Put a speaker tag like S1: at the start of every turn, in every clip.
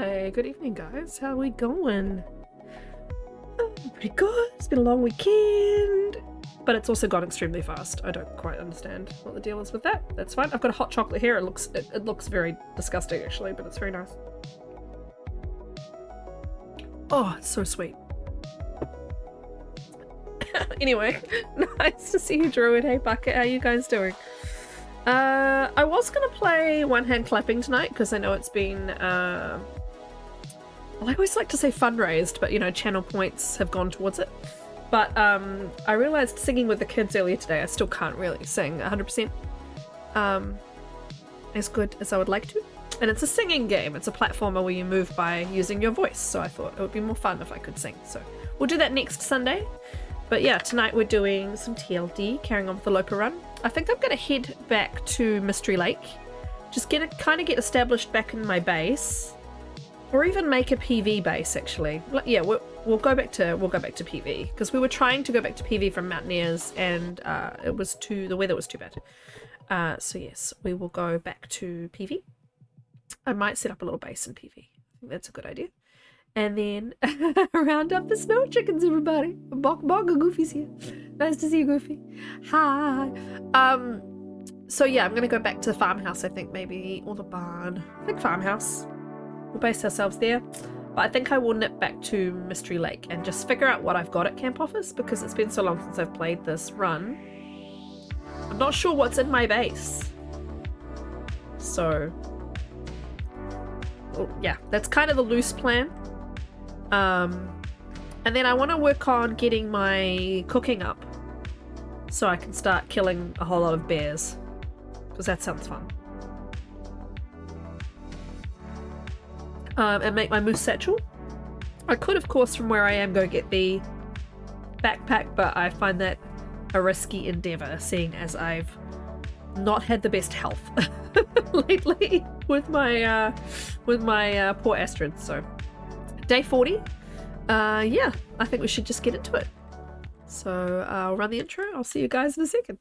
S1: Hi, good evening guys. How are we going? Pretty good. It's been a long weekend, but it's also gone extremely fast. I don't quite understand what the deal is with that. That's fine. I've got a hot chocolate here. It looks very disgusting actually, but it's very nice. Oh, it's so sweet. Anyway, nice to see you, Druid. Hey Bucket, how you guys doing? I was gonna play One Hand Clapping tonight because I know it's been well, I always like to say fundraised, but you know, channel points have gone towards it. But I realized singing with the kids earlier today, I still can't really sing 100% as good as I would like to. And it's a singing game. It's a platformer where you move by using your voice, so I thought it would be more fun if I could sing. So we'll do that next Sunday. But yeah, tonight we're doing some TLD, carrying on with the Loper run. I think I'm going to head back to Mystery Lake, just get established back in my base, or even make a PV base actually. Yeah, we'll go back to PV because we were trying to go back to PV from Mountaineers and the weather was too bad. So yes, we will go back to PV. I might set up a little base in PV. I think that's a good idea. And then round up the snow chickens, everybody. Bok Bok, Goofy's here. Nice to see you, Goofy. Hi. So yeah, I'm gonna go back to the farmhouse, I think, maybe, or the barn. I think farmhouse. We'll base ourselves there. But I think I will nip back to Mystery Lake and just figure out what I've got at Camp Office because it's been so long since I've played this run. I'm not sure what's in my base. So, well, yeah, that's kind of the loose plan. And then I want to work on getting my cooking up so I can start killing a whole lot of bears because that sounds fun. And make my moose satchel. I could, of course, from where I am, go get the backpack, but I find that a risky endeavor, seeing as I've not had the best health lately with my poor Astrid. So day 40. Yeah, I think we should just get into it. So I'll run the intro. I'll see you guys in a second.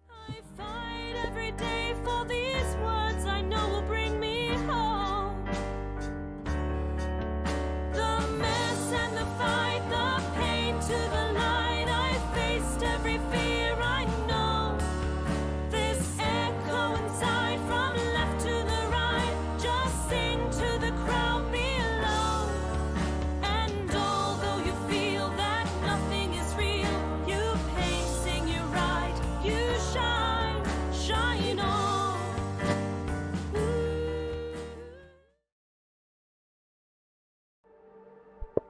S2: I fight every day for these words I know will bring me home. The mess and the fight, the pain to the light. I faced every fear I know. This echo inside from left to the right. Just sing to the crowd below. And although you feel that nothing is real, you paint, sing, you write, you shine, shine on.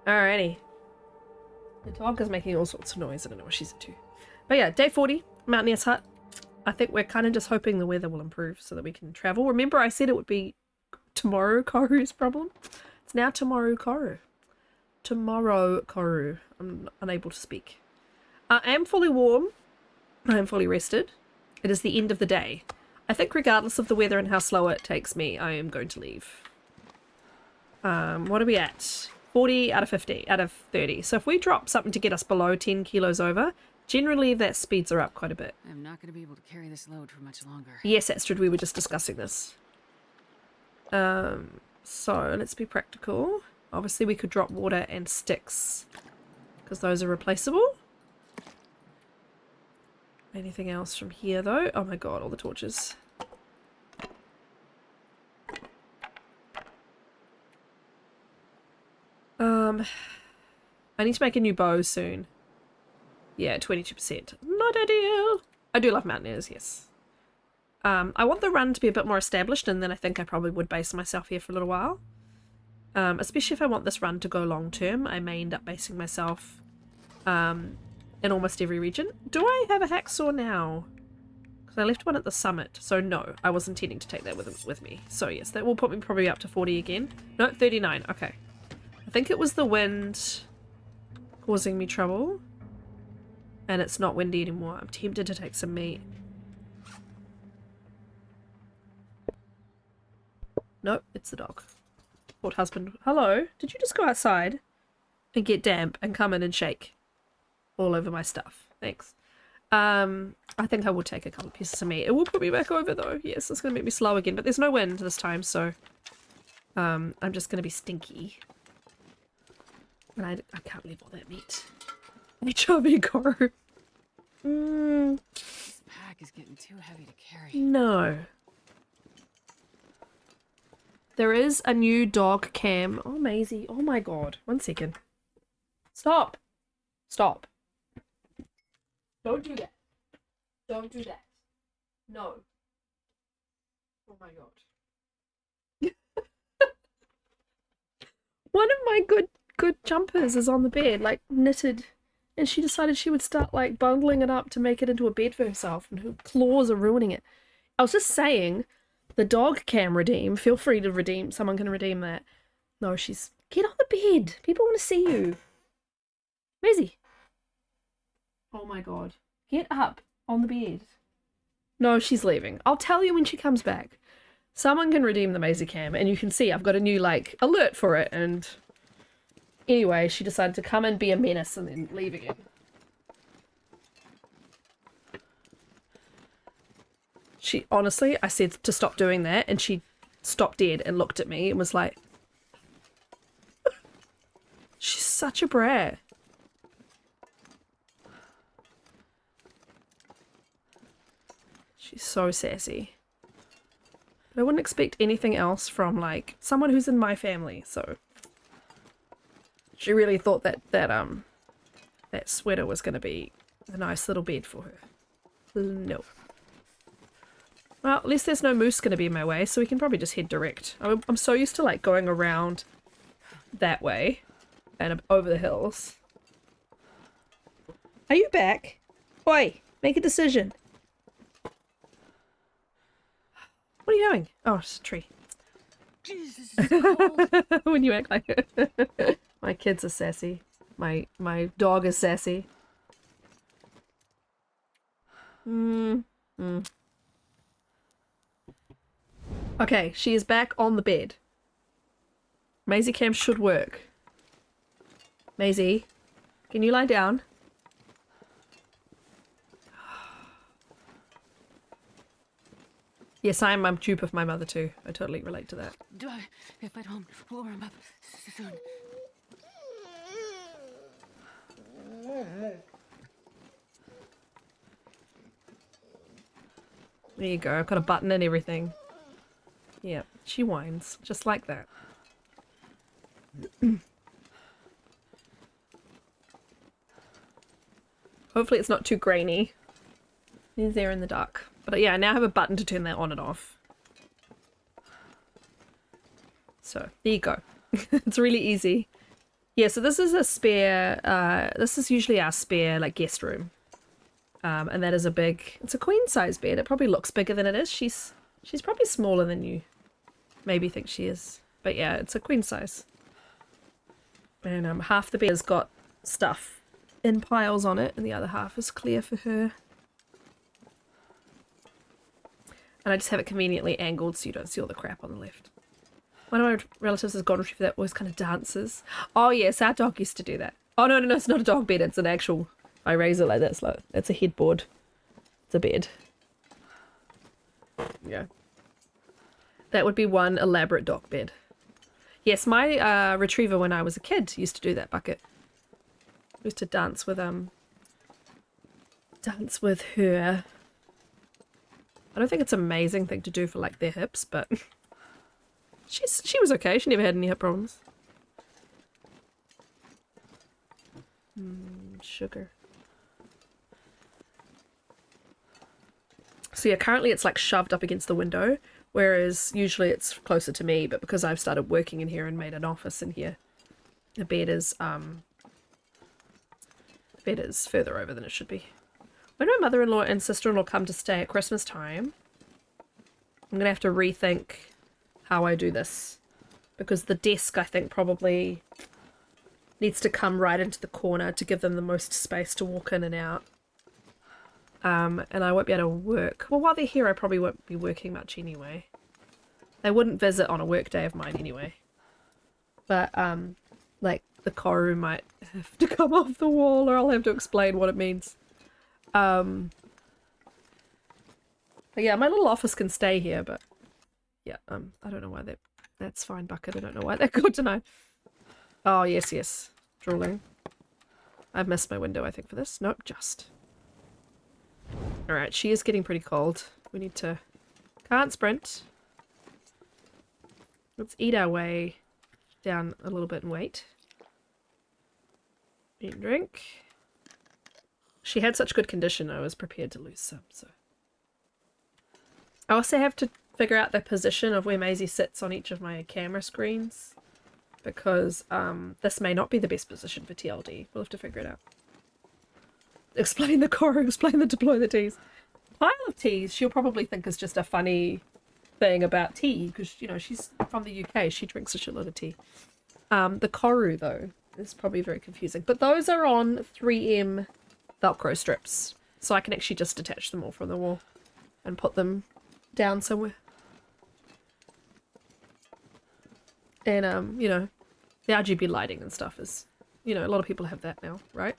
S1: Alrighty. The dog is making all sorts of noise. I don't know what she's into. But yeah, day 40, Mountaineer's Hut. I think we're kind of just hoping the weather will improve so that we can travel. Remember I said it would be tomorrow Koru's problem? It's now tomorrow Koru. Tomorrow Koru. I'm unable to speak. I am fully warm. I am fully rested. It is the end of the day. I think regardless of the weather and how slow it takes me, I am going to leave. What are we at? 40 out of 50, out of 30. So if we drop something to get us below 10 kilos over, generally that speeds her up quite a bit.
S3: I'm not going to be able to carry this load for much longer.
S1: Yes, Astrid, we were just discussing this. So let's be practical. Obviously we could drop water and sticks because those are replaceable. Anything else from here though? Oh my god, all the torches. I need to make a new bow soon. Yeah, 22%. Not ideal. I do love Mountaineers, yes. I want the run to be a bit more established, and then I think I probably would base myself here for a little while. Especially if I want this run to go long term, I may end up basing myself in almost every region. Do I have a hacksaw now? Because I left one at the summit, so no, I was intending to take that with me. So yes, that will put me probably up to 40 again. No, 39, okay. I think it was the wind causing me trouble. And it's not windy anymore. I'm tempted to take some meat. Nope, it's the dog. Poor husband. Hello, did you just go outside and get damp and come in and shake all over my stuff? Thanks. I think I will take a couple of pieces of meat. It will put me back over though. Yes, it's going to make me slow again, but there's no wind this time, so I'm just gonna be stinky. And I can't leave all that meat. HRV car.
S3: This pack is getting too heavy to carry.
S1: No. There is a new dog cam. Oh, Maisie. Oh my god. 1 second. Stop. Stop. Don't do that. Don't do that. No. Oh my god. One of my good jumpers is on the bed, like knitted, and she decided she would start like bundling it up to make it into a bed for herself, and her claws are ruining it. I was just saying, the dog can redeem. Feel free to redeem. Someone can redeem that. No, she's... Get on the bed. People want to see you. Maisie. Oh my god. Get up on the bed. No, she's leaving. I'll tell you when she comes back. Someone can redeem the Maisie cam, and you can see I've got a new, like, alert for it, and... Anyway, she decided to come and be a menace and then leave again. She, honestly, I said to stop doing that, and she stopped dead and looked at me and was like... She's such a brat. She's so sassy. But I wouldn't expect anything else from, like, someone who's in my family, so... She really thought that sweater was going to be a nice little bed for her. No. Well, at least there's no moose going to be in my way, so we can probably just head direct. I'm so used to, like, going around that way and over the hills. Are you back? Oi, make a decision. What are you doing? Oh, it's a tree.
S3: Jesus, it's cold.
S1: When you act like it. My kids are sassy. My dog is sassy. Okay, she is back on the bed. Maisie cam should work. Maisie, can you lie down? Yes, I'm a dupe of my mother too. I totally relate to that.
S3: Do I, if I don't warm him up soon?
S1: There you go. I've got a button and everything. Yeah, she whines just like that. Hopefully it's not too grainy. He's there in the dark. But yeah, I now have a button to turn that on and off. So, there you go. It's really easy. Yeah, so this is a spare, this is usually our spare, like, guest room. And that is a big, it's a queen size bed. It probably looks bigger than it is. She's probably smaller than you maybe think she is. But yeah, it's a queen size. And half the bed has got stuff in piles on it, and the other half is clear for her. And I just have it conveniently angled so you don't see all the crap on the left. One of my relatives has got a retriever that always kind of dances. Oh yes, our dog used to do that. Oh no, it's not a dog bed, it's an actual... I raise it like this, like, it's a headboard. It's a bed. Yeah. That would be one elaborate dog bed. Yes, my retriever when I was a kid used to do that bucket. Used to dance with her. I don't think it's an amazing thing to do for like their hips, but she was okay. She never had any hip problems. Sugar. So yeah, currently it's like shoved up against the window, whereas usually it's closer to me, but because I've started working in here and made an office in here, the bed is further over than it should be. When my mother-in-law and sister-in-law come to stay at Christmas time, I'm gonna have to rethink how I do this, because the desk I think probably needs to come right into the corner to give them the most space to walk in and out. And I won't be able to work. Well, while they're here, I probably won't be working much anyway. They wouldn't visit on a work day of mine anyway. But, like, the koru might have to come off the wall, or I'll have to explain what it means. But yeah, my little office can stay here, but yeah, I don't know why that That's fine, Bucket. I don't know why that got denied. Oh, yes, yes. Drooling. I've missed my window, I think, for this. Nope, just. Alright, she is getting pretty cold. We need to... Can't sprint. Let's eat our way down a little bit and wait. Eat and drink. She had such good condition, I was prepared to lose some, so... I also have to figure out the position of where Maisie sits on each of my camera screens. Because this may not be the best position for TLD. We'll have to figure it out. Explain the core, explain the deploy the teas. Pile of teas, she'll probably think is just a funny thing about tea. Because, you know, she's from the UK. She drinks a shitload of tea. The koru, though, is probably very confusing. But those are on 3M Velcro strips. So I can actually just detach them all from the wall. And put them down somewhere. And, you know, the RGB lighting and stuff is, you know, a lot of people have that now, right?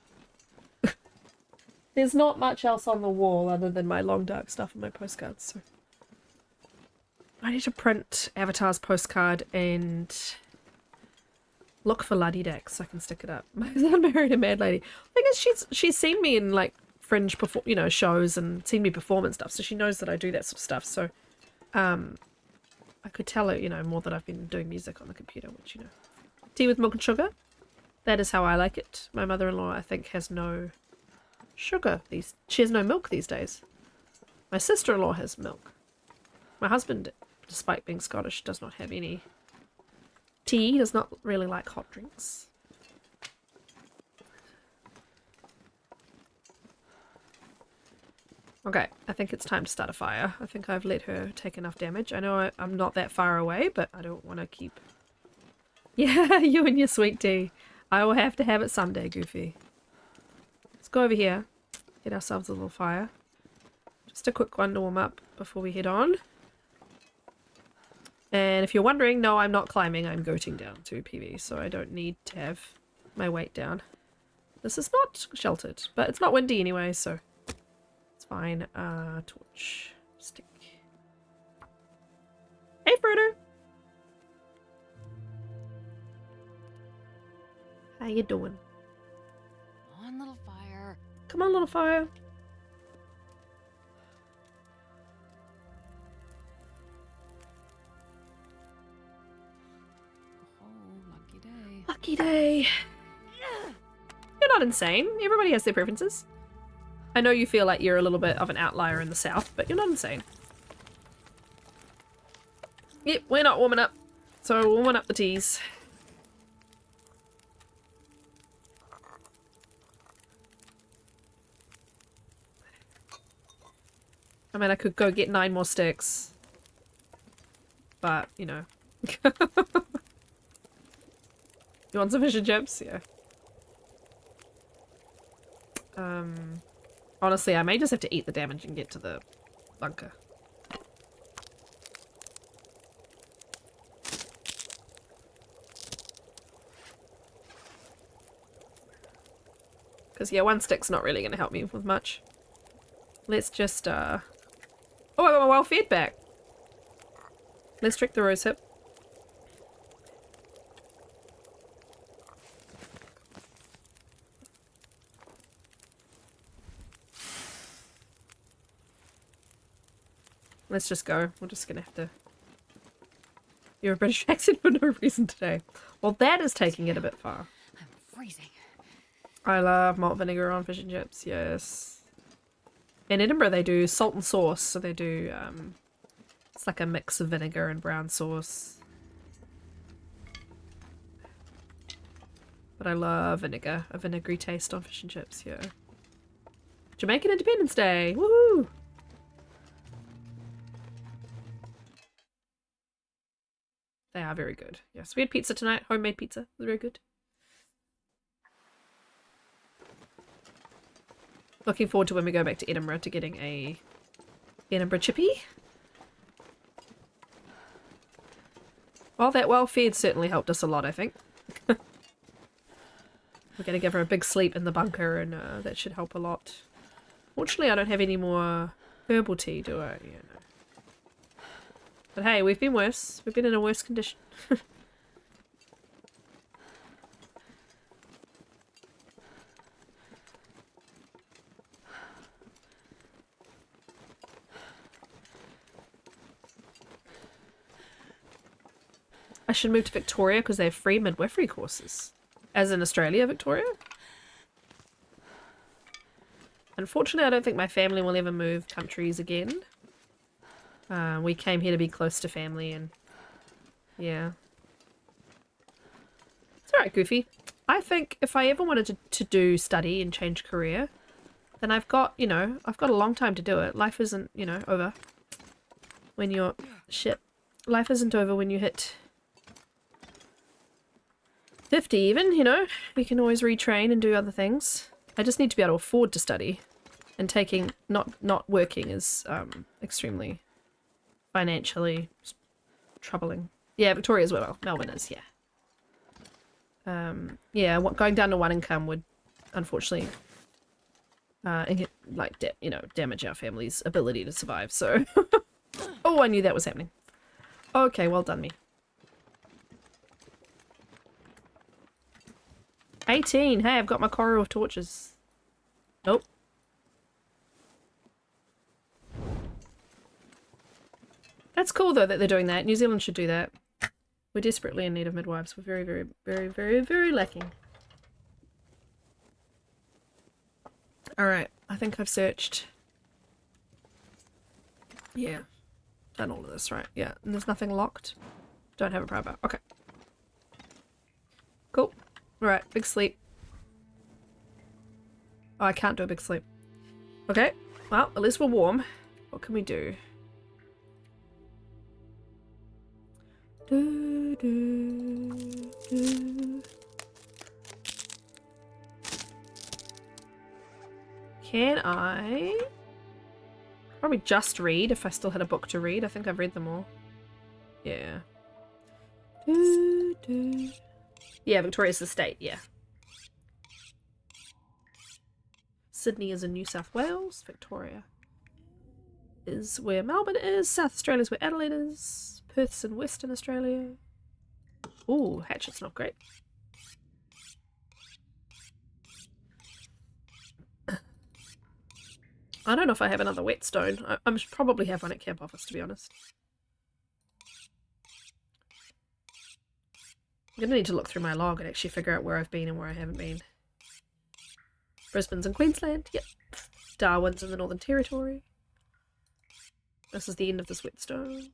S1: There's not much else on the wall other than my long dark stuff and my postcards, so... I need to print Avatar's postcard and look for Luddy Deck so I can stick it up. My son married a mad lady. I guess she's seen me in, like, fringe, you know, shows and seen me perform and stuff, so she knows that I do that sort of stuff, so... I could tell her, you know, more that I've been doing music on the computer, which, you know. Tea with milk and sugar. That is how I like it. My mother-in-law, I think, has no sugar. She has no milk these days. My sister-in-law has milk. My husband, despite being Scottish, does not have any tea. He does not really like hot drinks. Okay, I think it's time to start a fire. I think I've let her take enough damage. I know I'm not that far away, but I don't want to keep... Yeah, you and your sweet tea. I will have to have it someday, Goofy. Let's go over here. Get ourselves a little fire. Just a quick one to warm up before we head on. And if you're wondering, no, I'm not climbing. I'm goating down to PV, so I don't need to have my weight down. This is not sheltered, but it's not windy anyway, so... Fine. Torch. Stick. Hey, Frodo! How you doing?
S3: Come on, little fire.
S1: Come on, little fire.
S3: Oh, lucky day.
S1: Lucky day. You're not insane. Everybody has their preferences. I know you feel like you're a little bit of an outlier in the south, but you're not insane. Yep, we're not warming up. So we're warming up the teas. I mean, I could go get 9 more sticks. But, you know. You want some fish and chips? Yeah. Honestly, I may just have to eat the damage and get to the bunker. Because, yeah, 1 stick's not really going to help me with much. Let's just, Oh, I got my wild feed back! Let's drink the rose hip. Let's just go. We're just gonna have to... You're a British accent for no reason today. Well, that is taking it a bit far.
S3: I'm freezing.
S1: I love malt vinegar on fish and chips, yes. In Edinburgh they do salt and sauce, so they do, it's like a mix of vinegar and brown sauce. But I love vinegar, a vinegary taste on fish and chips, yeah. Jamaican Independence Day, woohoo! They are very good. Yes, we had pizza tonight. Homemade pizza. It was very good. Looking forward to when we go back to Edinburgh to getting a Edinburgh chippy. Well, that well-fed certainly helped us a lot, I think. We're going to give her a big sleep in the bunker and that should help a lot. Fortunately, I don't have any more herbal tea, do I? Yeah, no. But hey, we've been worse. We've been in a worse condition. I should move to Victoria because they have free midwifery courses. As in Australia, Victoria? Unfortunately, I don't think my family will ever move countries again. We came here to be close to family and... yeah. It's alright, Goofy. I think if I ever wanted to do study and change career, then I've got, you know, I've got a long time to do it. Life isn't, you know, over when you're... shit. Life isn't over when you hit... 50 even, you know? We can always retrain and do other things. I just need to be able to afford to study. And taking... not working is extremely financially troubling. Yeah, Victoria as well. Melbourne is, yeah. Yeah, going down to one income would unfortunately like you know, damage our family's ability to survive, so oh, I knew that was happening. Okay, well done me. 18. Hey, I've got my corridor of torches. Nope. That's cool though that they're doing that. New Zealand should do that. We're desperately in need of midwives. We're very, very, very, very, very lacking. Alright, I think I've searched. Yeah. Done all of this, right? Yeah, and there's nothing locked. Don't have a prior. Okay. Cool. Alright, big sleep. Oh, I can't do a big sleep. Okay, well, at least we're warm. What can we do? Do, do, do. Can I? Probably just read if I still had a book to read. I think I've read them all. Yeah. Do, do. Yeah, Victoria's the state, yeah. Sydney is in New South Wales. Victoria is where Melbourne is. South Australia is where Adelaide is. Perth's in Western Australia. Ooh, Hatchet's not great. I don't know if I have another whetstone. I should probably have one at camp office, to be honest. I'm gonna need to look through my log and actually figure out where I've been and where I haven't been. Brisbane's in Queensland, yep. Darwin's in the Northern Territory. This is the end of this whetstone.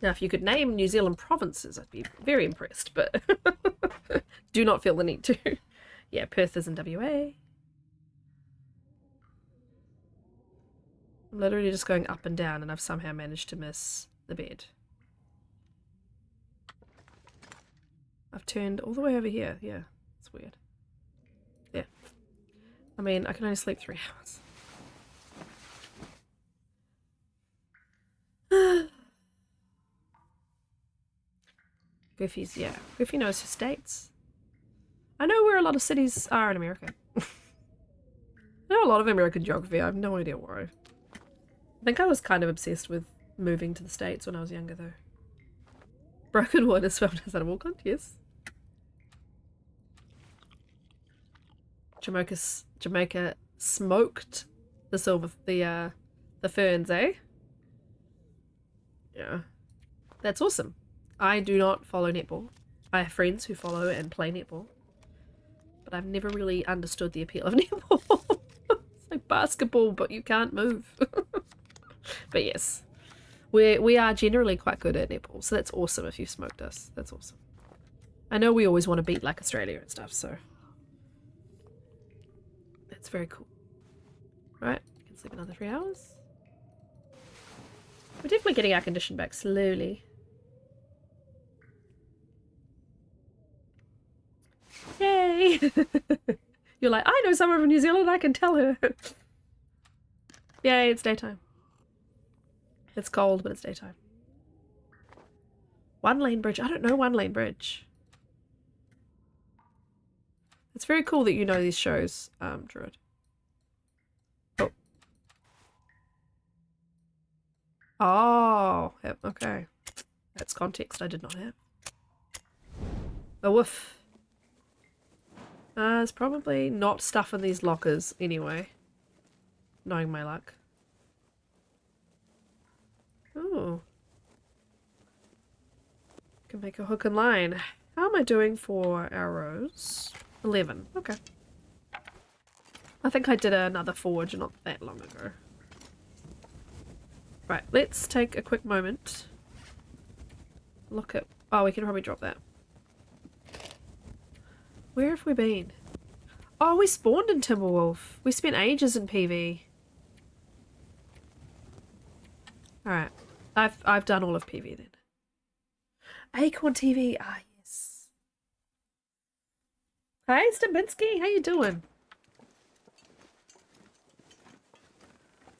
S1: Now, if you could name New Zealand provinces, I'd be very impressed, but do not feel the need to. Yeah, Perth is in WA. I'm literally just going up and down, and I've somehow managed to miss the bed. I've turned all the way over here. Yeah, it's weird. Yeah. I mean, I can only sleep 3 hours. Goofy's, yeah. Goofy knows his states. I know where a lot of cities are in America. I know a lot of American geography. I have no idea why. I think I was kind of obsessed with moving to the States when I was younger, though. Broken wood is filmed as animal content, yes. Jamaica smoked the ferns, eh? Yeah. That's awesome. I do not follow netball. I have friends who follow and play netball. But I've never really understood the appeal of netball. It's like basketball, but you can't move. But yes. We are generally quite good at netball, so that's awesome if you've smoked us. That's awesome. I know we always want to beat like Australia and stuff, so that's very cool. Right, I can sleep another 3 hours. We're definitely getting our condition back slowly. Yay! You're like, I know someone from New Zealand, I can tell her. Yay, it's daytime. It's cold, but it's daytime. One lane bridge. I don't know one lane bridge. It's very cool that you know these shows, Druid. Oh. Oh, yep, okay. That's context I did not have. A woof. There's probably not stuff in these lockers anyway. Knowing my luck. Ooh. Can make a hook and line. How am I doing for arrows? 11. Okay. I think I did another forge not that long ago. Right, let's take a quick moment. Look at... Oh, we can probably drop that. Where have we been? Oh, we spawned in Timberwolf. We spent ages in PV. Alright. I've done all of PV then. Acorn TV. Ah, yes. Hey, Stabinsky. How you doing?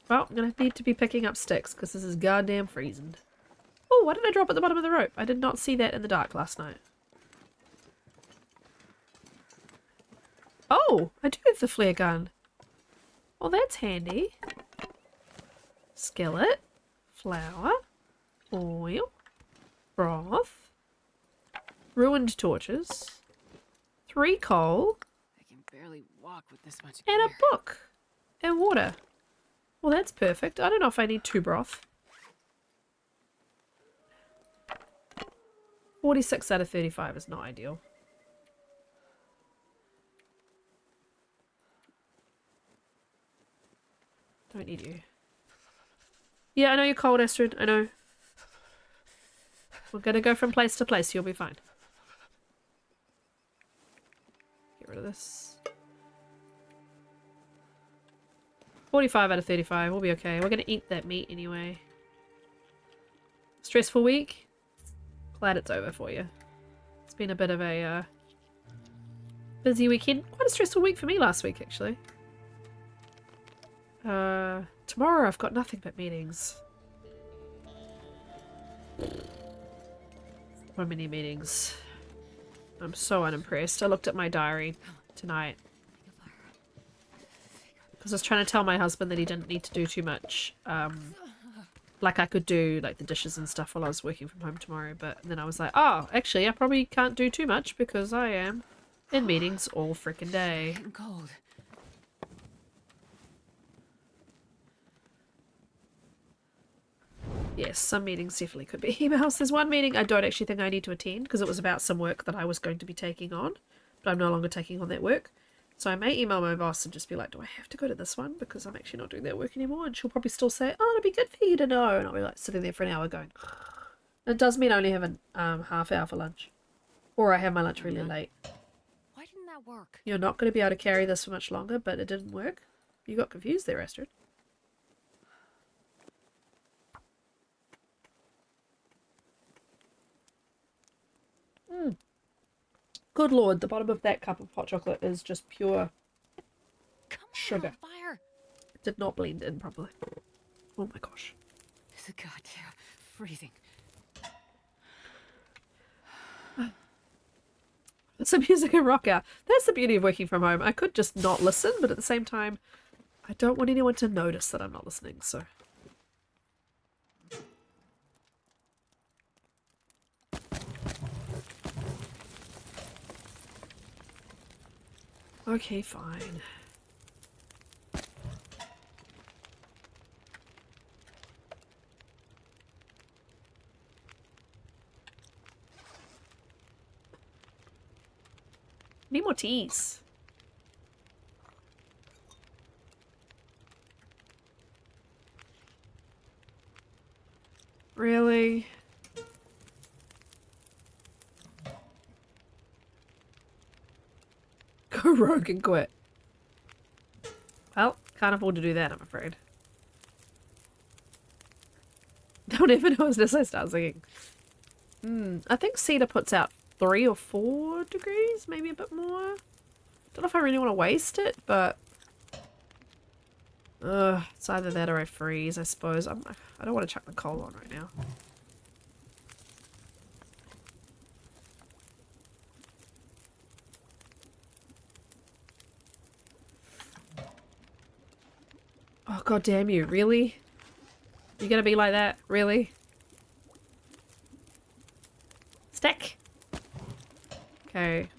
S1: Well, I'm gonna need to be picking up sticks because this is goddamn freezing. Oh, why did I drop at the bottom of the rope? I did not see that in the dark last night. Oh, I do have the flare gun. Well, that's handy. Skillet, flour, oil, broth, ruined torches, 3 coal,
S3: I can barely walk with this much
S1: and a
S3: gear.
S1: book, and water. Well, that's perfect. I don't know if I need 2 broth. 46 out of 35 is not ideal. Don't need you. Yeah, I know you're cold, Astrid. I know. We're gonna go from place to place. You'll be fine. Get rid of this. 45 out of 35. We'll be okay. We're gonna eat that meat anyway. Stressful week? Glad it's over for you. It's been a bit of a busy weekend. Quite a stressful week for me last week, actually. Tomorrow I've got nothing but meetings. So many meetings. I'm so unimpressed. I looked at my diary tonight because I was trying to tell my husband that he didn't need to do too much. Like I could do like the dishes and stuff while I was working from home tomorrow, but then I was like, oh, actually I probably can't do too much because I am in meetings all freaking day.
S3: Getting cold.
S1: Yes, some meetings definitely could be emails. There's one meeting I don't actually think I need to attend because it was about some work that I was going to be taking on, but I'm no longer taking on that work. So I may email my boss and just be like, do I have to go to this one because I'm actually not doing that work anymore? And she'll probably still say, oh, it'd be good for you to know. And I'll be like sitting there for an hour going, and it does mean I only have a half hour for lunch. Or I have my lunch really late.
S3: Why didn't that work?
S1: You're not going to be able to carry this for much longer, but it didn't work. You got confused there, Astrid. Good lord, the bottom of that cup of hot chocolate is just pure
S3: Come on,
S1: sugar.
S3: fire.
S1: It did not blend in properly. Oh my gosh.
S3: It's a goddamn freezing.
S1: Some music and rock out. That's the beauty of working from home. I could just not listen, but at the same time, I don't want anyone to notice that I'm not listening, so. Okay, fine. Need more teas. Really? Go rogue and quit. Well, can't afford to do that, I'm afraid. Don't even know unless I start singing. I think cedar puts out 3 or 4 degrees, maybe a bit more. Don't know if I really want to waste it, but it's either that or I freeze, I suppose. I don't want to chuck the coal on right now. Oh, god damn you, really? You gonna be like that? Really? Stack. Okay.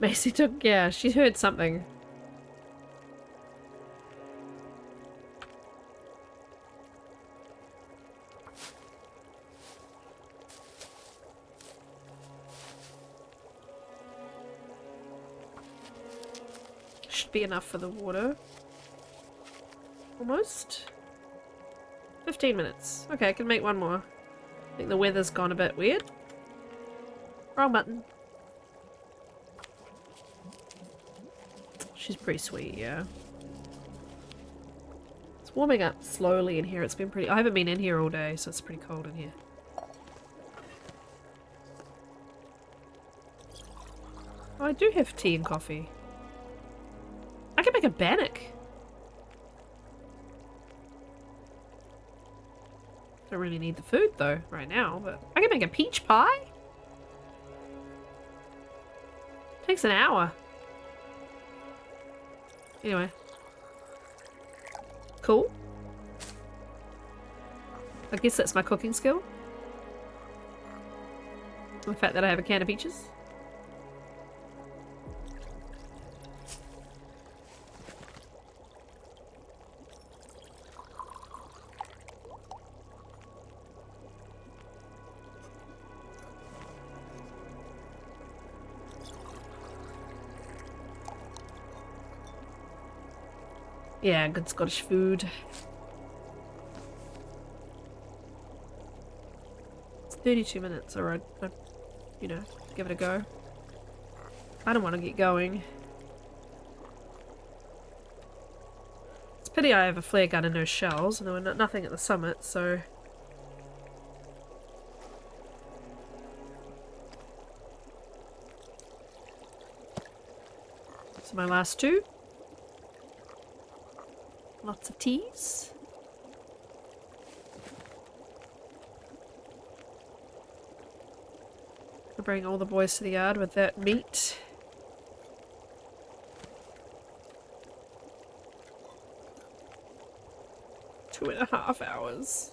S1: Macy took, yeah, she heard something. Should be enough for the water. Almost. 15 minutes. Okay, I can make one more. I think the weather's gone a bit weird. Wrong button. She's pretty sweet, yeah. It's warming up slowly in here. It's been pretty... I haven't been in here all day, so it's pretty cold in here. Oh, I do have tea and coffee. I can make a bannock. Don't really need the food though right now, but I can make a peach pie. Takes an hour. Anyway. Cool. I guess that's my cooking skill. The fact that I have a can of peaches. Yeah, good Scottish food. It's 32 minutes, or I'd, you know, give it a go. I don't want to get going. It's a pity I have a flare gun and no shells, and there were nothing at the summit, so... So my last two. Lots of teas. I'll bring all the boys to the yard with that meat. Two 2.5 hours.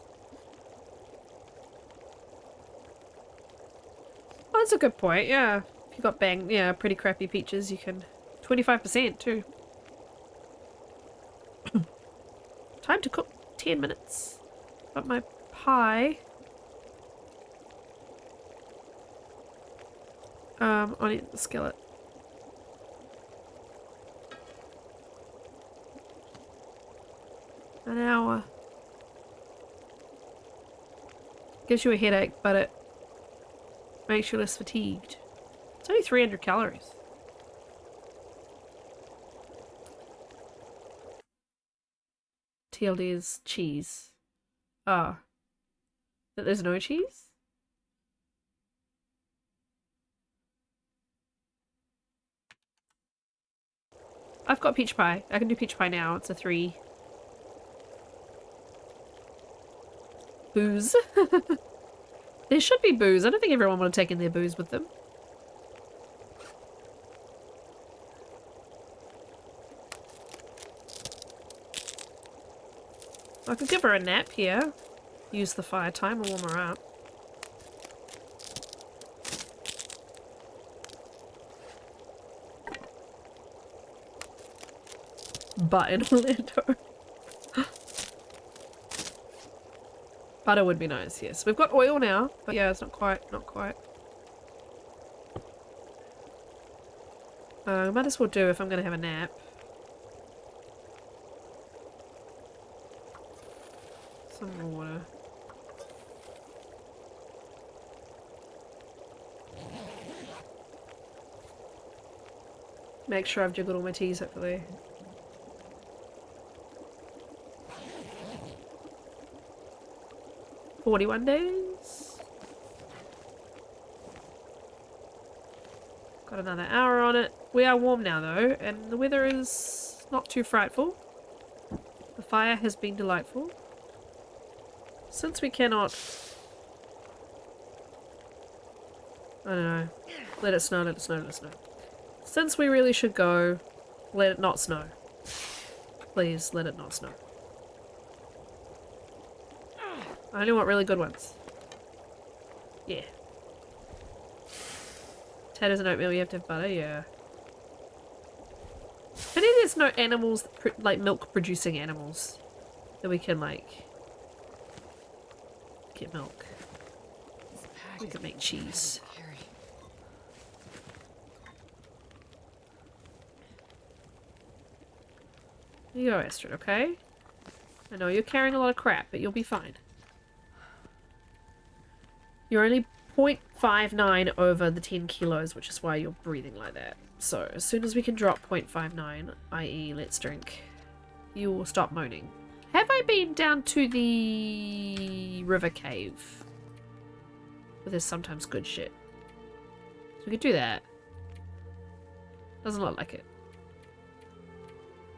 S1: Oh, that's a good point, yeah. If you got yeah, pretty crappy peaches, you can... 25% too. Time to cook 10 minutes. Got my pie. On the skillet. An hour. Gives you a headache, but it makes you less fatigued. It's only 300 calories. TLD is cheese. Ah. That there's no cheese? I've got peach pie. I can do peach pie now. It's a 3. Booze. There should be booze. I don't think everyone would have taken their booze with them. I could give her a nap here. Use the fire time and warm her up. But in Orlando. Butter would be nice, yes. We've got oil now, but yeah, it's not quite. Might as well do if I'm gonna have a nap. Some more water. Make sure I've jiggled all my teas, hopefully. "41 days. Got another hour on it. We are warm now though, and the weather is not too frightful. The fire has been delightful. Since we cannot... I don't know. Let it snow, let it snow, let it snow. Since we really should go, let it not snow. Please, let it not snow. I only want really good ones. Yeah. Potatoes and oatmeal, you have to have butter, yeah. Pity there's no animals, like milk producing animals, that we can like get milk. We can make cheese. Here you go, Astrid, okay? I know you're carrying a lot of crap, but you'll be fine. You're only 0.59 over the 10 kilos, which is why you're breathing like that. So, as soon as we can drop 0.59, i.e. let's drink, you will stop moaning. Have I been down to the river cave? Where there's sometimes good shit. So we could do that. Doesn't look like it.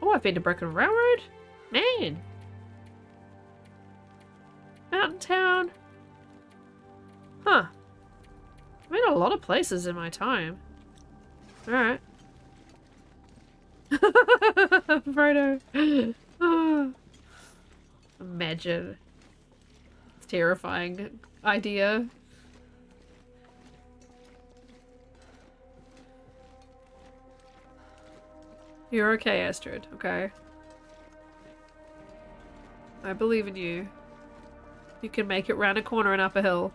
S1: Oh, I've been to Broken Railroad? Man! Mountain Town. Huh. I've been to a lot of places in my time. Alright. Frodo. Oh. Imagine. It's a terrifying idea. You're okay, Astrid, okay? I believe in you. You can make it round a corner and up a hill.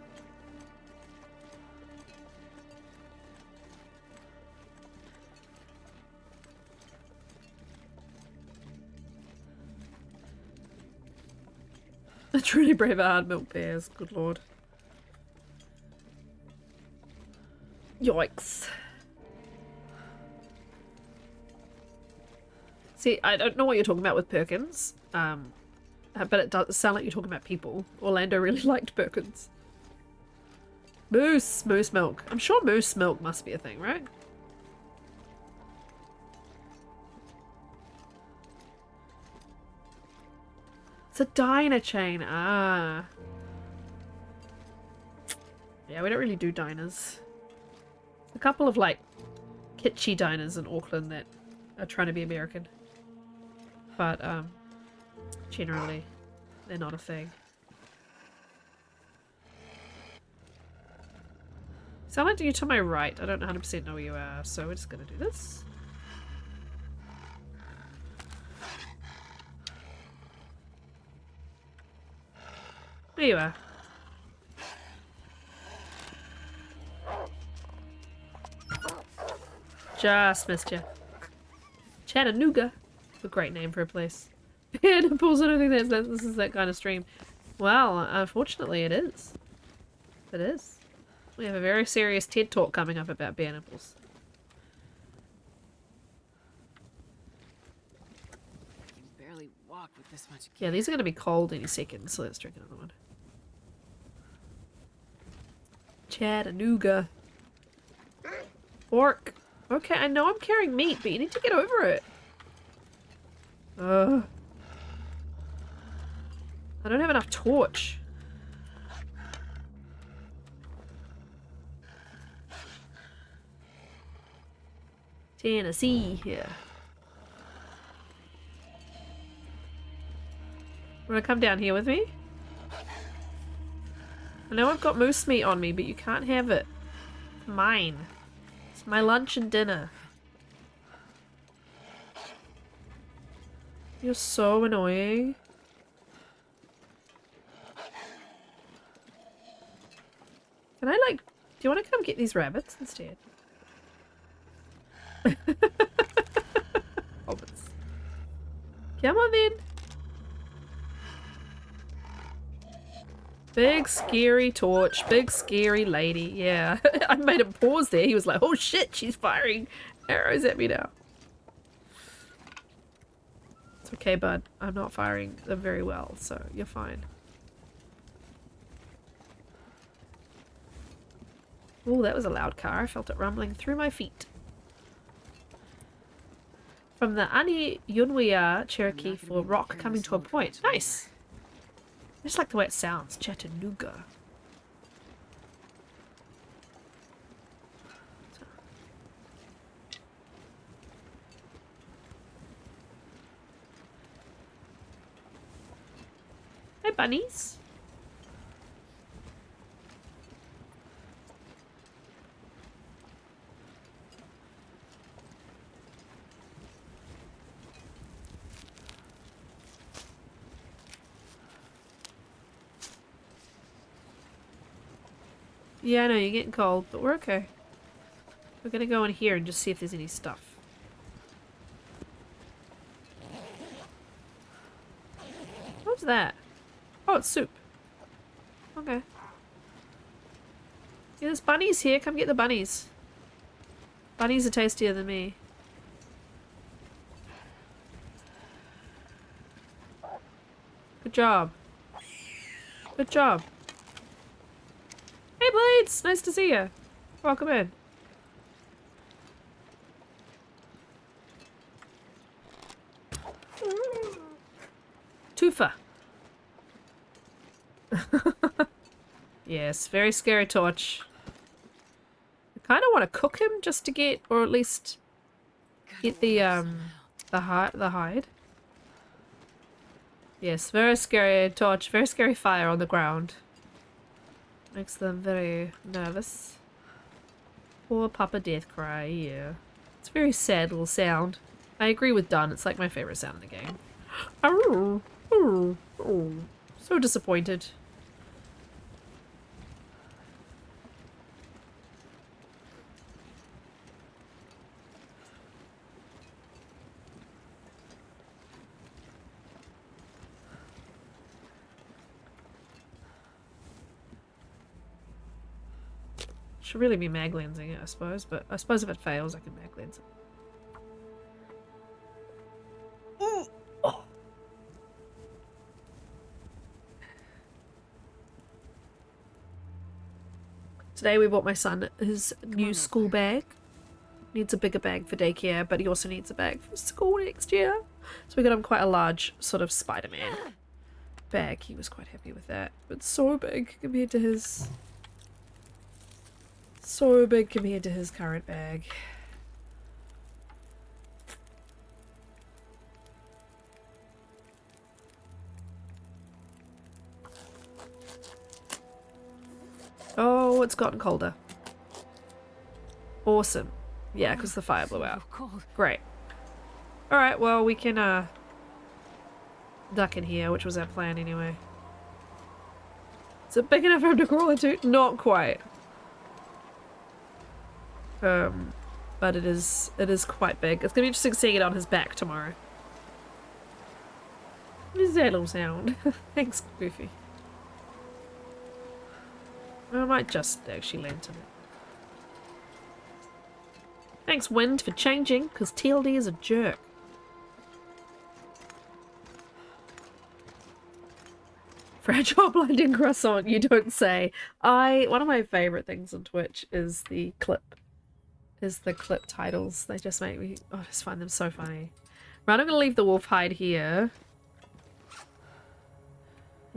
S1: A truly brave hard milk bears, good lord. Yikes. See, I don't know what you're talking about with Perkins, but it does sound like you're talking about people. Orlando really liked Perkins. Moose milk. I'm sure moose milk must be a thing, right? It's a diner chain. Ah. Yeah, we don't really do diners. A couple of like kitschy diners in Auckland that are trying to be American. But generally they're not a thing. Sound like you to my right. I don't 100% know where you are, so we're just gonna do this. There you are. Just missed you. Chattanooga. It's a great name for a place. Bear nipples, I don't think this is that kind of stream. Well, unfortunately it is. It is. We have a very serious TED talk coming up about bear nipples.
S3: I can barely walk with this much.
S1: Yeah, these are going to be cold any second, so let's drink another one. Chattanooga. Pork. Okay, I know I'm carrying meat, but you need to get over it. I don't have enough torch. Tennessee here. Wanna come down here with me? I know I've got moose meat on me, but you can't have it. It's mine. It's my lunch and dinner. You're so annoying. Can I like... Do you want to come get these rabbits instead? Hobbits. Come on then. Big scary torch, big scary lady. Yeah, I made him pause there. He was like, oh shit, she's firing arrows at me now. It's okay, bud. I'm not firing them very well, so you're fine. Oh, that was a loud car. I felt it rumbling through my feet. From the Ani Yunwiya Cherokee for rock coming to a point. Nice! I just like the way it sounds. Chattanooga. Hey, bunnies. Yeah, I know, you're getting cold, but we're okay. We're gonna go in here and just see if there's any stuff. What's that? Oh, it's soup. Okay. Yeah, there's bunnies here. Come get the bunnies. Bunnies are tastier than me. Good job. Good job. Hey, Blades! Nice to see you. Welcome in. Tufa. Yes, very scary torch. I kind of want to cook him just to get, or at least get the hide. Yes, very scary torch, very scary fire on the ground. Makes them very nervous. Poor Papa Deathcry, yeah. It's a very sad little sound. I agree with Dunn, it's like my favorite sound in the game. Oh, oh, oh. So disappointed. Should really be mag lensing it, I suppose, but I suppose if it fails, I can mag lens it. Oh. Today we bought my son his new school bag. Needs a bigger bag for daycare, but he also needs a bag for school next year. So we got him quite a large sort of Spider-Man bag. He was quite happy with that. But so big compared to his... So big compared to his current bag. Oh, it's gotten colder. Awesome. Yeah, because the fire blew out. Great. Alright, well, we can, duck in here, which was our plan anyway. Is it big enough for him to crawl into? Not quite. But it is quite big. It's gonna be interesting seeing it on his back tomorrow. What is that little sound? Thanks, Goofy. I might just actually lantern it. Thanks, Wind, for changing, because TLD is a jerk. Fragile blinding croissant, you don't say. One of my favorite things on Twitch is the clip titles. They just make me, I just find them so funny. Right, I'm gonna leave the wolf hide here.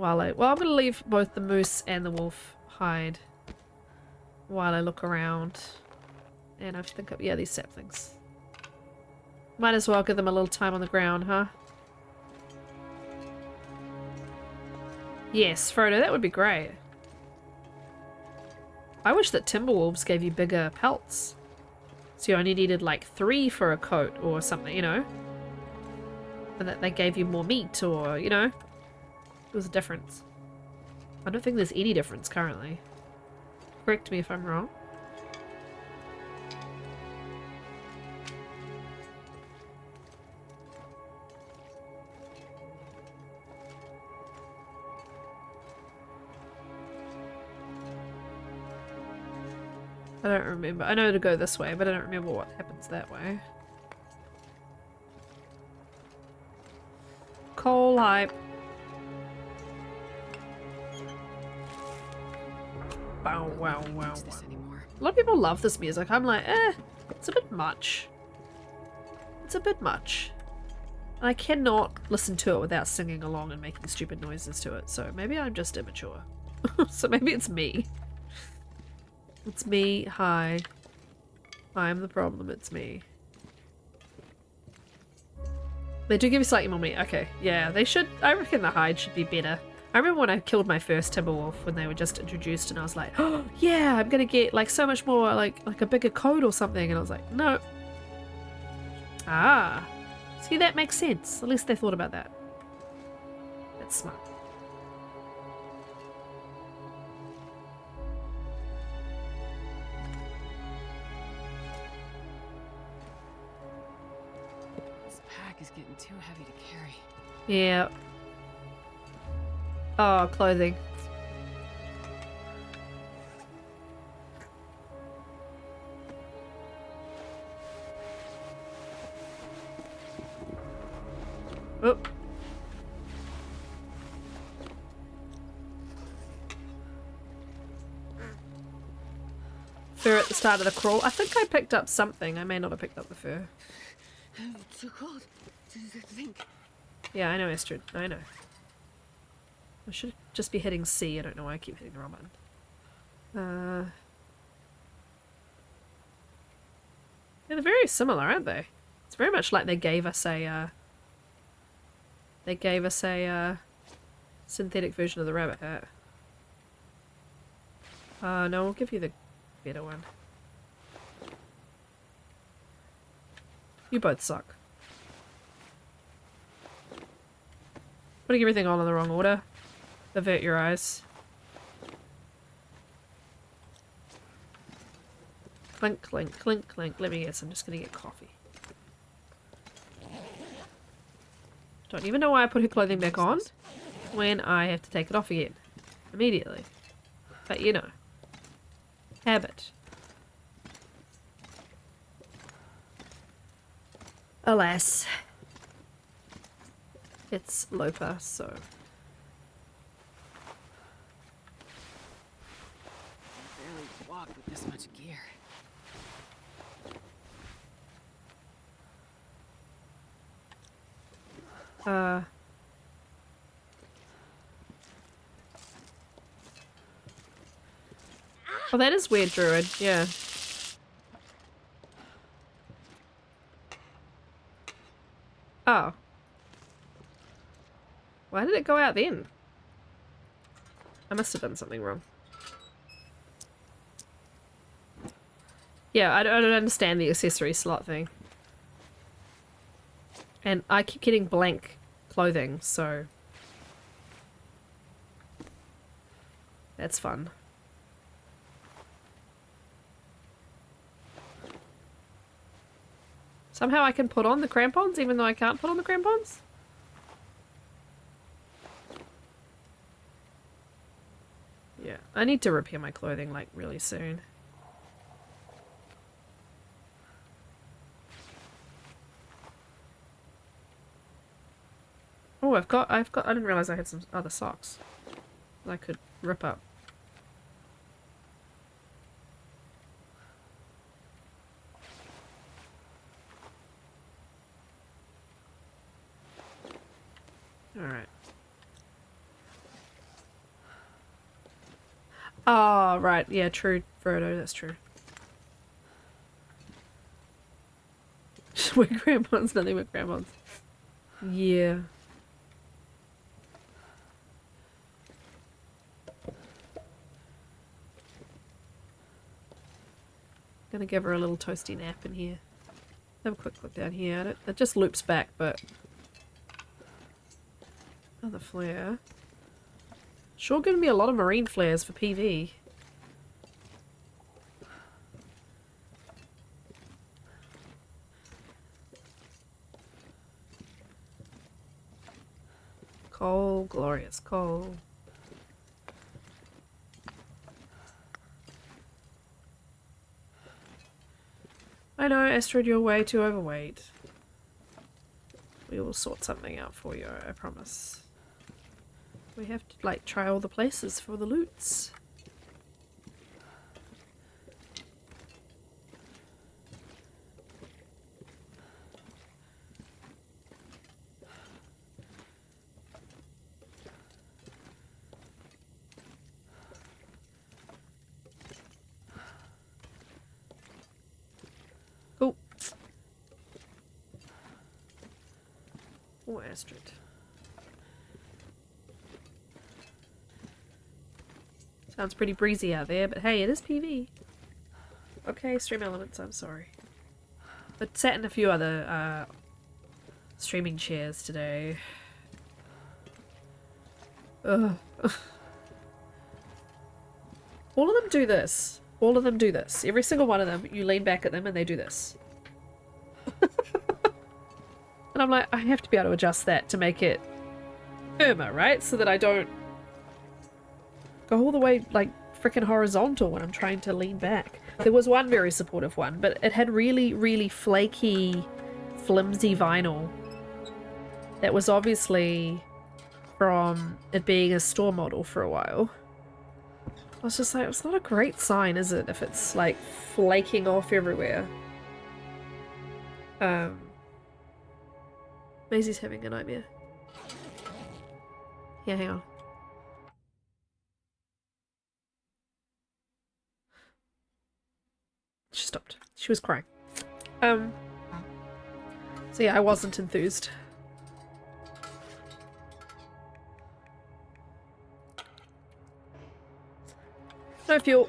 S1: I'm gonna leave both the moose and the wolf hide while I look around. And I think, yeah, these saplings. Might as well give them a little time on the ground, huh? Yes, Frodo, that would be great. I wish that Timberwolves gave you bigger pelts. So you only needed like 3 for a coat or something, you know? And that they gave you more meat or, you know? There was a difference. I don't think there's any difference currently. Correct me if I'm wrong. I don't remember. I know to go this way, but I don't remember what happens that way. Coal hype. Wow, wow, wow. A lot of people love this music. I'm like, it's a bit much. It's a bit much. I cannot listen to it without singing along and making stupid noises to it, so maybe I'm just immature. So maybe it's me. It's me. Hi. I'm the problem. It's me. They do give you slightly more meat. Okay, yeah, they should. I reckon the hide should be better. I remember when I killed my first Timberwolf when they were just introduced, and I was like, oh yeah, I'm gonna get like so much more, like a bigger coat or something, and I was like, no. Ah, see, that makes sense. At least they thought about that. That's smart.
S3: This pack is getting too heavy to carry.
S1: Yeah. Oh, clothing. Oh. Fur at the start of the crawl. I think I picked up something. I may not have picked up the fur.
S3: It's too cold to think.
S1: Yeah, I know, Astrid. I know. I should just be hitting C. I don't know why I keep hitting the wrong button. Yeah, they're very similar, aren't they? It's very much like they gave us a synthetic version of the rabbit hat. No, we'll give you the better one. You both suck. Putting everything on in the wrong order. Avert your eyes. Clink, clink, clink, clink. Let me guess, I'm just gonna get coffee. Don't even know why I put her clothing back on when I have to take it off again. Immediately. But you know. Habit. Alas. It's Loper, so...
S3: Barely walk with this much gear.
S1: Oh, that is weird, Druid. Yeah. Oh. Why did it go out then? I must have done something wrong. Yeah, I don't understand the accessory slot thing. And I keep getting blank clothing, so... That's fun. Somehow I can put on the crampons even though I can't put on the crampons? Yeah, I need to repair my clothing like really soon. Oh, I've got, I didn't realize I had some other socks that I could rip up. Alright. Oh, right. Yeah, true, Frodo. That's true. We're crampons, nothing but crampons. Yeah. Gonna give her a little toasty nap in here. Have a quick look down here. It just loops back, but... Another flare. Sure giving me a lot of marine flares for PV. Coal, glorious coal. I know, Astrid, you're way too overweight. We will sort something out for you, I promise. We have to, like, try all the places for the loots. Oh, Astrid. Sounds pretty breezy out there, but hey, it is PV. Okay, Stream Elements, I'm sorry. But sat in a few other streaming chairs today. Ugh. All of them do this. All of them do this. Every single one of them, you lean back at them and they do this. And I'm like, I have to be able to adjust that to make it firmer, right? So that I don't go all the way, like, freaking horizontal when I'm trying to lean back. There was one very supportive one, but it had really, really flaky, flimsy vinyl that was obviously from it being a store model for a while. I was just like, it's not a great sign, is it, if it's, like, flaking off everywhere. Maisie's having a nightmare. Yeah, hang on. She stopped. She was crying. So yeah, I wasn't enthused. No fuel.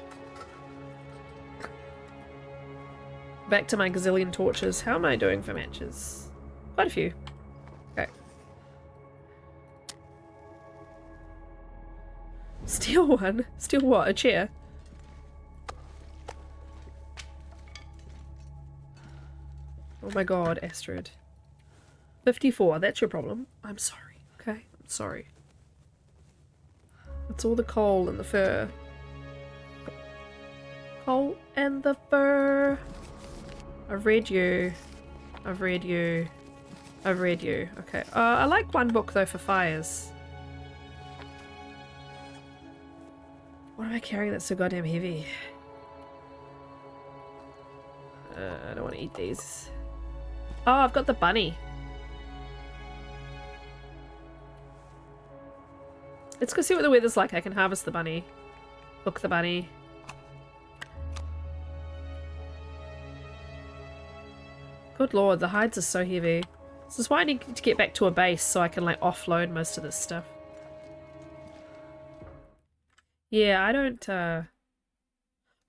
S1: Back to my gazillion torches. How am I doing for matches? Quite a few. Okay. Steal one? Steal what? A chair? Oh my god, Astrid. 54, that's your problem. I'm sorry, okay? I'm sorry. It's all the coal and the fur. Coal and the fur. I've read you. I've read you. I've read you. Okay. I like one book though for fires. What am I carrying that's so goddamn heavy? I don't want to eat these. Oh, I've got the bunny. Let's go see what the weather's like. I can harvest the bunny. Cook the bunny. Good lord, the hides are so heavy. This is why I need to get back to a base so I can like offload most of this stuff. Yeah, I don't I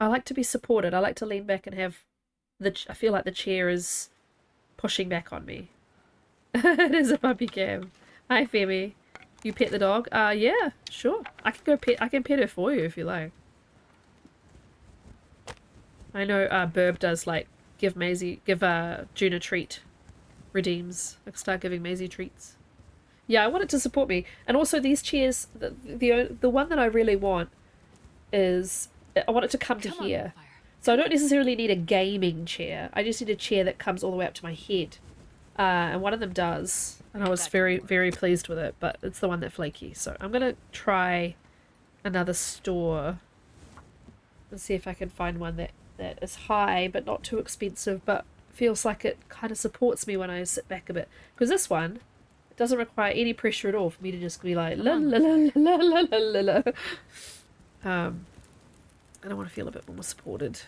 S1: like to be supported. I like to lean back and have I feel like the chair is pushing back on me. It is a puppy cam. Hi Femi. You pet the dog? Yeah, sure. I can pet her for you if you like. I know Burb does like give June a treat. Redeems. I can start giving Maisie treats. Yeah, I want it to support me. And also these chairs, the one that I really want is, I want it to come to here. So I don't necessarily need a gaming chair. I just need a chair that comes all the way up to my head. And one of them does. And I was very, very pleased with it. But it's the one that's flaky. So I'm going to try another store. And see if I can find one that is high but not too expensive. But feels like it kind of supports me when I sit back a bit. Because this one, it doesn't require any pressure at all for me to just be like la la la la la la la la. I don't want to feel a bit more supported.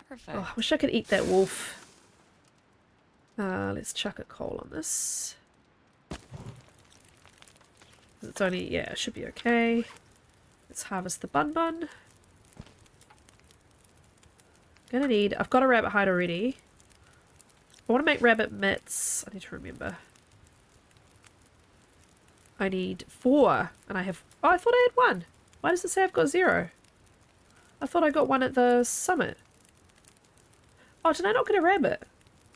S3: Perfect.
S1: Oh, I wish I could eat that wolf. Let's chuck a coal on this. It's only, yeah, it should be okay. Let's harvest the bun. I've got a rabbit hide already. I want to make rabbit mitts. I need to remember. I need 4, and I have, oh, I thought I had 1. Why does it say I've got 0? I thought I got 1 at the summit. Oh, did I not get a rabbit?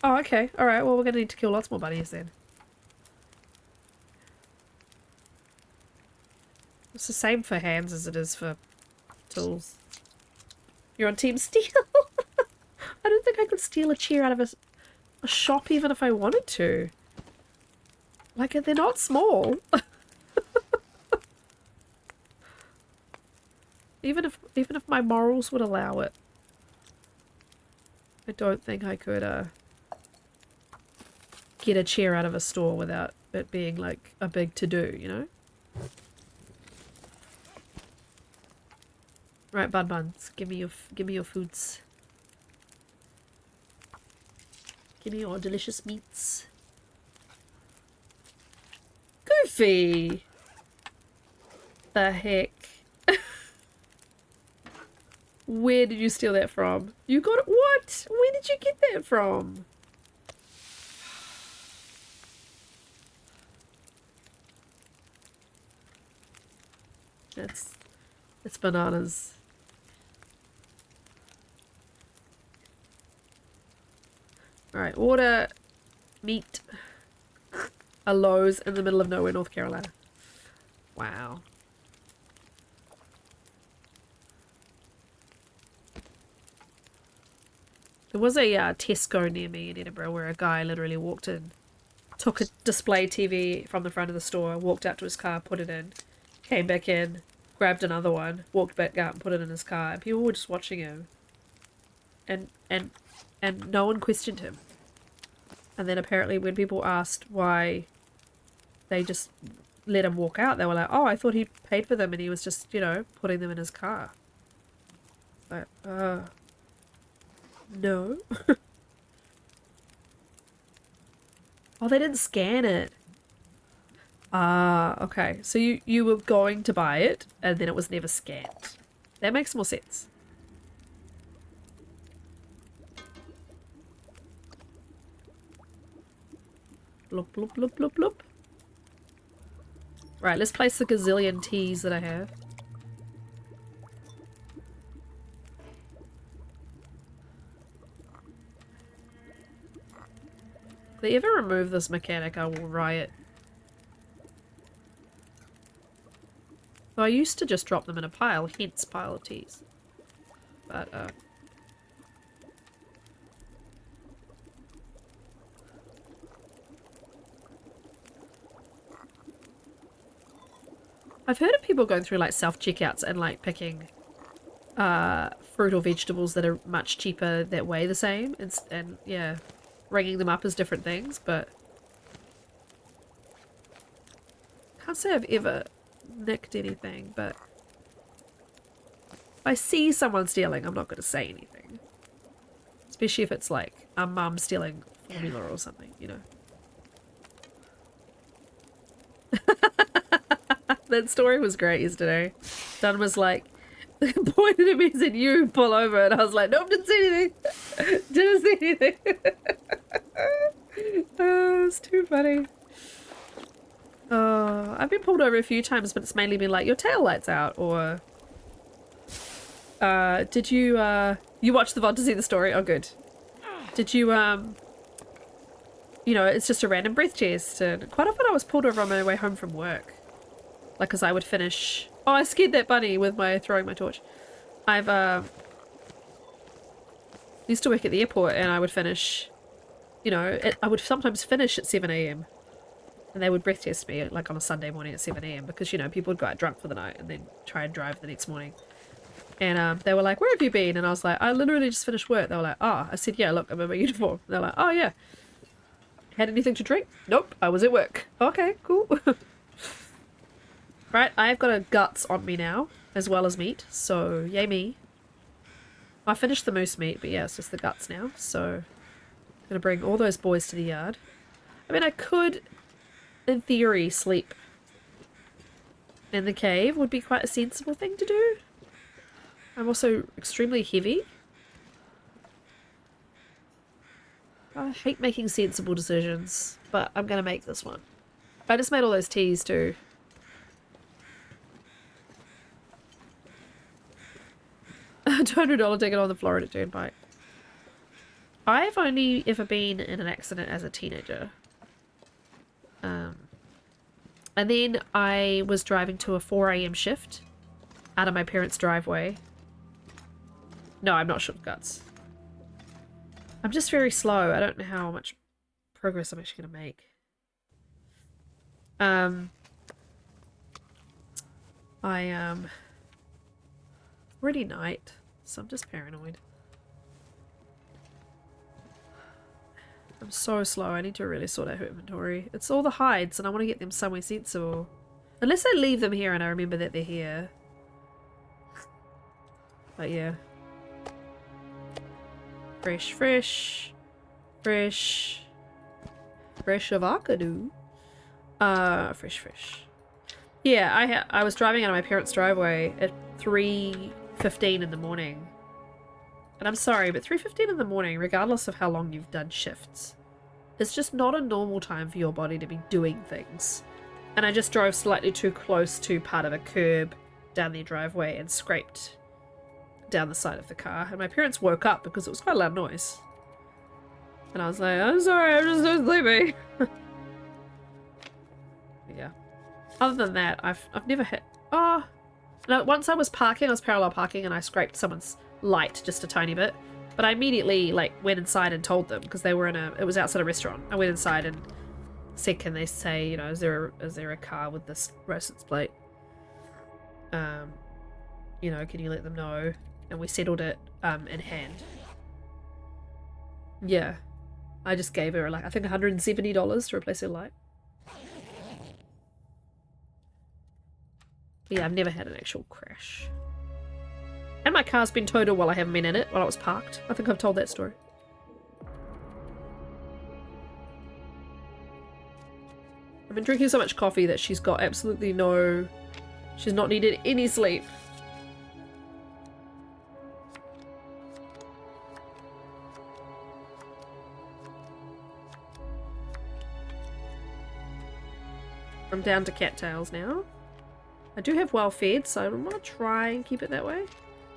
S1: Oh, okay. Alright, well, we're going to need to kill lots more bunnies then. It's the same for hands as it is for tools. You're on Team Steel? I don't think I could steal a chair out of a shop even if I wanted to. Like, they're not small. Even if my morals would allow it. I don't think I could get a chair out of a store without it being like a big to-do, you know? Right, buns, give me your foods. Give me your delicious meats. Sophie! The heck? Where did you steal that from? You got it? What? Where did you get that from? It's bananas. Alright, order meat. A Lowe's in the middle of nowhere, North Carolina. Wow. There was a Tesco near me in Edinburgh where a guy literally walked in, took a display TV from the front of the store, walked out to his car, put it in, came back in, grabbed another one, walked back out and put it in his car, and people were just watching him. And no one questioned him. And then apparently when people asked why they just let him walk out, they were like, oh, I thought he paid for them and he was just, you know, putting them in his car. Like, no. Oh, they didn't scan it. Ah, okay. So you were going to buy it and then it was never scanned. That makes more sense. Bloop, bloop, bloop, bloop, bloop. Right, let's place the gazillion teas that I have. If they ever remove this mechanic, I will riot. So I used to just drop them in a pile, hence pile of teas. But, I've heard of people going through like self-checkouts and like picking fruit or vegetables that are much cheaper that weigh the same and yeah, ringing them up as different things, but can't say I've ever nicked anything, but if I see someone stealing, I'm not going to say anything. Especially if it's like a mum stealing formula or something, you know. That story was great yesterday. Dunn was like, pointed at me and said, you pull over. And I was like, nope, didn't see anything. Didn't see anything. Oh, it's too funny. Oh, I've been pulled over a few times, but it's mainly been like, your tail light's out. Or, did you, you watched the VOD to see the story? Oh, good. Did you, you know, it's just a random breath test. And quite often I was pulled over on my way home from work. Like, cause I would finish. Oh, I scared that bunny with my throwing my torch. I've used to work at the airport, and I would finish. You know, I would sometimes finish at 7 AM, and they would breath test me like on a Sunday morning at 7 AM because you know people would go out drunk for the night and then try and drive the next morning. And they were like, "Where have you been?" And I was like, "I literally just finished work." They were like, "Oh," I said, "Yeah, look, I'm in my uniform." And they're like, "Oh yeah." Had anything to drink? Nope, I was at work. Okay, cool. Right, I've got a guts on me now, as well as meat, so yay me. I finished the moose meat, but yeah, it's just the guts now, so I'm gonna bring all those boys to the yard. I mean, I could, in theory, sleep in the cave would be quite a sensible thing to do. I'm also extremely heavy. I hate making sensible decisions, but I'm gonna make this one. I just made all those teas too. $200 ticket on the Florida Turnpike. I've only ever been in an accident as a teenager. And then I was driving to a 4 AM shift out of my parents' driveway. No, I'm not short of guts. I'm just very slow. I don't know how much progress I'm actually going to make. Already night, so I'm just paranoid. I'm so slow. I need to really sort out her inventory. It's all the hides, and I want to get them somewhere sensible. Unless I leave them here and I remember that they're here. But yeah. Fresh, fresh. Fresh. Fresh avocado. Fresh. Yeah, I was driving out of my parents' driveway at 3:15 in the morning. And I'm sorry, but 3:15 in the morning, regardless of how long you've done shifts, it's just not a normal time for your body to be doing things. And I just drove slightly too close to part of a curb down their driveway and scraped down the side of the car. And my parents woke up because it was quite a loud noise. And I was like, I'm sorry, I'm just so sleepy. Yeah. Other than that, I've never hit... Oh! No, once I was parallel parking, and I scraped someone's light just a tiny bit. But I immediately, like, went inside and told them, because they were it was outside a restaurant. I went inside and said, can they say, you know, is there a car with this license plate? You know, can you let them know? And we settled it, in hand. Yeah. I just gave her, like, I think $170 to replace her light. But yeah, I've never had an actual crash. And my car's been totaled while I haven't been in it, while it was parked. I think I've told that story. I've been drinking so much coffee that she's got absolutely no... She's not needed any sleep. I'm down to cattails now. I do have well fed, so I'm going to try and keep it that way.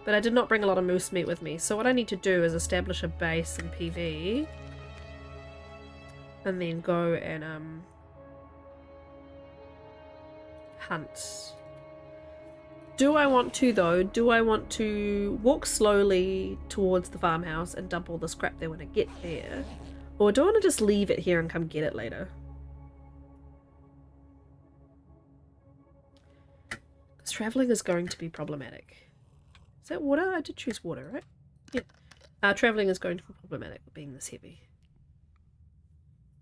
S1: But I did not bring a lot of moose meat with me, so what I need to do is establish a base in PV. And then go and hunt. Do I want to, though? Do I want to walk slowly towards the farmhouse and dump all the scrap there when I get there? Or do I want to just leave it here and come get it later? Because traveling is going to be problematic. Is that water? I did choose water, right? Yeah. Traveling is going to be problematic with being this heavy.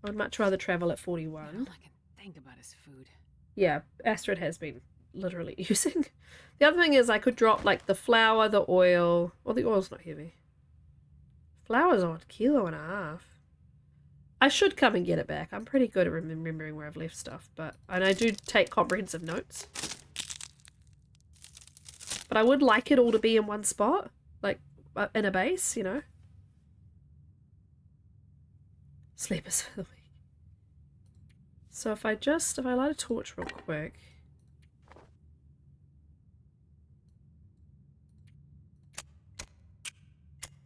S1: I'd much rather travel at 41.
S3: All I can think about is food.
S1: Yeah, Astrid has been literally using. The other thing is I could drop like the flour, the oil. Well, the oil's not heavy. Flour's on a kilo and a half. I should come and get it back. I'm pretty good at remembering where I've left stuff, and I do take comprehensive notes. But I would like it all to be in one spot, like in a base, you know. Sleepers for the week. So if I light a torch real quick.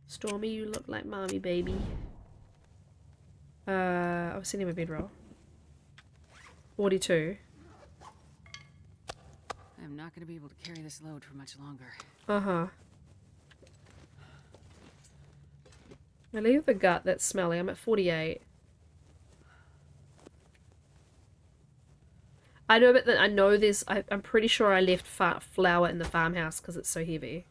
S1: Stormy, you look like mommy, baby. I was sending my bedroll. 42.
S3: I'm not going to be able to carry this load for much longer.
S1: Uh-huh. I leave the gut that's smelly. I'm at 48. I know, but I know there's... I'm pretty sure I left flour in the farmhouse because it's so heavy.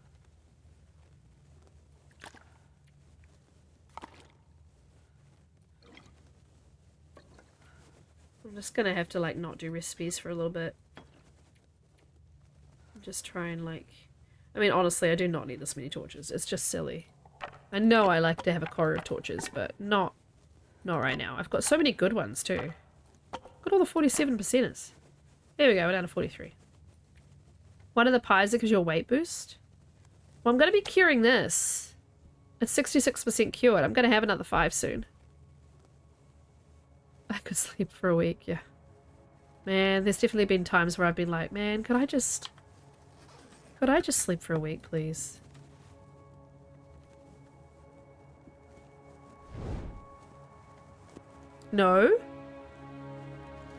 S1: I'm just gonna have to, like, not do recipes for a little bit. Just try and, like... I mean, honestly, I do not need this many torches. It's just silly. I know I like to have a core of torches, but not right now. I've got so many good ones, too. Got all the 47%ers. There we go, we're down to 43. One of the pies that gives you a weight boost. Well, I'm going to be curing this. It's 66% cured. I'm going to have another 5 soon. I could sleep for a week, yeah. Man, there's definitely been times where I've been like, man, could I just sleep for a week, please? No?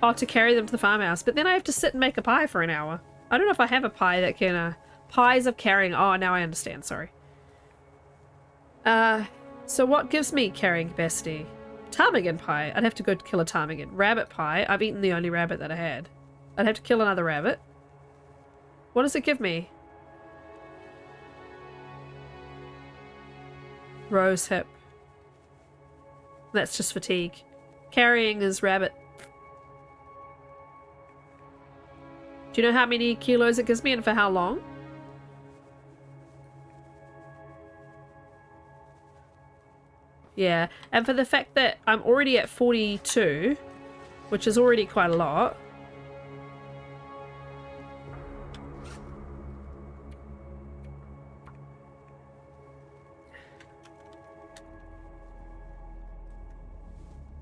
S1: Oh, to carry them to the farmhouse. But then I have to sit and make a pie for an hour. I don't know if I have a pie that can, pies of carrying... Oh, now I understand, sorry. So what gives me carrying capacity? Ptarmigan pie. I'd have to go kill a ptarmigan. Rabbit pie. I've eaten the only rabbit that I had. I'd have to kill another rabbit. What does it give me? Rose hip. That's just fatigue. Carrying is rabbit. Do you know how many kilos it gives me and for how long? Yeah, and for the fact that I'm already at 42, which is already quite a lot.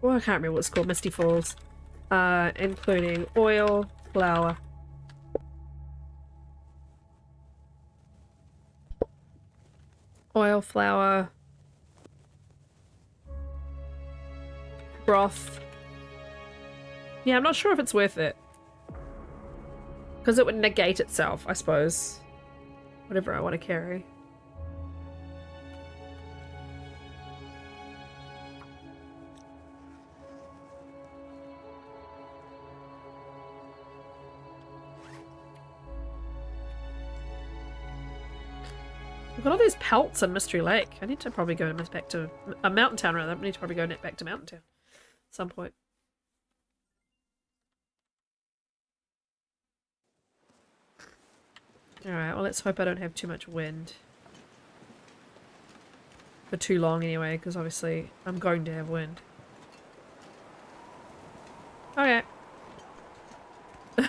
S1: Well, I can't remember what it's called. Misty Falls. Including oil, flour. Oil, flour. Broth. Yeah, I'm not sure if it's worth it. Because it would negate itself, I suppose. Whatever I want to carry. I've got all these pelts in Mystery Lake. I need to probably go back to a Mountain Town rather. I need to probably go back to Mountain Town at some point. Alright, well let's hope I don't have too much wind. For too long anyway, because obviously I'm going to have wind. Okay. I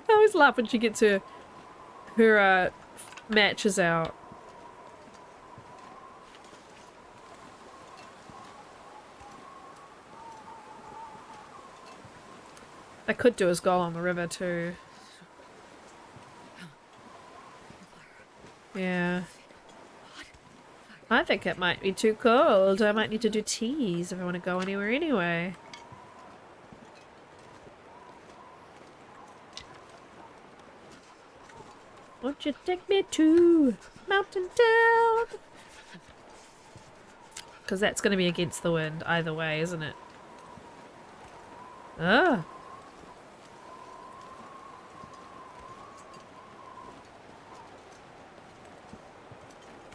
S1: always laugh when she gets her matches out. I could do is go along the river too. Yeah. I think it might be too cold. I might need to do teas if I want to go anywhere anyway. Won't you take me to Mountain Town? Because that's going to be against the wind either way, isn't it? Ah.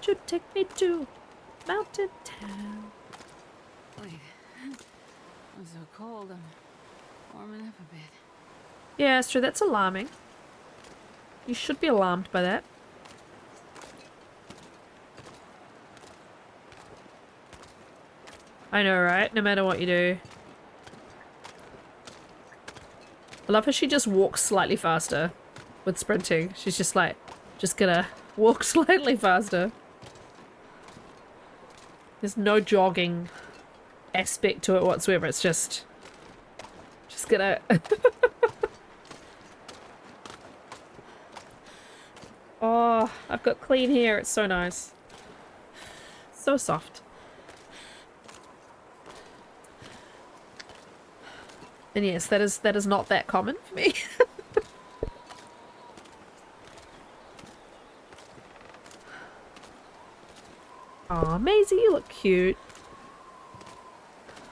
S1: You take me to Mountain Town.
S3: Wait. I'm so cold. I'm warming up a bit.
S1: Yeah, it's true. That's alarming. You should be alarmed by that. I know, right? No matter what you do. I love how she just walks slightly faster with sprinting. She's just like, just gonna walk slightly faster. There's no jogging aspect to it whatsoever. It's just gonna... Oh, I've got clean hair. It's so nice. So soft. And yes, that is not that common for me. Aw, Maisie, you look cute.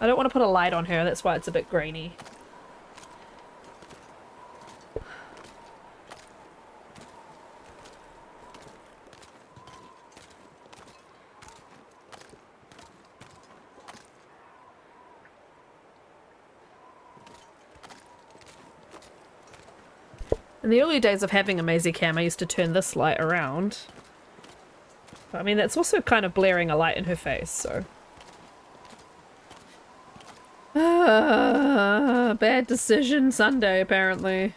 S1: I don't want to put a light on her, that's why it's a bit grainy. In the early days of having a Maisie cam, I used to turn this light around. But, I mean, that's also kind of blaring a light in her face, so... Bad decision Sunday, apparently.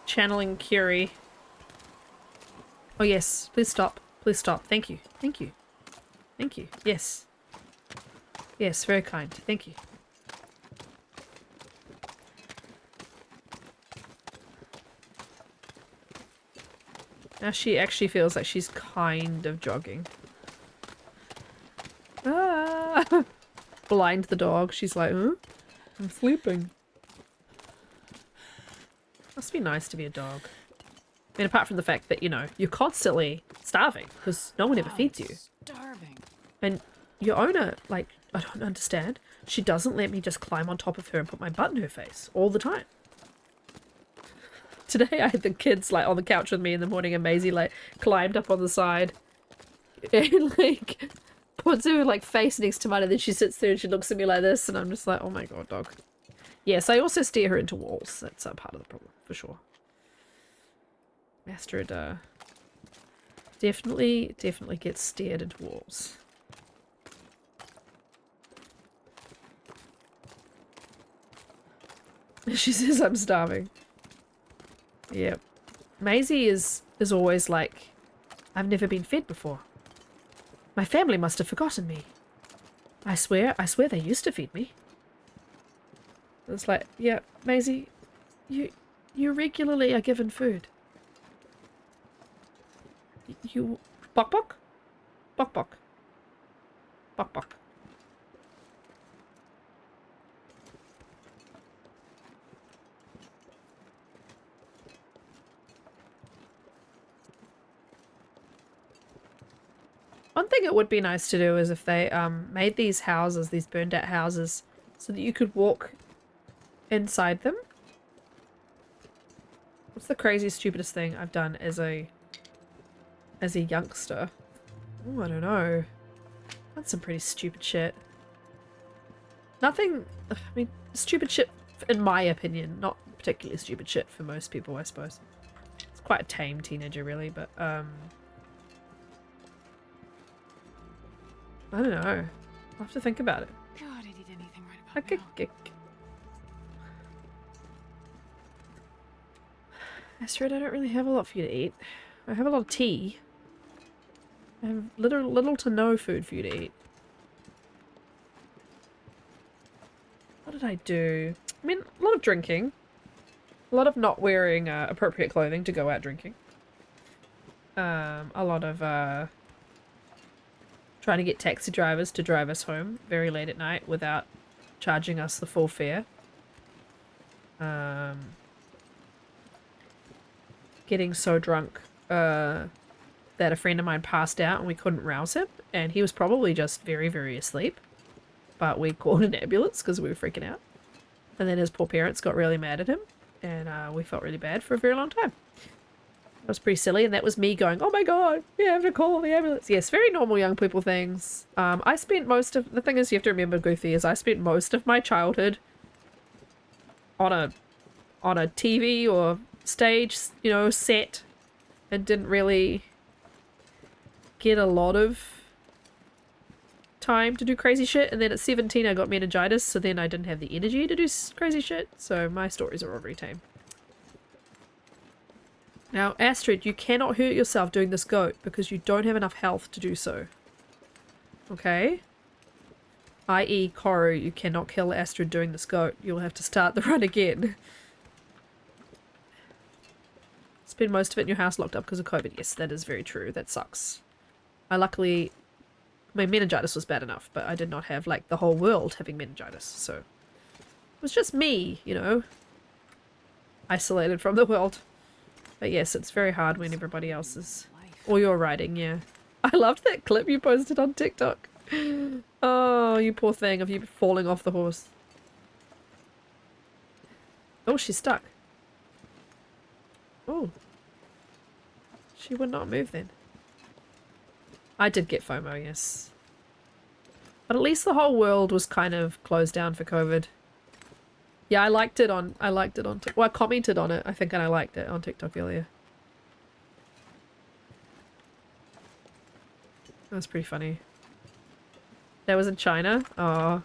S1: Channeling Curie. Oh yes, please stop. Please stop. Thank you. Thank you. Thank you. Yes. Yes, very kind. Thank you. Now she actually feels like she's kind of jogging. Ah! Blind the dog. She's like, huh? I'm sleeping. Must be nice to be a dog. I mean, apart from the fact that, you know, you're constantly starving because no one ever feeds you.
S3: Starving.
S1: And your owner, like, I don't understand. She doesn't let me just climb on top of her and put my butt in her face all the time. Today I had the kids like on the couch with me in the morning and Maisie like climbed up on the side and like puts her like face next to mine and then she sits there and she looks at me like this and I'm just like, oh my god, dog. Yes, I also steer her into walls. That's a part of the problem for sure. Astrid definitely gets steered into walls. She says I'm starving. Yep. Maisie is always like, I've never been fed before. My family must have forgotten me. I swear they used to feed me. It's like, yeah, Maisie, you regularly are given food. You... Bok bok? Bok bok. Bok bok. One thing it would be nice to do is if they made these houses, these burned out houses, so that you could walk inside them. What's the craziest, stupidest thing I've done as a youngster? Oh, I don't know. That's some pretty stupid shit. Nothing, I mean, stupid shit in my opinion, not particularly stupid shit for most people, I suppose. It's quite a tame teenager, really, but, I don't know. I'll have to think about it.
S3: God, I'd eat anything right about now.
S1: Astrid, I don't really have a lot for you to eat. I have a lot of tea. I have little to no food for you to eat. What did I do? I mean, a lot of drinking. A lot of not wearing appropriate clothing to go out drinking. A lot of trying to get taxi drivers to drive us home very late at night without charging us the full fare. Getting so drunk that a friend of mine passed out and we couldn't rouse him, and he was probably just very, very asleep, but we called an ambulance because we were freaking out, and then his poor parents got really mad at him, and we felt really bad for a very long time. That was pretty silly, and that was me going, oh my god, we have to call the ambulance. Yes, very normal young people things. I spent most of, the thing is, you have to remember, Goofy, is I spent most of my childhood on a TV or stage, you know, set, and didn't really get a lot of time to do crazy shit. And then at 17 I got meningitis, so then I didn't have the energy to do crazy shit, so my stories are all very tame. Now, Astrid, you cannot hurt yourself doing this goat because you don't have enough health to do so. Okay? I.e. Koru, you cannot kill Astrid doing this goat. You'll have to start the run again. Spend most of it in your house locked up because of COVID. Yes, that is very true. That sucks. I luckily... my meningitis was bad enough, but I did not have, like, the whole world having meningitis, so... it was just me, you know? Isolated from the world. But yes, it's very hard when everybody else is... or you're riding, yeah. I loved that clip you posted on TikTok. Oh, you poor thing, of you falling off the horse. Oh, she's stuck. Oh. She would not move then. I did get FOMO, yes. But at least the whole world was kind of closed down for COVID. Yeah, I liked it on TikTok. Well, I commented on it, I think, and I liked it on TikTok earlier. That was pretty funny. That was in China? Oh.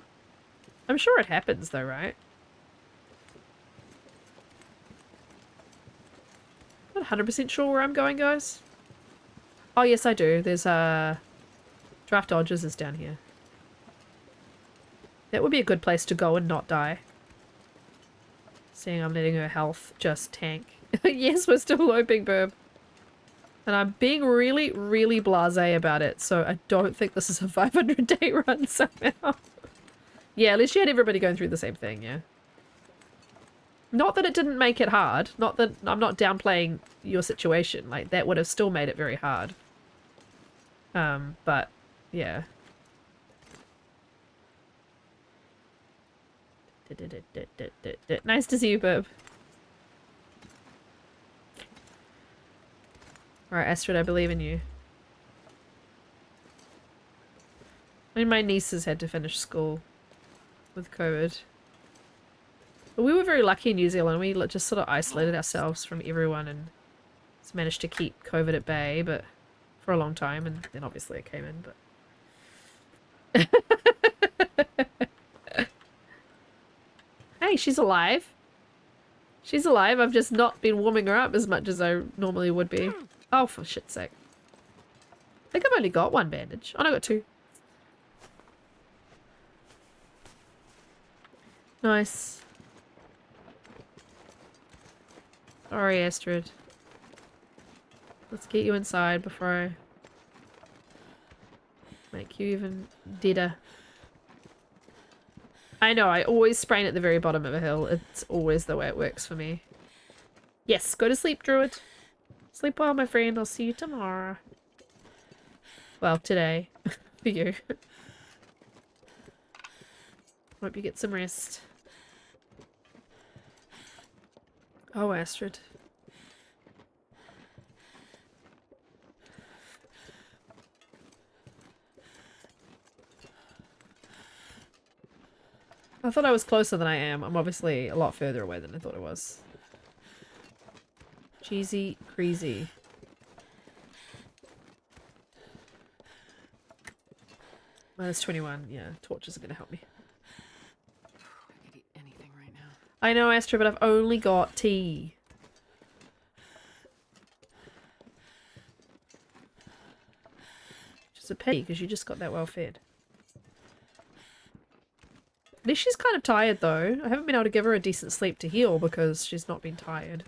S1: I'm sure it happens though, right? I'm not 100% sure where I'm going, guys. Oh, yes, I do. There's Draft Dodgers is down here. That would be a good place to go and not die. Seeing I'm letting her health just tank. Yes, we're still hoping, Burb. And I'm being really, really blasé about it, so I don't think this is a 500-day run somehow. Yeah, at least you had everybody going through the same thing, yeah. Not that it didn't make it hard. Not that I'm not downplaying your situation. Like, that would have still made it very hard. But, yeah. Nice to see you, Burb. Alright, Astrid, I believe in you. I mean, my nieces had to finish school with COVID. But we were very lucky in New Zealand. We just sort of isolated ourselves from everyone and just managed to keep COVID at bay, but for a long time, and then obviously it came in, but... Hey, she's alive. She's alive. I've just not been warming her up as much as I normally would be. Oh, for shit's sake. I think I've only got one bandage. Oh, no, I got two. Nice. Sorry, Astrid. Let's get you inside before I make you even deader. I know, I always sprain at the very bottom of a hill. It's always the way it works for me. Yes, go to sleep, Druid. Sleep well, my friend. I'll see you tomorrow. Well, today. For you. Hope you get some rest. Oh, Astrid. I thought I was closer than I am. I'm obviously a lot further away than I thought I was. Cheesy, crazy. Minus 21. Yeah, torches are going to help me.
S3: I could eat anything right now.
S1: I know, Astrid, but I've only got tea. Which is a pity, because you just got that well fed. At least she's kind of tired, though. I haven't been able to give her a decent sleep to heal because she's not been tired.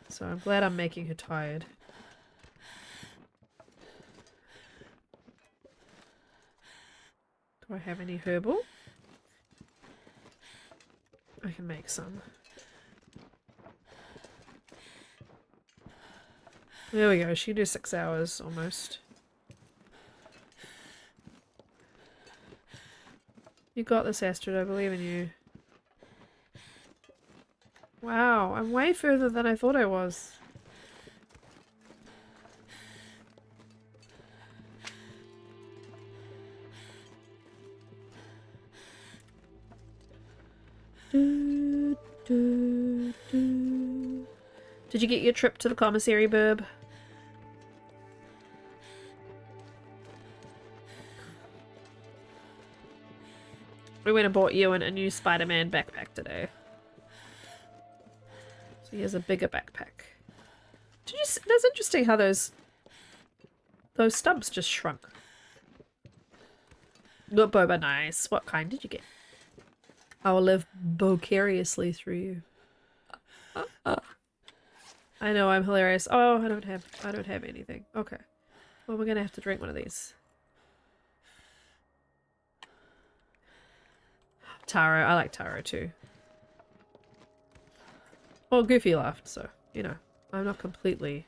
S1: So I'm glad I'm making her tired. Do I have any herbal? I can make some. There we go. She can do 6 hours almost. You got this, Astrid. I believe in you. Wow, I'm way further than I thought I was. Do, do, do. Did you get your trip to the commissary, Burb? We went and bought Ewan a new Spider-Man backpack today. So he has a bigger backpack. Did you? That's interesting how those stubs just shrunk. Got boba, nice. What kind did you get? I will live vicariously through you. I know I'm hilarious. Oh, I don't have anything. Okay. Well, we're gonna have to drink one of these. Taro, I like Taro too. Well, Goofy laughed, so, you know, I'm not completely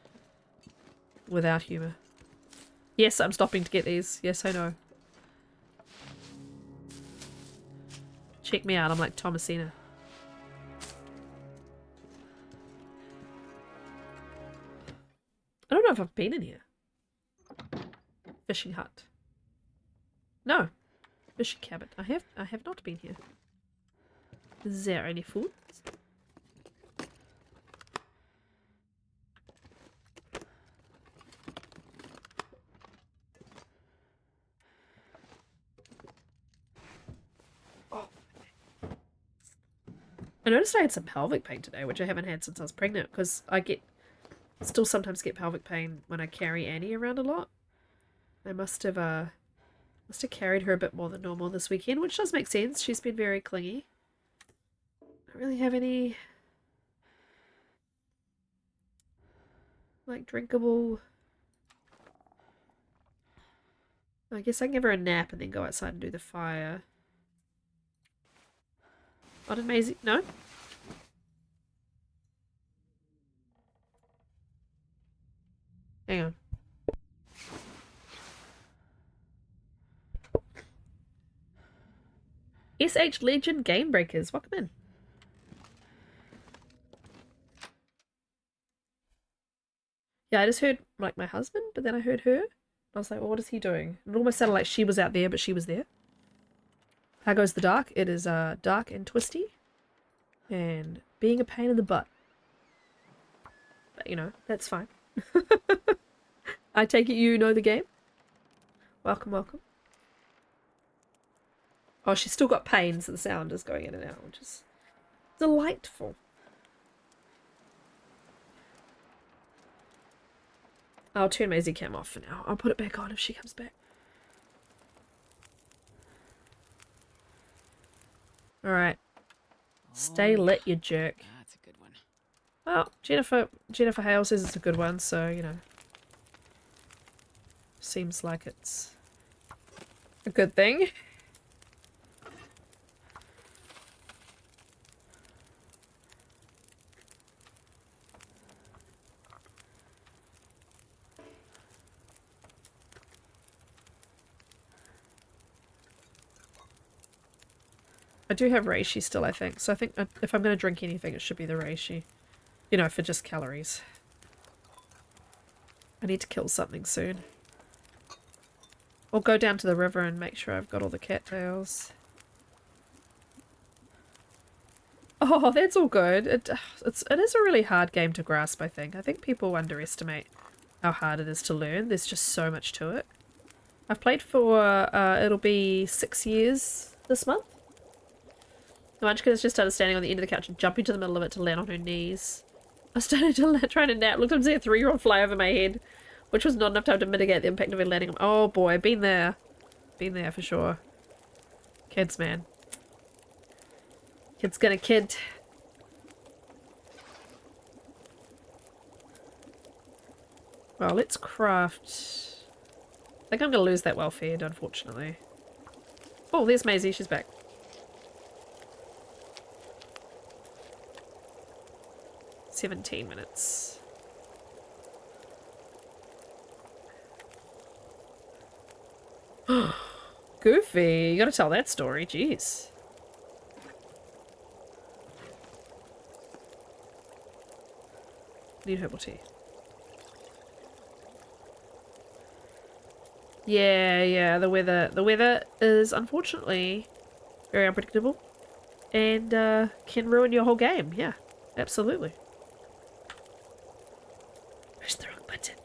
S1: without humour. Yes, I'm stopping to get these. Yes, I know. Check me out, I'm like Thomasina. I don't know if I've been in here. Fishing hut. No. Fishing cabin. I have not been here. Is there any food? Oh. I noticed I had some pelvic pain today, which I haven't had since I was pregnant, because I still sometimes get pelvic pain when I carry Annie around a lot. I must have carried her a bit more than normal this weekend, which does make sense. She's been very clingy. I don't really have any like drinkable. I guess I can give her a nap and then go outside and do the fire. What did Maisie? No? Hang on. SH Legend Game Breakers, welcome in. Yeah, I just heard like my husband, but then I heard her. I was like, well, what is he doing? It almost sounded like she was out there, but she was there. How goes the dark? It is dark and twisty. And being a pain in the butt. But, you know, that's fine. I take it you know the game? Welcome, welcome. Oh, she's still got pain, so the sound is going in and out, which is Delightful. I'll turn Maisie cam off for now. I'll put it back on if she comes back. Alright. Stay lit, you jerk.
S3: That's a good one.
S1: Well, Jennifer Hale says it's a good one, so, you know. Seems like it's a good thing. I do have reishi still, I think. So I think if I'm going to drink anything, it should be the reishi. You know, for just calories. I need to kill something soon. Or go down to the river and make sure I've got all the cattails. Oh, that's all good. It is a really hard game to grasp, I think. I think people underestimate how hard it is to learn. There's just so much to it. I've played for, it'll be 6 years this month. The Munchkin has just started standing on the end of the couch and jumping to the middle of it to land on her knees. I started to try to nap, looked up and see a 3-year-old fly over my head, which was not enough time to mitigate the impact of it landing on. Oh boy, been there. Been there for sure. Kids, man. Kid's gonna kid. Well, let's craft... I think I'm gonna lose that well-fed, unfortunately. Oh, there's Maisie, she's back. "17 minutes. Goofy, you gotta tell that story, jeez. Need herbal tea. Yeah, the weather is unfortunately very unpredictable and can ruin your whole game. Yeah, absolutely. Where's the wrong button?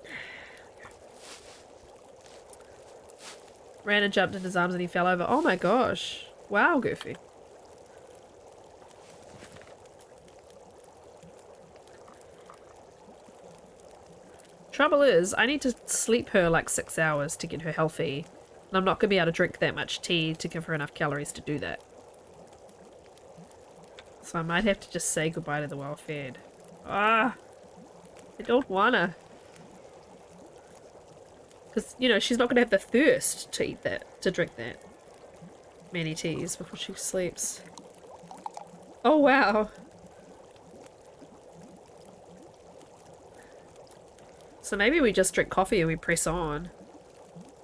S1: Ran and jumped in his arms and he fell over. Oh my gosh. Wow, Goofy. Trouble is, I need to sleep her like 6 hours to get her healthy. And I'm not going to be able to drink that much tea to give her enough calories to do that. So I might have to just say goodbye to the well-fed. Ah! I don't wanna. Because, you know, she's not going to have the thirst to eat that, to drink that many teas before she sleeps. Oh, wow. So maybe we just drink coffee and we press on.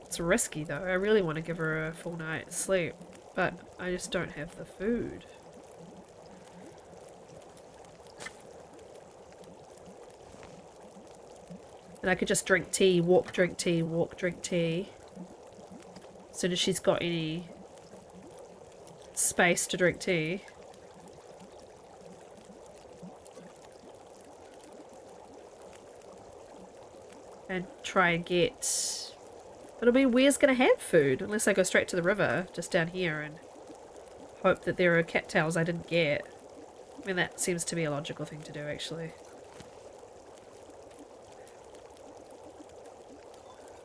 S1: It's risky though. I really want to give her a full night's sleep, but I just don't have the food. And I could just drink tea, walk, drink tea, walk, drink tea. As soon as she's got any space to drink tea. And try and get... But I mean, where's going to have food? Unless I go straight to the river, just down here, and hope that there are cattails I didn't get. I mean, that seems to be a logical thing to do, actually.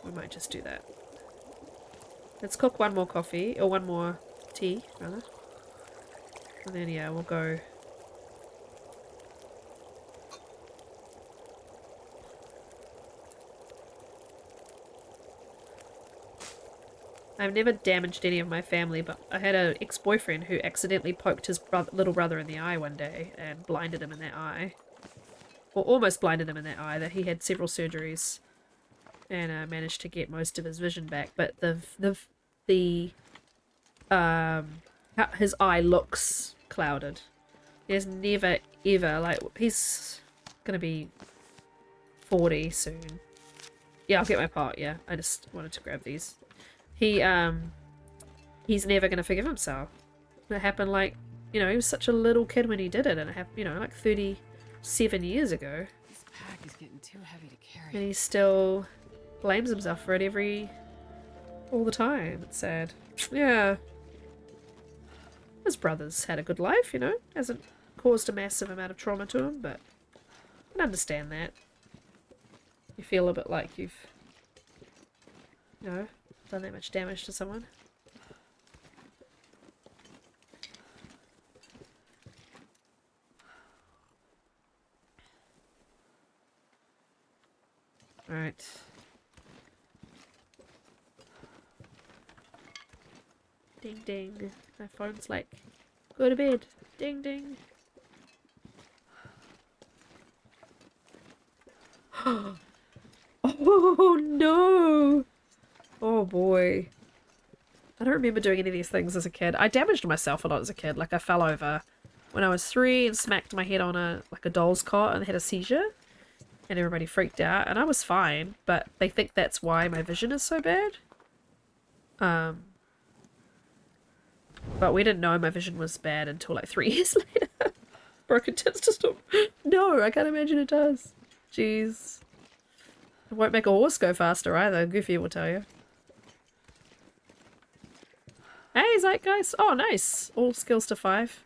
S1: We might just do that. Let's cook one more coffee, or one more tea, rather. And then, yeah, we'll go... I've never damaged any of my family, but I had an ex-boyfriend who accidentally poked his little brother in the eye one day and blinded him in that eye. Or almost blinded him in that eye, that he had several surgeries and managed to get most of his vision back. But his eye looks clouded. There's never ever, like, he's gonna be 40 soon. Yeah, I'll get my pot, yeah. I just wanted to grab these. He's never gonna forgive himself. It happened, like, you know, he was such a little kid when he did it, and it happened, you know, like 37 years ago.
S3: This pack is getting too heavy to carry.
S1: And he still blames himself for it all the time. It's sad. Yeah. His brother's had a good life, you know. Hasn't caused a massive amount of trauma to him, but I can understand that. You feel a bit like you've, you know, done that much damage to someone. Alright. Ding ding. My phone's like, go to bed. Ding ding. Oh no! Oh boy. I don't remember doing any of these things as a kid. I damaged myself a lot as a kid. Like I fell over when I was 3 and smacked my head on a doll's cot and had a seizure. And everybody freaked out. And I was fine. But they think that's why my vision is so bad. But we didn't know my vision was bad until like 3 years later. Broken tits to stop. No, I can't imagine it does. Jeez. It won't make a horse go faster either. Goofy will tell you. Hey, Zeitgeist. Oh, nice. All skills to 5.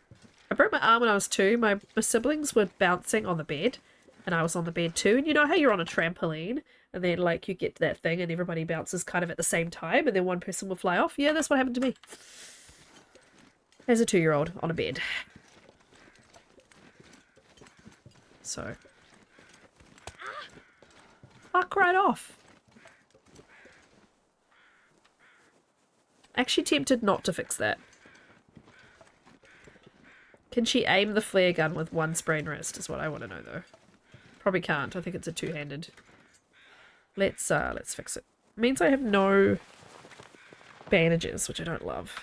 S1: I broke my arm when I was 2. My siblings were bouncing on the bed. And I was on the bed too. And you know how you're on a trampoline? And then, like, you get to that thing and everybody bounces kind of at the same time. And then one person will fly off. Yeah, that's what happened to me. As a 2-year-old on a bed. So. Fuck right off. Actually tempted not to fix that. Can she aim the flare gun with one sprained wrist is what I want to know though. Probably can't. I think it's a 2-handed. Let's fix it. Means I have no bandages, which I don't love.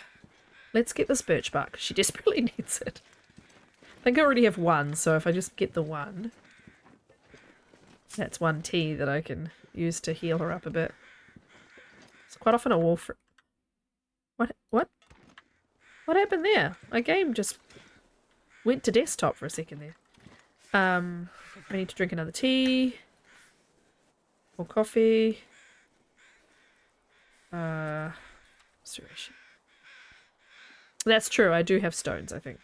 S1: Let's get this birch bark. She desperately needs it. I think I already have 1, so if I just get the 1, that's 1 tea that I can use to heal her up a bit. It's quite often a wolf. What? What happened there? My game just went to desktop for a second there. I need to drink another tea. Or coffee. Restoration. That's true, I do have stones, I think.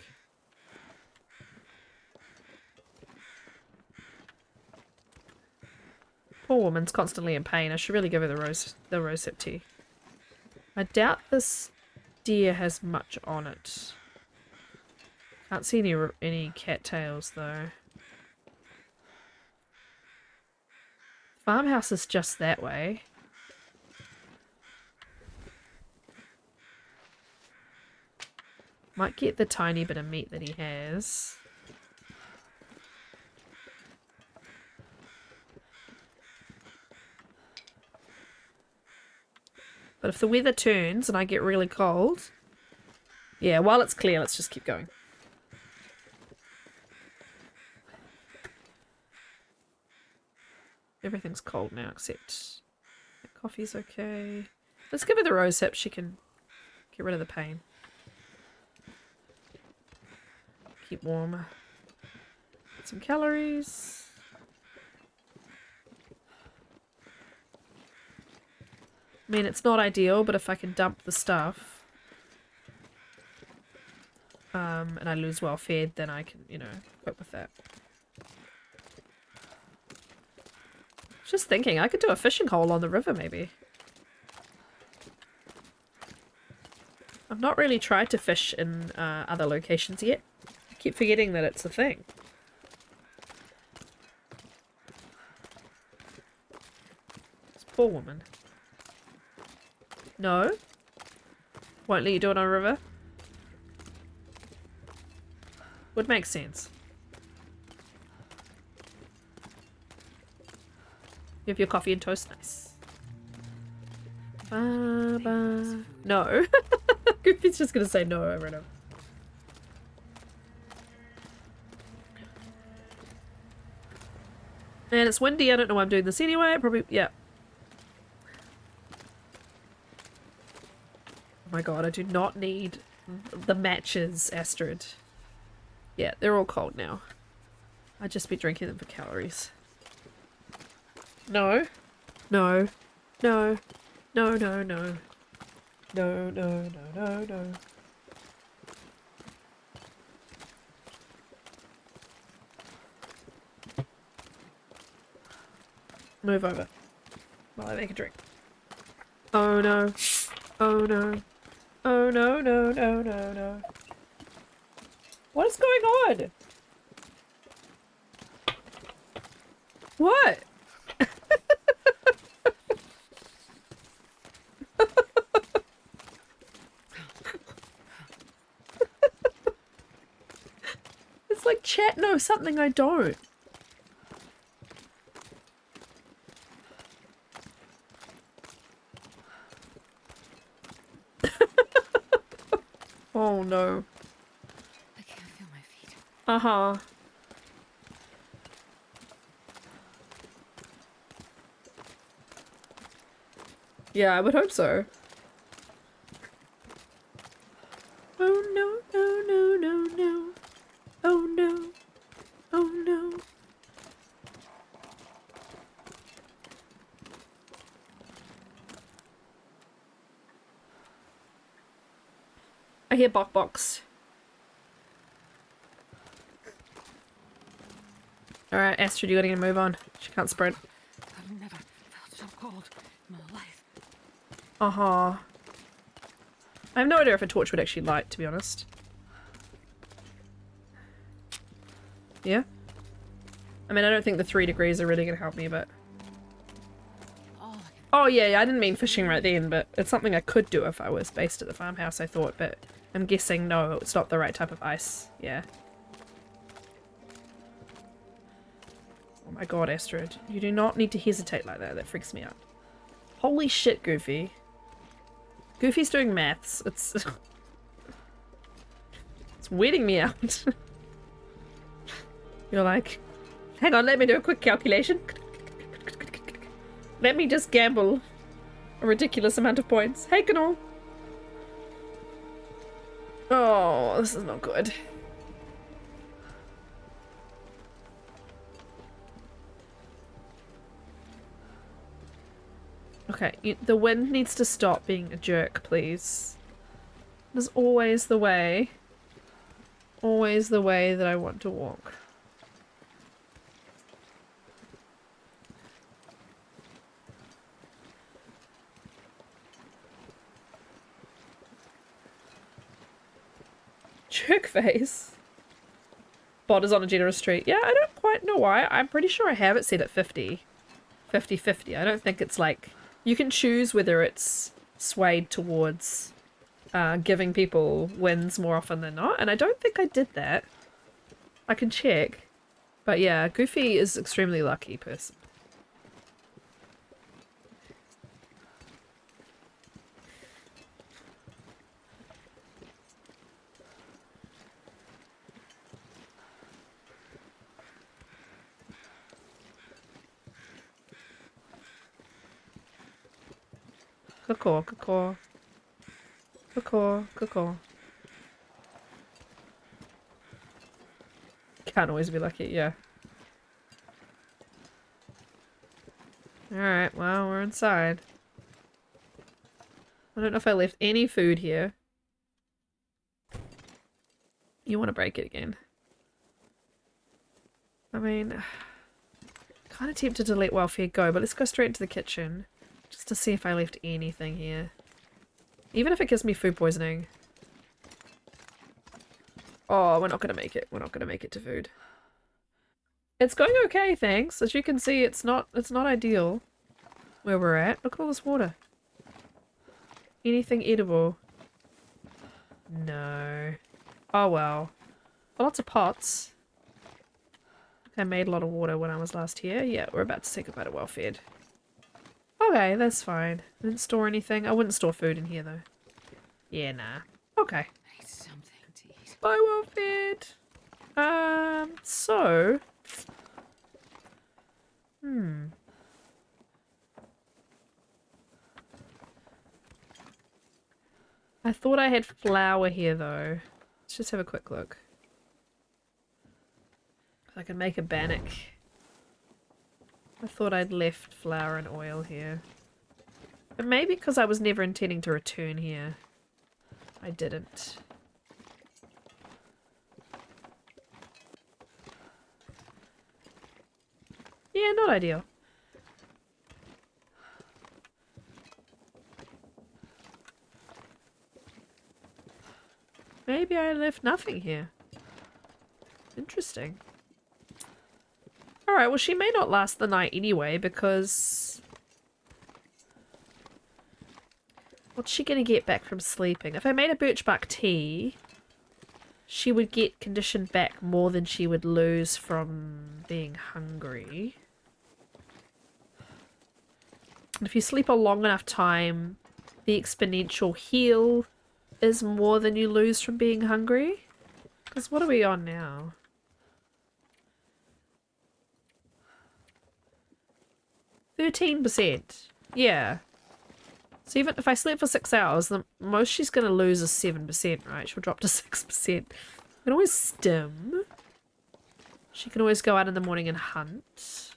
S1: Poor woman's constantly in pain. I should really give her the rosehip tea. I doubt this deer has much on it. Can't see any cattails though. Farmhouse is just that way. Might get the tiny bit of meat that he has. But if the weather turns and I get really cold... Yeah, while it's clear, let's just keep going. Everything's cold now except... The coffee's okay. Let's give her the rosehip. She can get rid of the pain. Keep warm. Some calories. I mean, it's not ideal, but if I can dump the stuff, and I lose well fed, then I can, you know, cope with that. Just thinking, I could do a fishing hole on the river, maybe. I've not really tried to fish in other locations yet. I keep forgetting that it's a thing. This poor woman. No? Won't let you do it on a river? Would make sense. You have your coffee and toast? Nice. No. Goofy's just gonna say no over and over. And it's windy, I don't know why I'm doing this anyway. Probably, yeah. Oh my god, I do not need the matches, Astrid. Yeah, they're all cold now. I'd just be drinking them for calories. No. No. No. No, no, no. No, no, no, no, no. Move over while I make a drink. Oh no. Oh no. Oh no, no, no, no, no. What is going on? What? It's like chat knows something I don't. Oh no.
S3: I can't feel my feet.
S1: Uh-huh. Yeah, I would hope so. Oh no, no, no, no, no. Oh no. Oh no. I hear Bok Box. Alright, Astrid, you gotta get a move on. She can't sprint.
S3: I've never felt so cold in my life.
S1: Uh-huh. I have no idea if a torch would actually light, to be honest. Yeah? I mean, I don't think the 3 degrees are really gonna help me, but...
S3: All I can
S1: Oh yeah, I didn't mean fishing right then, but it's something I could do if I was based at the farmhouse, I thought, but I'm guessing no, it's not the right type of ice. Yeah. Oh my god, Astrid. You do not need to hesitate like that. That freaks me out. Holy shit, Goofy. Goofy's doing maths. It's... it's weirding me out. You're like, hang on, let me do a quick calculation. Let me just gamble a ridiculous amount of points. Hey, Canol. Oh, this is not good. Okay, the wind needs to stop being a jerk, please. It is always the way. Always the way that I want to walk. Jerk face. Bot is on a generous street. Yeah, I don't quite know why. I'm pretty sure I have it set at 50. 50-50. I don't think it's like... You can choose whether it's swayed towards giving people wins more often than not, and I don't think I did that. I can check. But yeah, Goofy is extremely lucky person. Caw, caw. Caw, caw. Can't always be lucky, yeah. Alright, well, we're inside. I don't know if I left any food here. You want to break it again. I mean, kind of tempted to let welfare go, but let's go straight into the kitchen. Just to see if I left anything here. Even if it gives me food poisoning. Oh, we're not gonna make it. We're not gonna make it to food. It's going okay, thanks. As you can see, it's not ideal where we're at. Look at all this water. Anything edible? No. Oh well. Lots of pots. I made a lot of water when I was last here. Yeah, we're about to say goodbye to well-fed. Okay, that's fine. Didn't store anything. I wouldn't store food in here though. Yeah, nah. Okay.
S3: I need something to eat.
S1: Bye, well-fed. So... I thought I had flour here though. Let's just have a quick look. I can make a bannock. I thought I'd left flour and oil here. But maybe because I was never intending to return here. I didn't. Yeah, not ideal. maybe I left nothing here. Interesting. Alright, well she may not last the night anyway because... What's she gonna get back from sleeping? If I made a birchbark tea, she would get conditioned back more than she would lose from being hungry. And if you sleep a long enough time, the exponential heal is more than you lose from being hungry. Because what are we on now? 13%. Yeah. So even if I sleep for 6 hours, the most she's going to lose is 7%, right? She'll drop to 6%. You can always stim. She can always go out in the morning and hunt.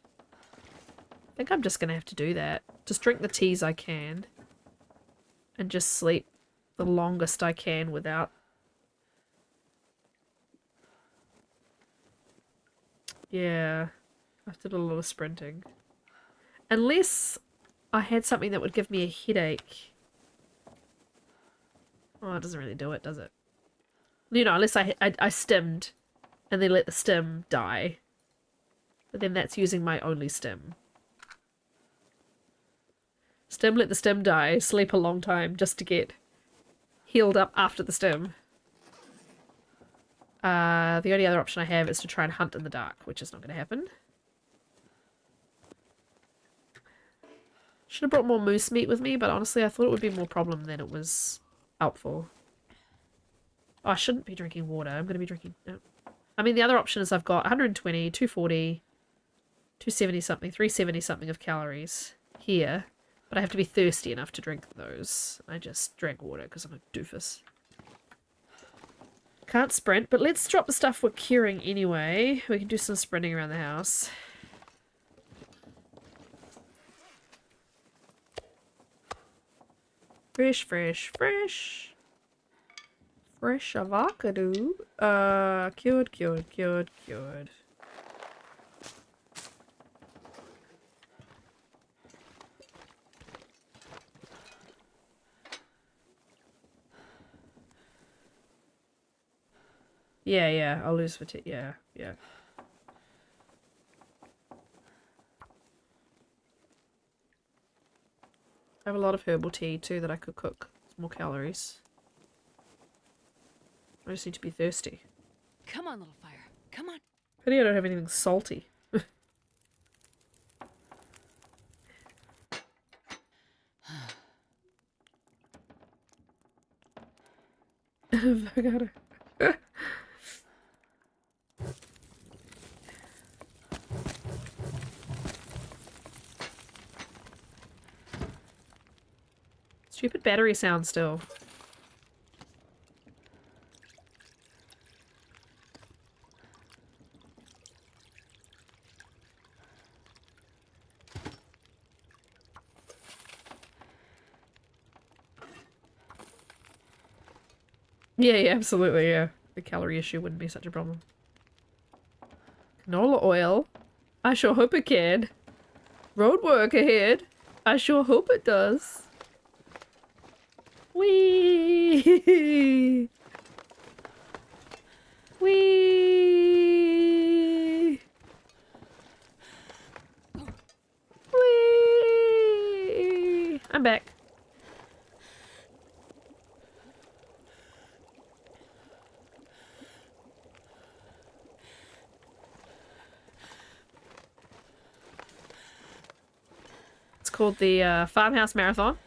S1: I think I'm just going to have to do that. Just drink the teas I can. And just sleep the longest I can without... Yeah. I did a lot of sprinting. Unless I had something that would give me a headache. Oh, it doesn't really do it, does it? You know, unless I stimmed and then let the stim die. But then that's using my only stim. Stim, let the stim die, sleep a long time just to get healed up after the stim. The only other option I have is to try and hunt in the dark, which is not going to happen. Should have brought more moose meat with me, but honestly I thought it would be more problem than it was helpful. Oh, I shouldn't be drinking water. I'm going to be drinking... No. I mean, the other option is I've got 120, 240, 270 something, 370 something of calories here. But I have to be thirsty enough to drink those. I just drank water because I'm a doofus. Can't sprint, but let's drop the stuff we're curing anyway. We can do some sprinting around the house. Fresh, fresh, fresh. Fresh avocado. Cured, cured, cured, cured. Yeah, yeah, I'll lose fatigue. Yeah, yeah. I have a lot of herbal tea too that I could cook. It's more calories. I just need to be thirsty.
S3: Come on, little fire. Come on.
S1: Pity I don't have anything salty. Avocado. Stupid battery sound still. Yeah, yeah, absolutely, yeah. The calorie issue wouldn't be such a problem. Canola oil? I sure hope it can. Road work ahead. I sure hope it does. Whee! Whee! Whee! I'm back. It's called the Farmhouse Marathon.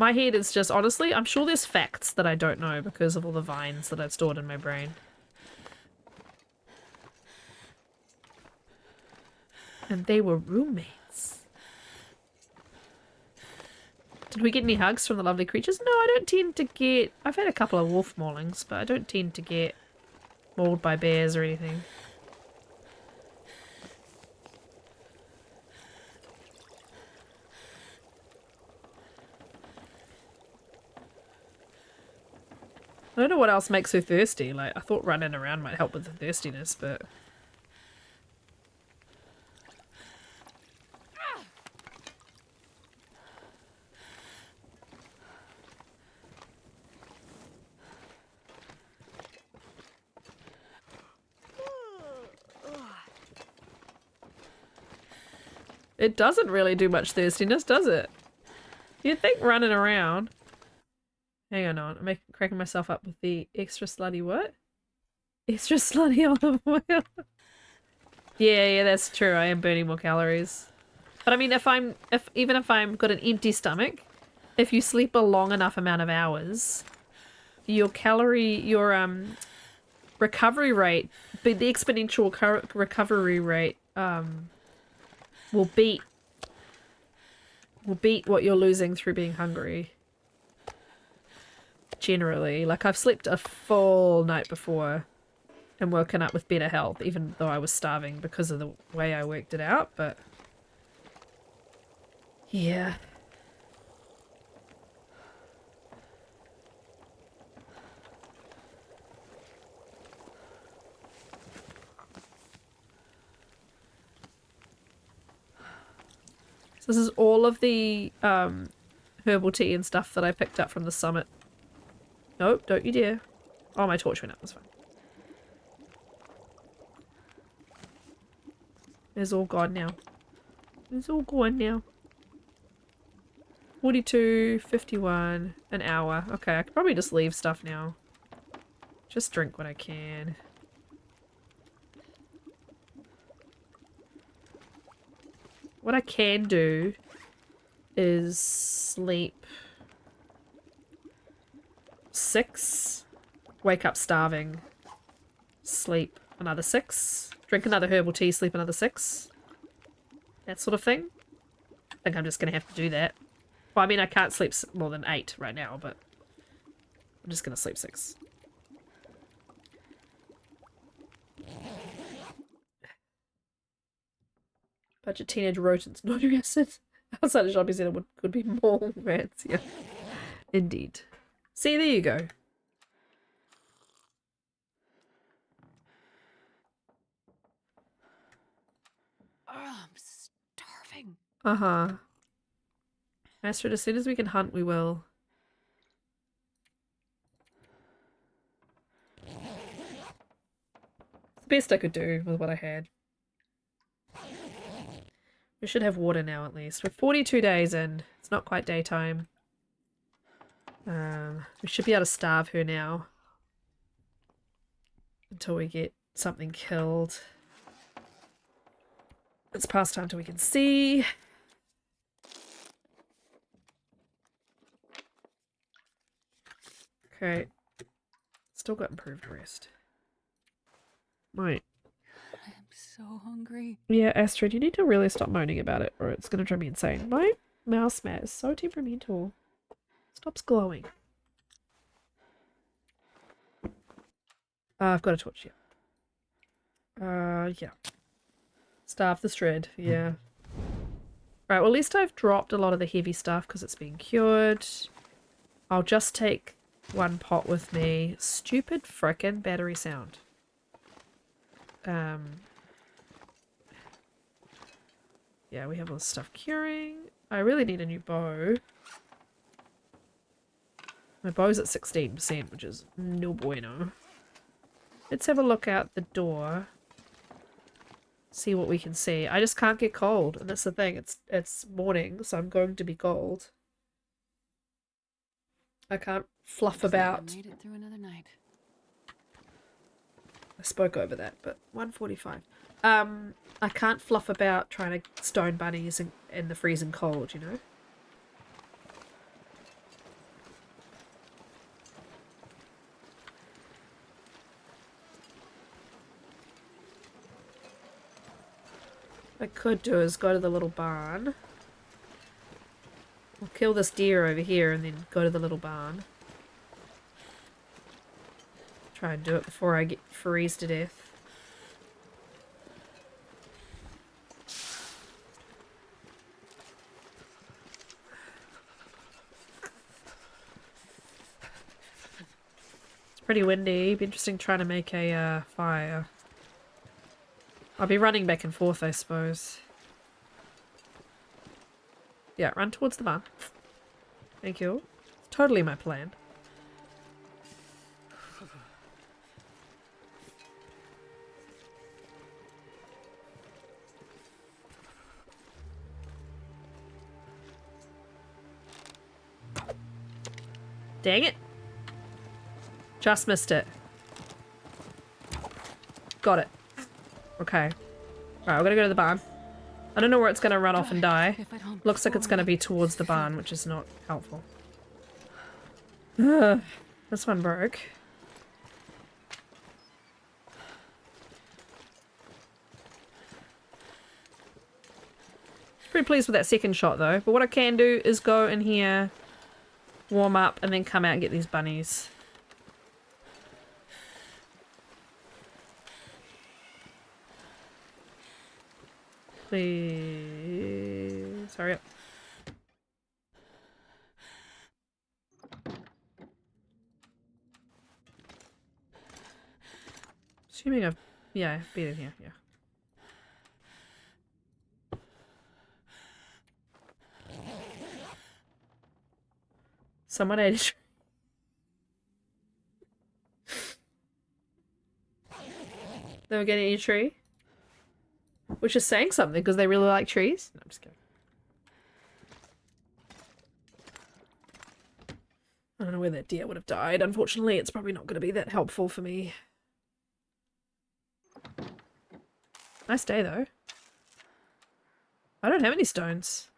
S1: My head is just, honestly, I'm sure there's facts that I don't know because of all the vines that I've stored in my brain. And they were roommates. Did we get any hugs from the lovely creatures? No, I don't tend to get... I've had a couple of wolf maulings, but I don't tend to get mauled by bears or anything. I don't know what else makes her thirsty. Like, I thought running around might help with the thirstiness, but... It doesn't really do much thirstiness, does it? You'd think running around... Hang on, I'm cracking myself up with the extra slutty what? Extra slutty olive oil. Yeah, that's true. I am burning more calories. But I mean, even if I'm got an empty stomach, if you sleep a long enough amount of hours, your recovery rate, the exponential recovery rate, will beat what you're losing through being hungry. Generally, like I've slept a full night before and woken up with better health, even though I was starving because of the way I worked it out, but yeah. So this is all of the herbal tea and stuff that I picked up from the summit. Nope, don't you dare. Oh, my torch went out, that's fine. It's all gone now. It's all gone now. 42, 51, an hour. Okay, I could probably just leave stuff now. Just drink what I can. What I can do is sleep 6, wake up starving, sleep another 6, drink another herbal tea, sleep another 6. That sort of thing. I think I'm just going to have to do that. Well, I mean, I can't sleep more than 8 right now, but I'm just going to sleep 6. Bunch of teenage rodents, not acid. Outside of shopping centre could be more rats, yeah. Indeed. See, there you go.
S3: Oh, I'm starving.
S1: Uh-huh. Astrid, as soon as we can hunt, we will. It's the best I could do with what I had. We should have water now, at least. We're 42 days in. It's not quite daytime. We should be able to starve her now. Until we get something killed. It's past time till we can see. Okay. Still got improved rest. Right.
S3: I am so hungry.
S1: Yeah, Astrid, you need to really stop moaning about it or it's going to drive me insane. My mouse mat is so temperamental. Stops glowing. I've got a torch, yeah. Yeah. Starve the shred, yeah. Right, well at least I've dropped a lot of the heavy stuff because it's been cured. I'll just take one pot with me. Stupid frickin' battery sound. Yeah, we have all this stuff curing. I really need a new bow. My bow's at 16%, which is no bueno. Let's have a look out the door. See what we can see. I just can't get cold, and that's the thing. It's morning, so I'm going to be cold. I can't fluff about.
S3: I made it through another night.
S1: I spoke over that, but 1:45. I can't fluff about trying to stone bunnies in the freezing cold, you know? What I could do is go to the little barn. I'll kill this deer over here and then go to the little barn. Try and do it before I get freeze to death. Pretty windy. Be interesting trying to make a fire. I'll be running back and forth, I suppose. Yeah, run towards the barn. Thank you. It's totally my plan. Dang it. Just missed it. Got it. Okay. Alright, we're gonna go to the barn. I don't know where it's gonna run off and die.
S3: If I don't
S1: Looks like it's gonna
S3: perform,
S1: be towards the barn, which is not helpful. Ugh, this one broke. Pretty pleased with that second shot though. But what I can do is go in here, warm up, and then come out and get these bunnies. Please hurry up. Assuming I've been in here, yeah. Someone ate a tree. They were getting a tree? Which is saying something because they really like trees. No, I'm just kidding. I don't know where that deer would have died. Unfortunately, it's probably not going to be that helpful for me. Nice day, though. I don't have any stones.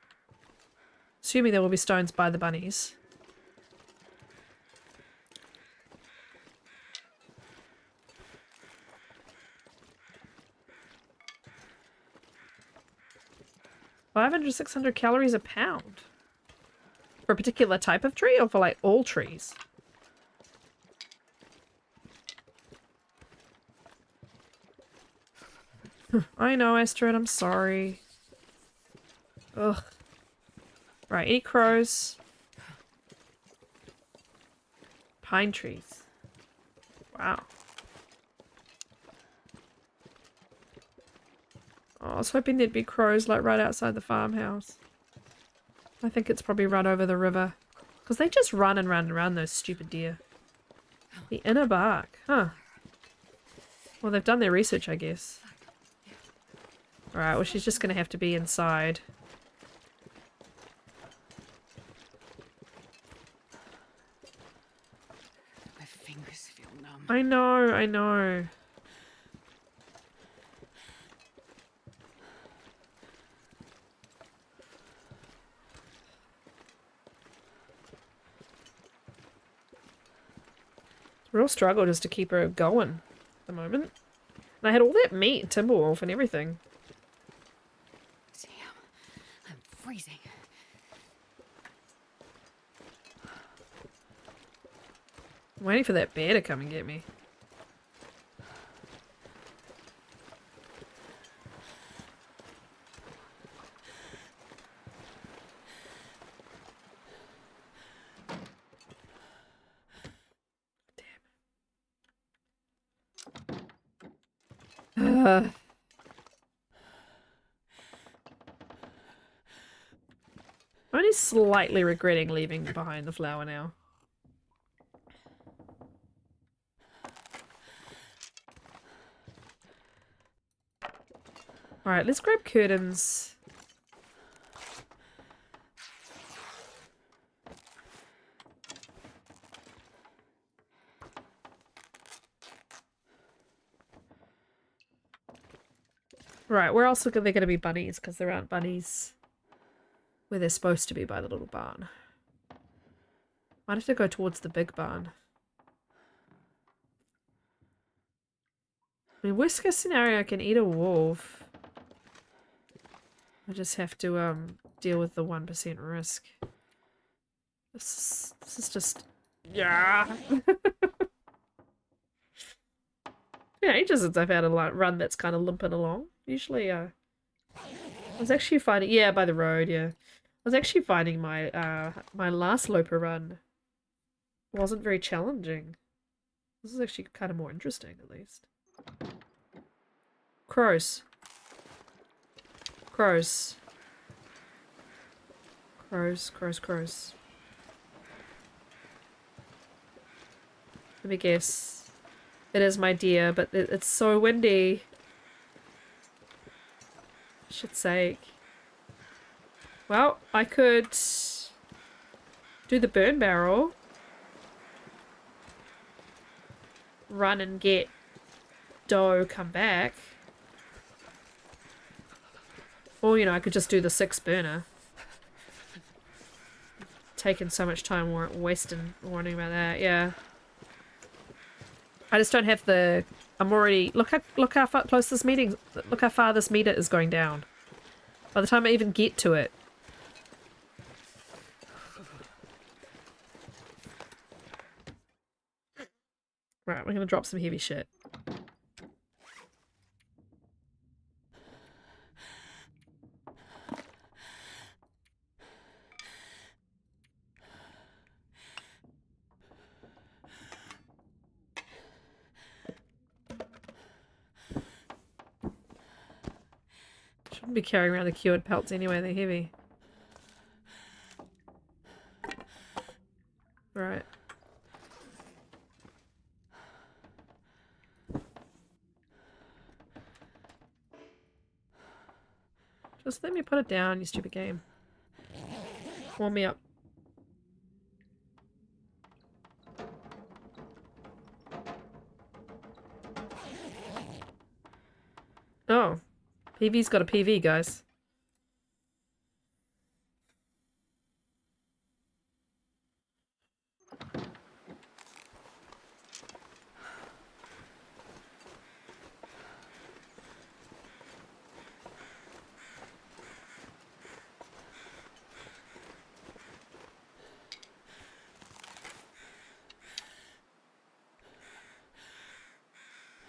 S1: Assuming there will be stones by the bunnies. $500, 600 calories a pound. For a particular type of tree or for like all trees? I know, Astrid, I'm sorry. Ugh. Right, any crows? Pine trees. Wow. Oh, I was hoping there'd be crows like right outside the farmhouse. I think it's probably run over the river. Because they just run and run around those stupid deer. The inner bark. Huh. Well, they've done their research, I guess. Alright, well she's just going to have to be inside.
S3: My fingers feel numb.
S1: I know, I know. Real struggle just to keep her going at the moment. And I had all that meat, Timberwolf and everything.
S3: Damn, I'm freezing.
S1: I'm waiting for that bear to come and get me. I'm only slightly regretting leaving behind the flower now. Alright, let's grab curtains. Right, where else are there going to be bunnies? Because there aren't bunnies where they're supposed to be by the little barn. Might have to go towards the big barn. I mean, worst case scenario, I can eat a wolf. I just have to deal with the 1% risk. This is just... Yeah! Yeah, ages since I've had a run that's kind of limping along. Usually, I was actually finding... Yeah, by the road, yeah. I was actually finding my my last Loper run wasn't very challenging. This is actually kind of more interesting, at least. Crows. Crows. Crows, crows, crows. Let me guess. It is my deer, but it's so windy. Shit's sake. Well, I could do the burn barrel. Run and get dough, come back. Or, you know, I could just do the 6 burner. Taking so much time wasting warning about that, yeah. I just don't have the... I'm already... Look how far close this meeting... Look how far this meter is going down. By the time I even get to it. Right, we're gonna drop some heavy shit. Shouldn't be carrying around the cured pelts anyway, they're heavy. Right. Just let me put it down, you stupid game. Warm me up. Oh. PV's got a PV, guys.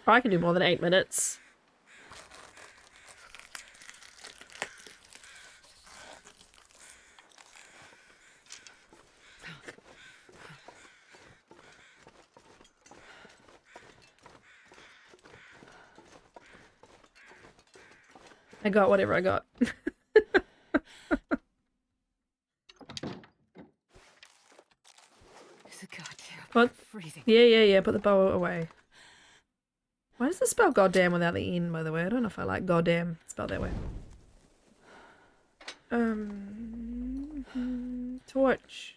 S1: I can do more than 8 minutes. I got whatever I got.
S3: It's a goddamn
S1: What?
S3: freezing.
S1: Yeah. Put the bow away. Why does it spell goddamn without the N, by the way? I don't know if I like goddamn spelled that way. Torch.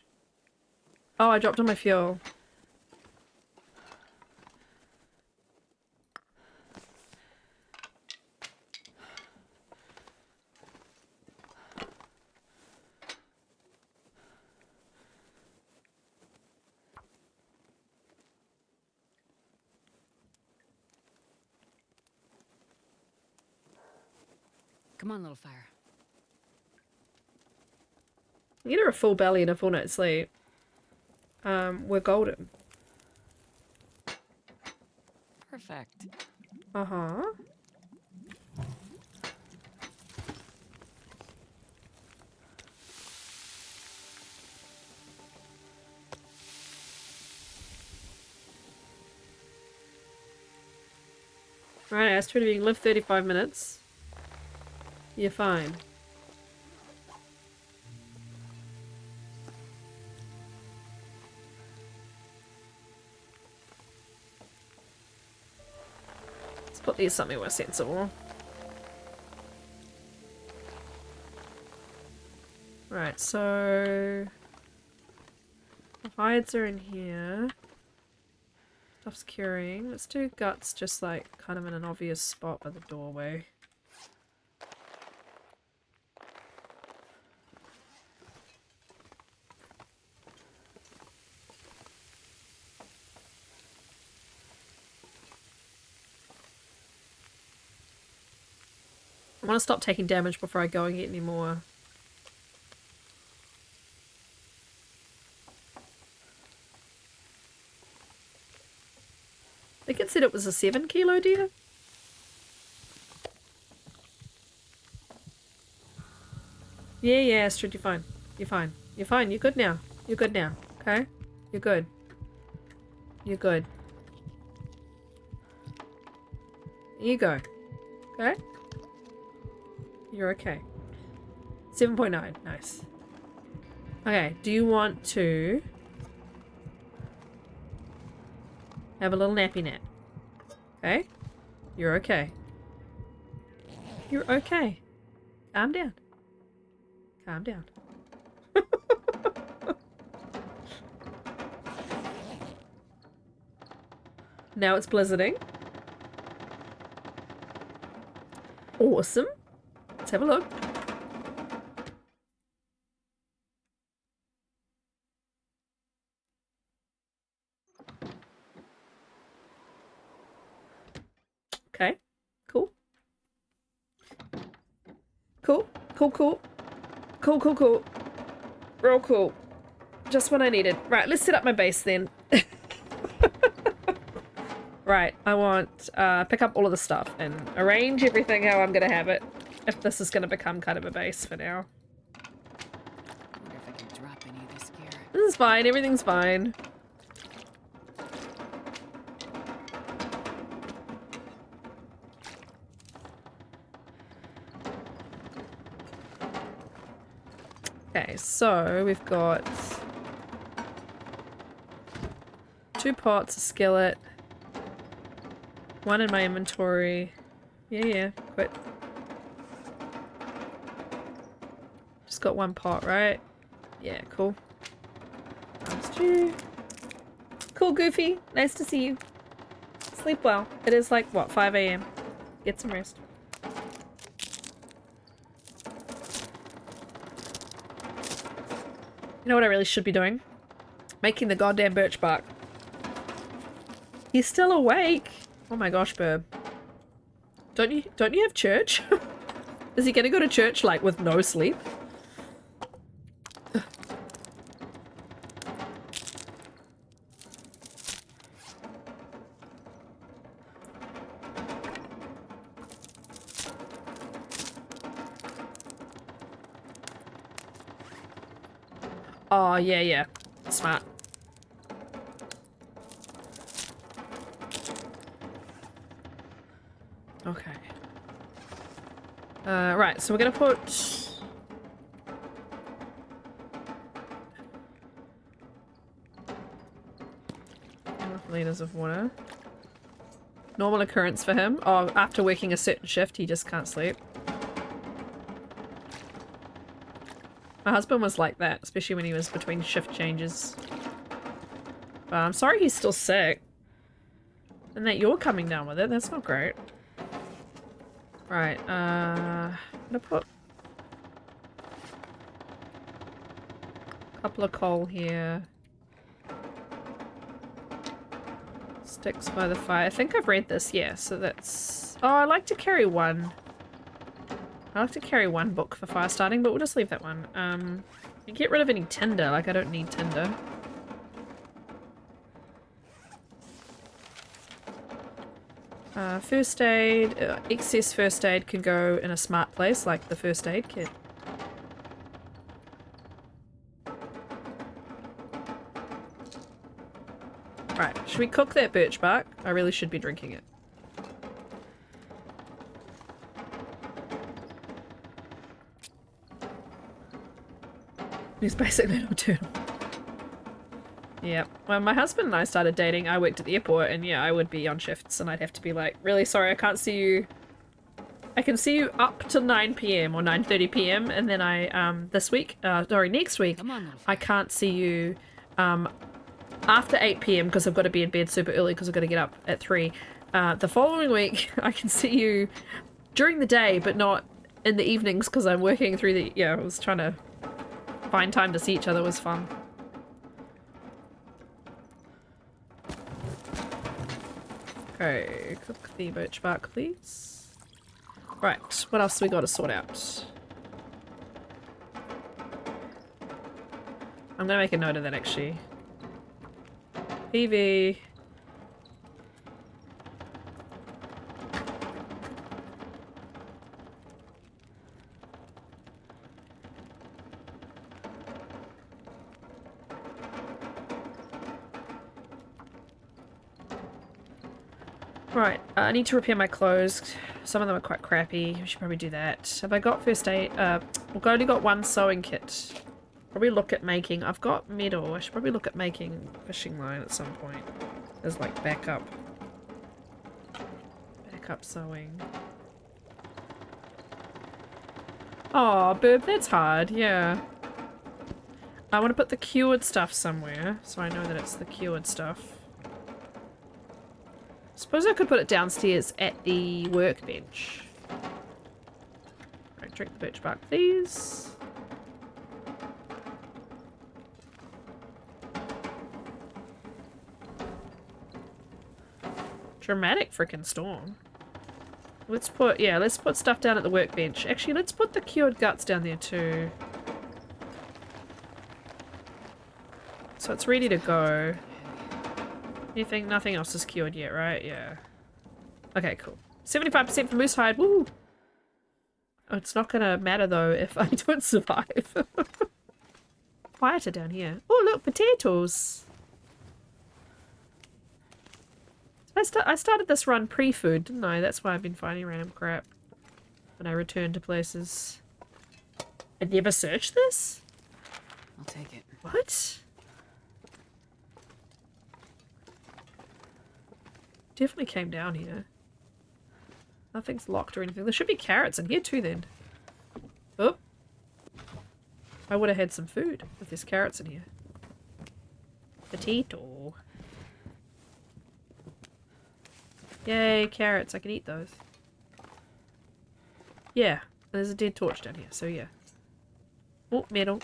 S1: Oh, I dropped on my fuel.
S3: Come on, little fire.
S1: Get her a full belly and a full night's sleep. We're golden.
S3: Perfect.
S1: Uh-huh. Right, I asked her to live 35 minutes. You're fine. Let's put these something more sensible. Right, so... the hides are in here. Stuff's curing. Let's do guts just like kind of in an obvious spot by the doorway. I want to stop taking damage before I go and get any more. I think it said it was a 7 kilo deer. Yeah, Astrid, you're fine. You're fine. You're fine. You're good now. You're good now. Okay? You're good. You're good. Here you go. Okay? You're okay. 7.9. Nice. Okay, do you want to have a little nappy nap? Okay? You're okay. You're okay. Calm down. Calm down. Now it's blizzarding. Awesome. Let's have a look. Okay. Cool. Cool. Cool, cool. Cool, cool, cool. Real cool. Just what I needed. Right, let's set up my base then. Right, I want pick up all of the stuff and arrange everything how I'm gonna have it. If this is gonna become kind of a base for now.
S3: I wonder if I can drop any of this gear.
S1: This is fine, everything's fine. Okay, so we've got 2 pots, a skillet, 1 in my inventory. Yeah, quit. Just got 1 pot, right? Yeah, cool. Cool, Goofy. Nice to see you. Sleep well. It is like, what, 5 AM? Get some rest. You know what I really should be doing? Making the goddamn birch bark. He's still awake. Oh my gosh, Burb. Don't you have church? Is he gonna go to church like with no sleep? Oh, yeah. Smart. Okay. Right, so we're gonna put... enough liters of water. Normal occurrence for him. Oh, after working a certain shift, he just can't sleep. My husband was like that, especially when he was between shift changes. But I'm sorry he's still sick. And that you're coming down with it, that's not great. Right, I'm gonna put a couple of coal here. Sticks by the fire. I think I've read this, yeah, so that's... Oh, I like to carry one. I like to carry 1 book for fire starting, but we'll just leave that one. You get rid of any tinder, like I don't need tinder. First aid, excess first aid can go in a smart place, like the first aid kit. Right, should we cook that birch bark? I really should be drinking it. He's basically nocturnal. Yeah. When my husband and I started dating, I worked at the airport and yeah, I would be on shifts and I'd have to be like, really sorry, I can't see you. I can see you up to 9 PM or 9:30 PM and then next week, I can't see you after 8 PM because I've got to be in bed super early because I've got to get up at 3. The following week, I can see you during the day but not in the evenings because I'm working through the... Yeah, I was trying to find time to see each other was fun. Okay, cook the birch bark, please. Right, what else do we got to sort out? I'm gonna make a note of that actually. PV. Right, I need to repair my clothes. Some of them are quite crappy. We should probably do that. Have I got first aid? We've only got one sewing kit. Probably look at making... I've got metal. I should probably look at making fishing line at some point. As like backup. Backup sewing. Oh, Burb, that's hard. Yeah. I want to put the cured stuff somewhere, so I know that it's the cured stuff. Suppose I could put it downstairs at the workbench. Right, drink the birch bark, please. Dramatic freaking storm. Let's put stuff down at the workbench. Actually, let's put the cured guts down there too. So it's ready to go. Anything? Nothing else is cured yet, right? Yeah. Okay, cool. 75% for moose hide. Woo! Oh, it's not gonna matter though if I don't survive. Quieter down here. Oh, look, potatoes. I started this run pre-food, didn't I? That's why I've been finding random crap when I return to places. I never searched this?
S3: I'll take it.
S1: What? Definitely came down here. Nothing's locked or anything. There should be carrots in here too then. Oh. I would have had some food if there's carrots in here. Potato. Yay, carrots. I can eat those. Yeah. There's a dead torch down here, so yeah. Oh, metal.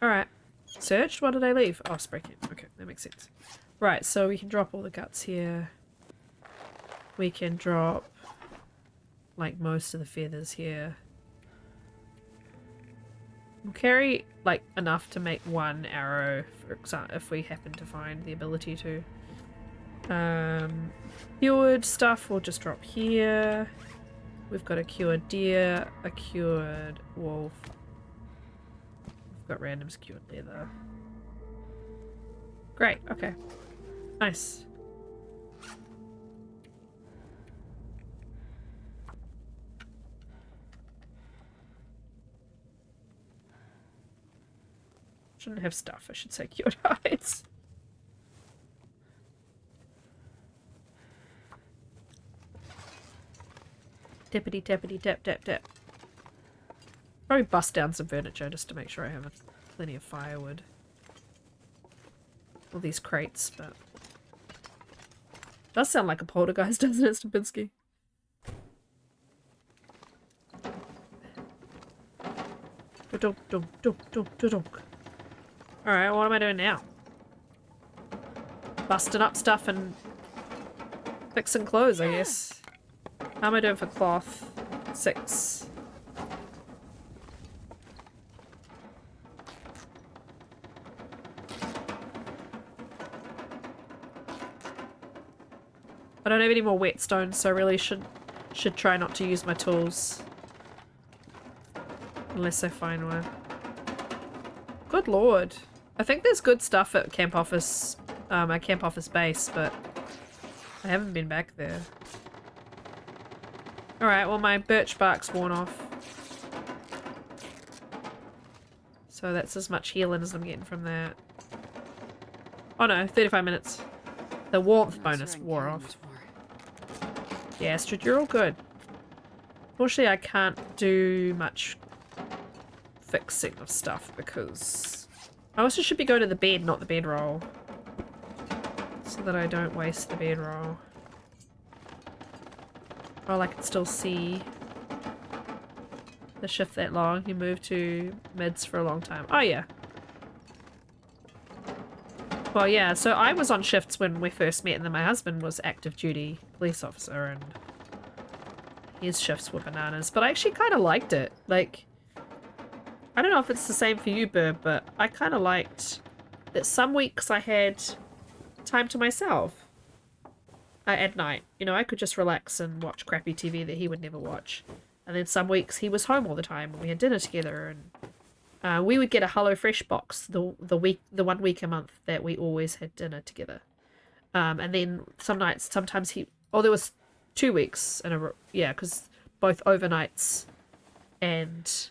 S1: Alright. Searched? What did I leave? Oh, spray can. Okay, that makes sense. Right, so we can drop all the guts here. We can drop, like, most of the feathers here. We'll carry, like, enough to make one arrow, for example, if we happen to find the ability to. Cured stuff we'll just drop here. We've got a cured deer, a cured wolf. We've got randoms cured leather. Great, okay. Nice. Shouldn't have stuff, I should say cured hides. Tippity tappity tap tap tap. Probably bust down some furniture just to make sure I have plenty of firewood. All these crates, but does sound like a poltergeist, doesn't it, Stupinsky? Alright, what am I doing now? Busting up stuff and fixing clothes, I guess. How am I doing for cloth? 6. I don't have any more whetstones, so I really should try not to use my tools. Unless I find one. Good lord. I think there's good stuff at camp office, our camp office base, but I haven't been back there. Alright, well my birch bark's worn off. So that's as much healing as I'm getting from that. Oh no, 35 minutes. The warmth bonus wore off. Yeah, Astrid, you're all good. Unfortunately, I can't do much fixing of stuff because I also should be going to the bed, not the bedroll. So that I don't waste the bedroll. Well, I can still see the shift that long. You moved to mids for a long time. Oh, yeah. Well, yeah, so I was on shifts when we first met, and then my husband was active duty police officer, and his shifts were bananas. But I actually kind of liked it. Like, I don't know if it's the same for you, Burb, but I kind of liked that some weeks I had time to myself. At night, you know, I could just relax and watch crappy TV that he would never watch. And then some weeks he was home all the time and we had dinner together, and we would get a HelloFresh box the 1 week a month that we always had dinner together. And then some nights, sometimes there was 2 weeks in a row. Yeah, because both overnights and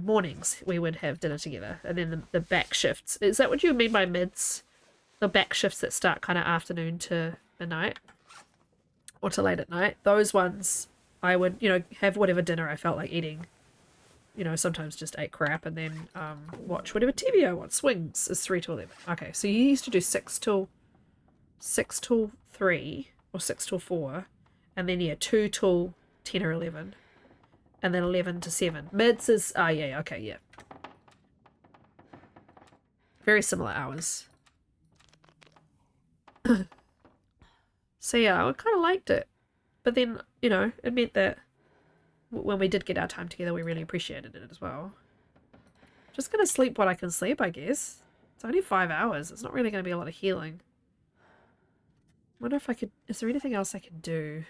S1: mornings we would have dinner together. And then the back shifts. Is that what you mean by mids? The back shifts that start kind of afternoon to midnight or to late at night. Those ones I would, have whatever dinner I felt like eating. Sometimes just ate crap and then watch whatever TV I want. Swings is 3 to 11. Okay, so you used to do 6 till 3 or 6 till 4, and then 2 till 10 or 11, and then 11 to 7. Mids is yeah, okay, yeah. Very similar hours. So yeah, I kind of liked it, but then it meant that when we did get our time together, we really appreciated it as well. Just gonna sleep what I can sleep, I guess. It's only 5 hours. It's not really gonna be a lot of healing. Wonder if I could. Is there anything else I could do?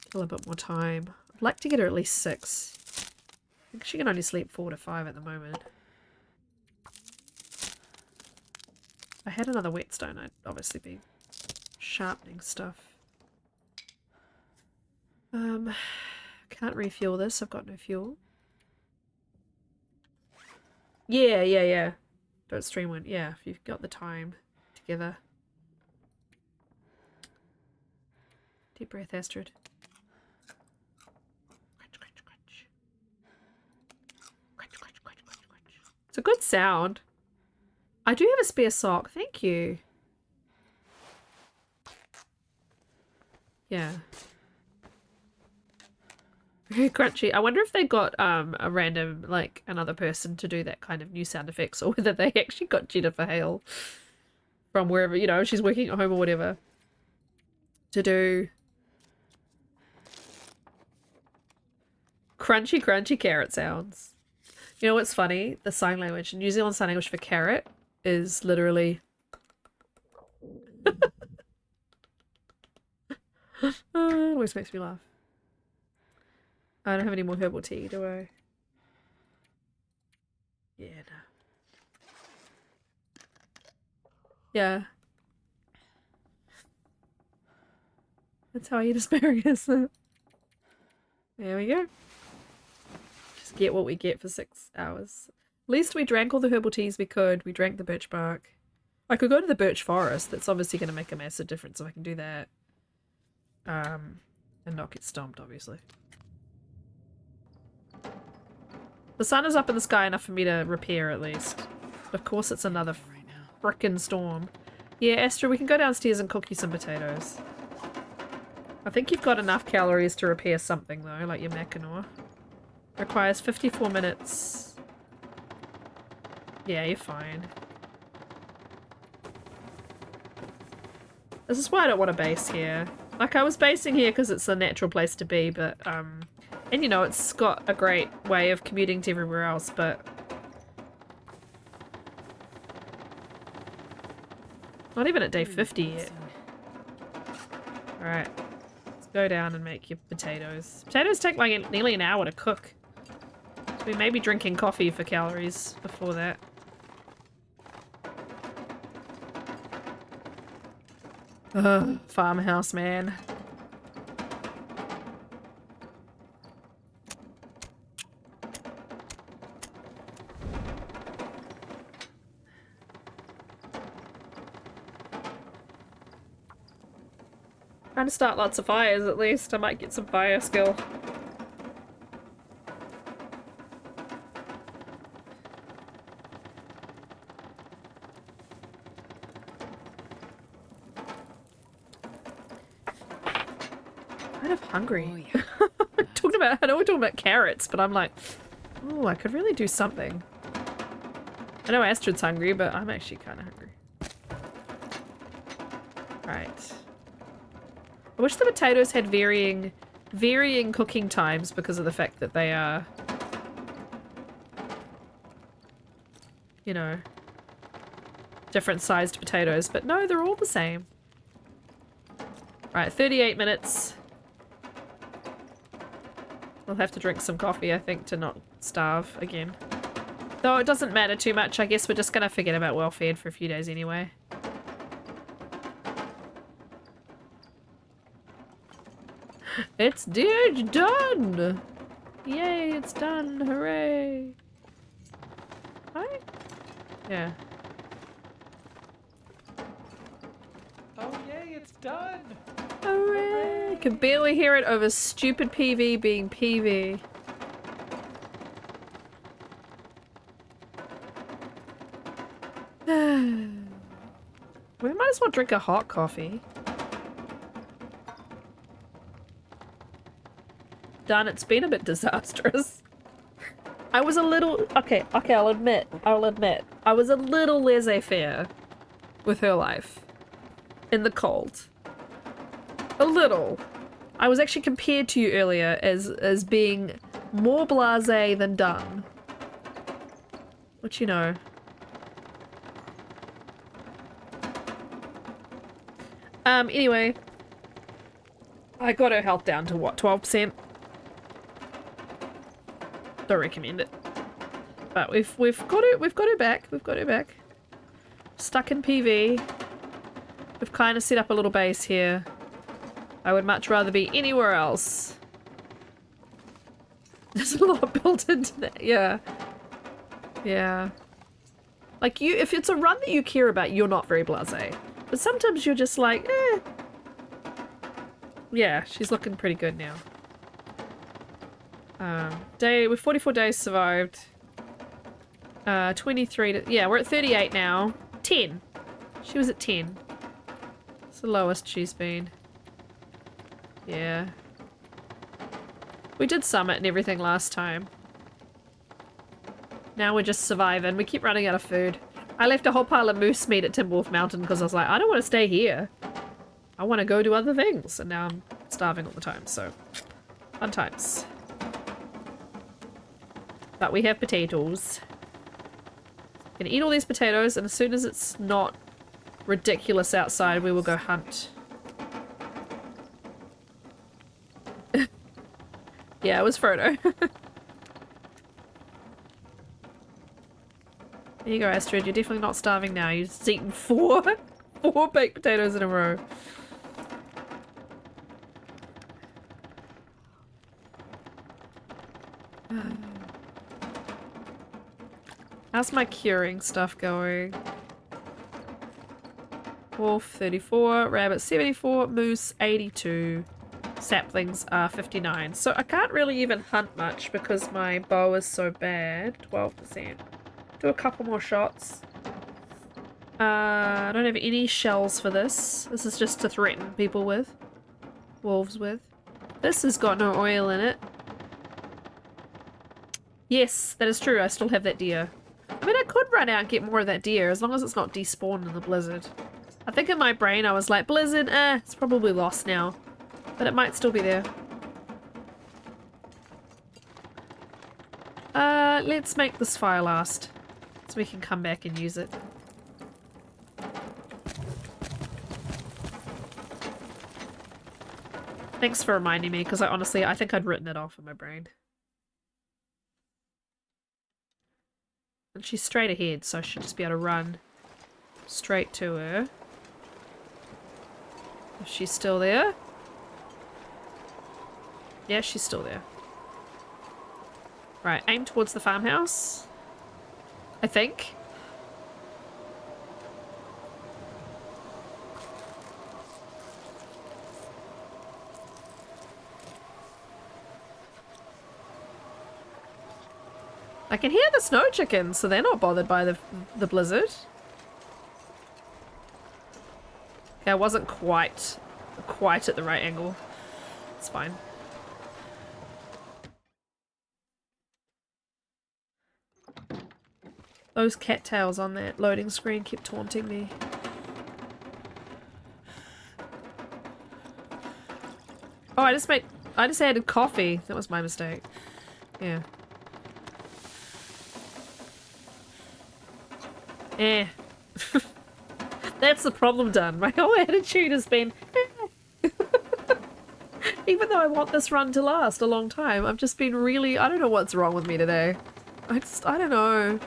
S1: Kill a bit more time. I'd like to get her at least 6. I think she can only sleep 4 to 5 at the moment. If I had another whetstone, I'd obviously be sharpening stuff. Can't refuel this. I've got no fuel. Yeah. Don't stream one. Yeah, if you've got the time together. Deep breath, Astrid. Crunch, crunch, crunch. Crunch, crunch, crunch, crunch, crunch. It's a good sound. I do have a spare sock. Thank you. Yeah. Very crunchy. I wonder if they got a random, like, another person to do that kind of new sound effects, or whether they actually got Jennifer Hale from wherever, she's working at home or whatever, to do crunchy, crunchy carrot sounds. You know what's funny? The sign language, New Zealand sign language for carrot is literally... It always makes me laugh. I don't have any more herbal tea, do I? Yeah, no. Yeah. That's how I eat asparagus. There we go. Just get what we get for 6 hours. At least we drank all the herbal teas we could. We drank the birch bark. I could go to the birch forest. That's obviously going to make a massive difference if I can do that. And not get stomped, obviously. The sun is up in the sky enough for me to repair at least. Of course it's another frickin' storm. Yeah, Astra, we can go downstairs and cook you some potatoes. I think you've got enough calories to repair something though, like your Mackinaw. Requires 54 minutes. Yeah, you're fine. This is why I don't want to base here. Like, I was basing here because it's a natural place to be, but, and it's got a great way of commuting to everywhere else, but... Not even at day 50 yet. Alright. Let's go down and make your potatoes. Potatoes take like nearly an hour to cook. So we may be drinking coffee for calories before that. Ugh, farmhouse man. Trying to start lots of fires at least. I might get some fire skill. Kind of hungry. Oh, yeah. I know we're talking about carrots, but I'm like, oh, I could really do something. I know Astrid's hungry, but I'm actually kind of hungry. Right. I wish the potatoes had varying cooking times because of the fact that they are, different sized potatoes, but no, they're all the same. Right, 38 minutes. I'll have to drink some coffee, I think, to not starve again. Though it doesn't matter too much, I guess we're just gonna forget about well-fed for a few days anyway. It's done! Yay, it's done! Hooray! Hi? Yeah.
S4: Oh yay, it's done!
S1: Hooray! Can barely hear it over stupid PV being PV. We might as well drink a hot coffee. Done, it's been a bit disastrous. I was a little... Okay, I'll admit. I was a little laissez-faire with her life. In the cold. A little. I was actually compared to you earlier as being more blasé than done. Which, you know. Anyway. I got her health down to what, 12%? Don't recommend it. But we've got her back. We've got her back. Stuck in PV. We've kind of set up a little base here. I would much rather be anywhere else. There's a lot built into that. Yeah. Yeah. Like you, if it's a run that you care about, you're not very blasé. But sometimes you're just like, eh. Yeah, she's looking pretty good now. With 44 days survived. 23 to, yeah, we're at 38 now. 10. She was at 10. It's the lowest she's been. Yeah. We did summit and everything last time. Now we're just surviving. We keep running out of food. I left a whole pile of moose meat at Timberwolf Mountain because I was like, I don't want to stay here. I want to go do other things. And now I'm starving all the time, so fun times. But we have potatoes. Gonna eat all these potatoes, and as soon as it's not ridiculous outside, we will go hunt. Yeah, it was Frodo. There you go, Astrid. You're definitely not starving now. You've just eaten four baked potatoes in a row. How's my curing stuff going? Wolf 34, rabbit 74, moose 82, saplings are 59. So I can't really even hunt much because my bow is so bad. 12%. Do a couple more shots. I don't have any shells for this. This is just to threaten people with. Wolves with. This has got no oil in it. Yes, that is true. I still have that deer. I mean, I could run out and get more of that deer as long as it's not despawned in the blizzard. I think in my brain I was like, blizzard, it's probably lost now. But it might still be there. Let's make this fire last. So we can come back and use it. Thanks for reminding me, because I think I'd written it off in my brain. And she's straight ahead, so I should just be able to run straight to her. If she's still there. Yeah, she's still there. Right, aim towards the farmhouse. I think. I can hear the snow chickens, so they're not bothered by the blizzard. Okay, I wasn't quite at the right angle. It's fine. Those cattails on that loading screen kept taunting me. Oh, I just added coffee. That was my mistake. Yeah. Eh. That's the problem done. My whole attitude has been eh. Even though I want this run to last a long time, I've just been really, I don't know what's wrong with me today. I don't know.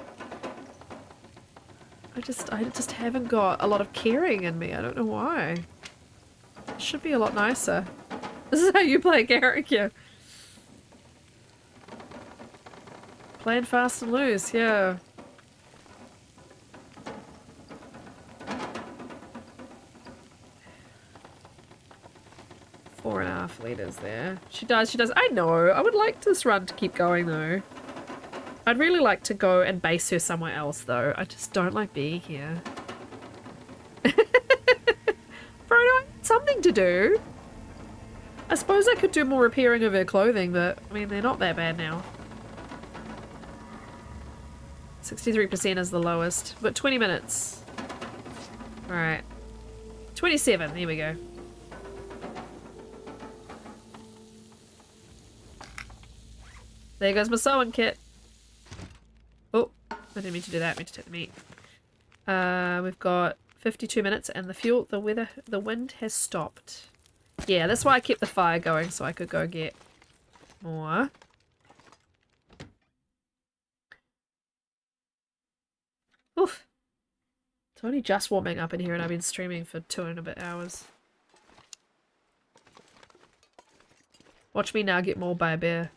S1: I just haven't got a lot of caring in me. I don't know why. It should be a lot nicer. This is how you play Garrick, yeah. Playing fast and loose, yeah. Four and a half liters there. She does. I know. I would like this run to keep going though. I'd really like to go and base her somewhere else though. I just don't like being here. Frodo, something to do. I suppose I could do more repairing of her clothing, but I mean, they're not that bad now. 63% is the lowest, but 20 minutes. Alright. 27, there we go. There goes my sewing kit. Oh, I didn't mean to do that. I meant to take the meat. We've got 52 minutes and the wind has stopped. Yeah, that's why I kept the fire going so I could go get more. Oof. It's only just warming up in here and I've been streaming for 2 and a bit hours. Watch me now get mauled by a bear.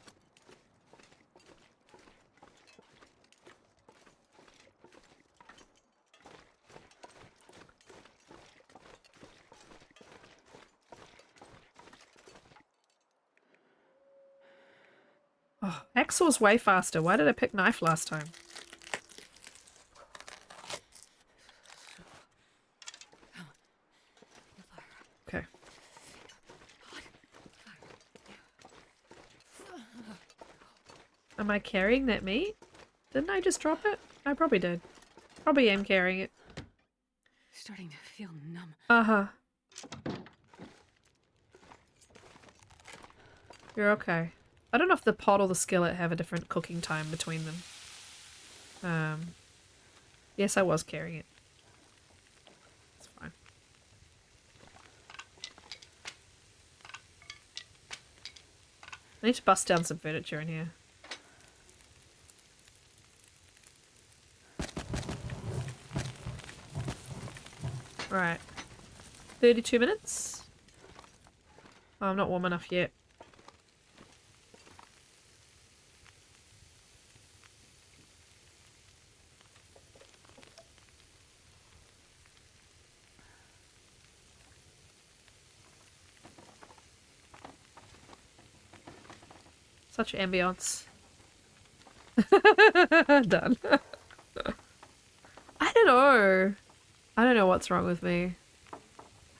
S1: Oh, Axel's way faster. Why did I pick knife last time? Okay. Am I carrying that meat? Didn't I just drop it? I probably did. Probably am carrying it.
S3: Starting to feel numb.
S1: Uh-huh. You're okay. I don't know if the pot or the skillet have a different cooking time between them. Yes, I was carrying it. It's fine. I need to bust down some furniture in here. Alright. 32 minutes? Oh, I'm not warm enough yet. Such ambience. Done. I don't know. I don't know what's wrong with me.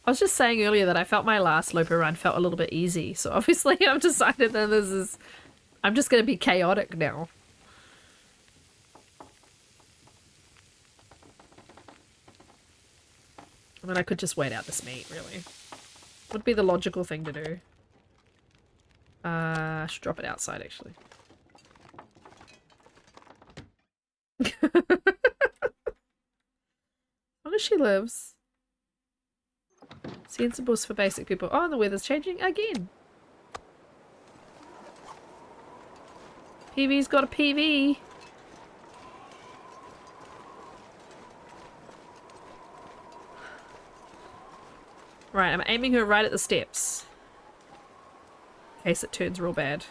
S1: I was just saying earlier that I felt my last Loper run felt a little bit easy. So obviously I've decided that this is... I'm just going to be chaotic now. I mean, I could just wait out this meat, really. Would be the logical thing to do. I should drop it outside, actually. As long as she lives. Sensibles for basic people. Oh, and the weather's changing again. PV's got a PV. Right, I'm aiming her right at the steps. In case it turns real bad.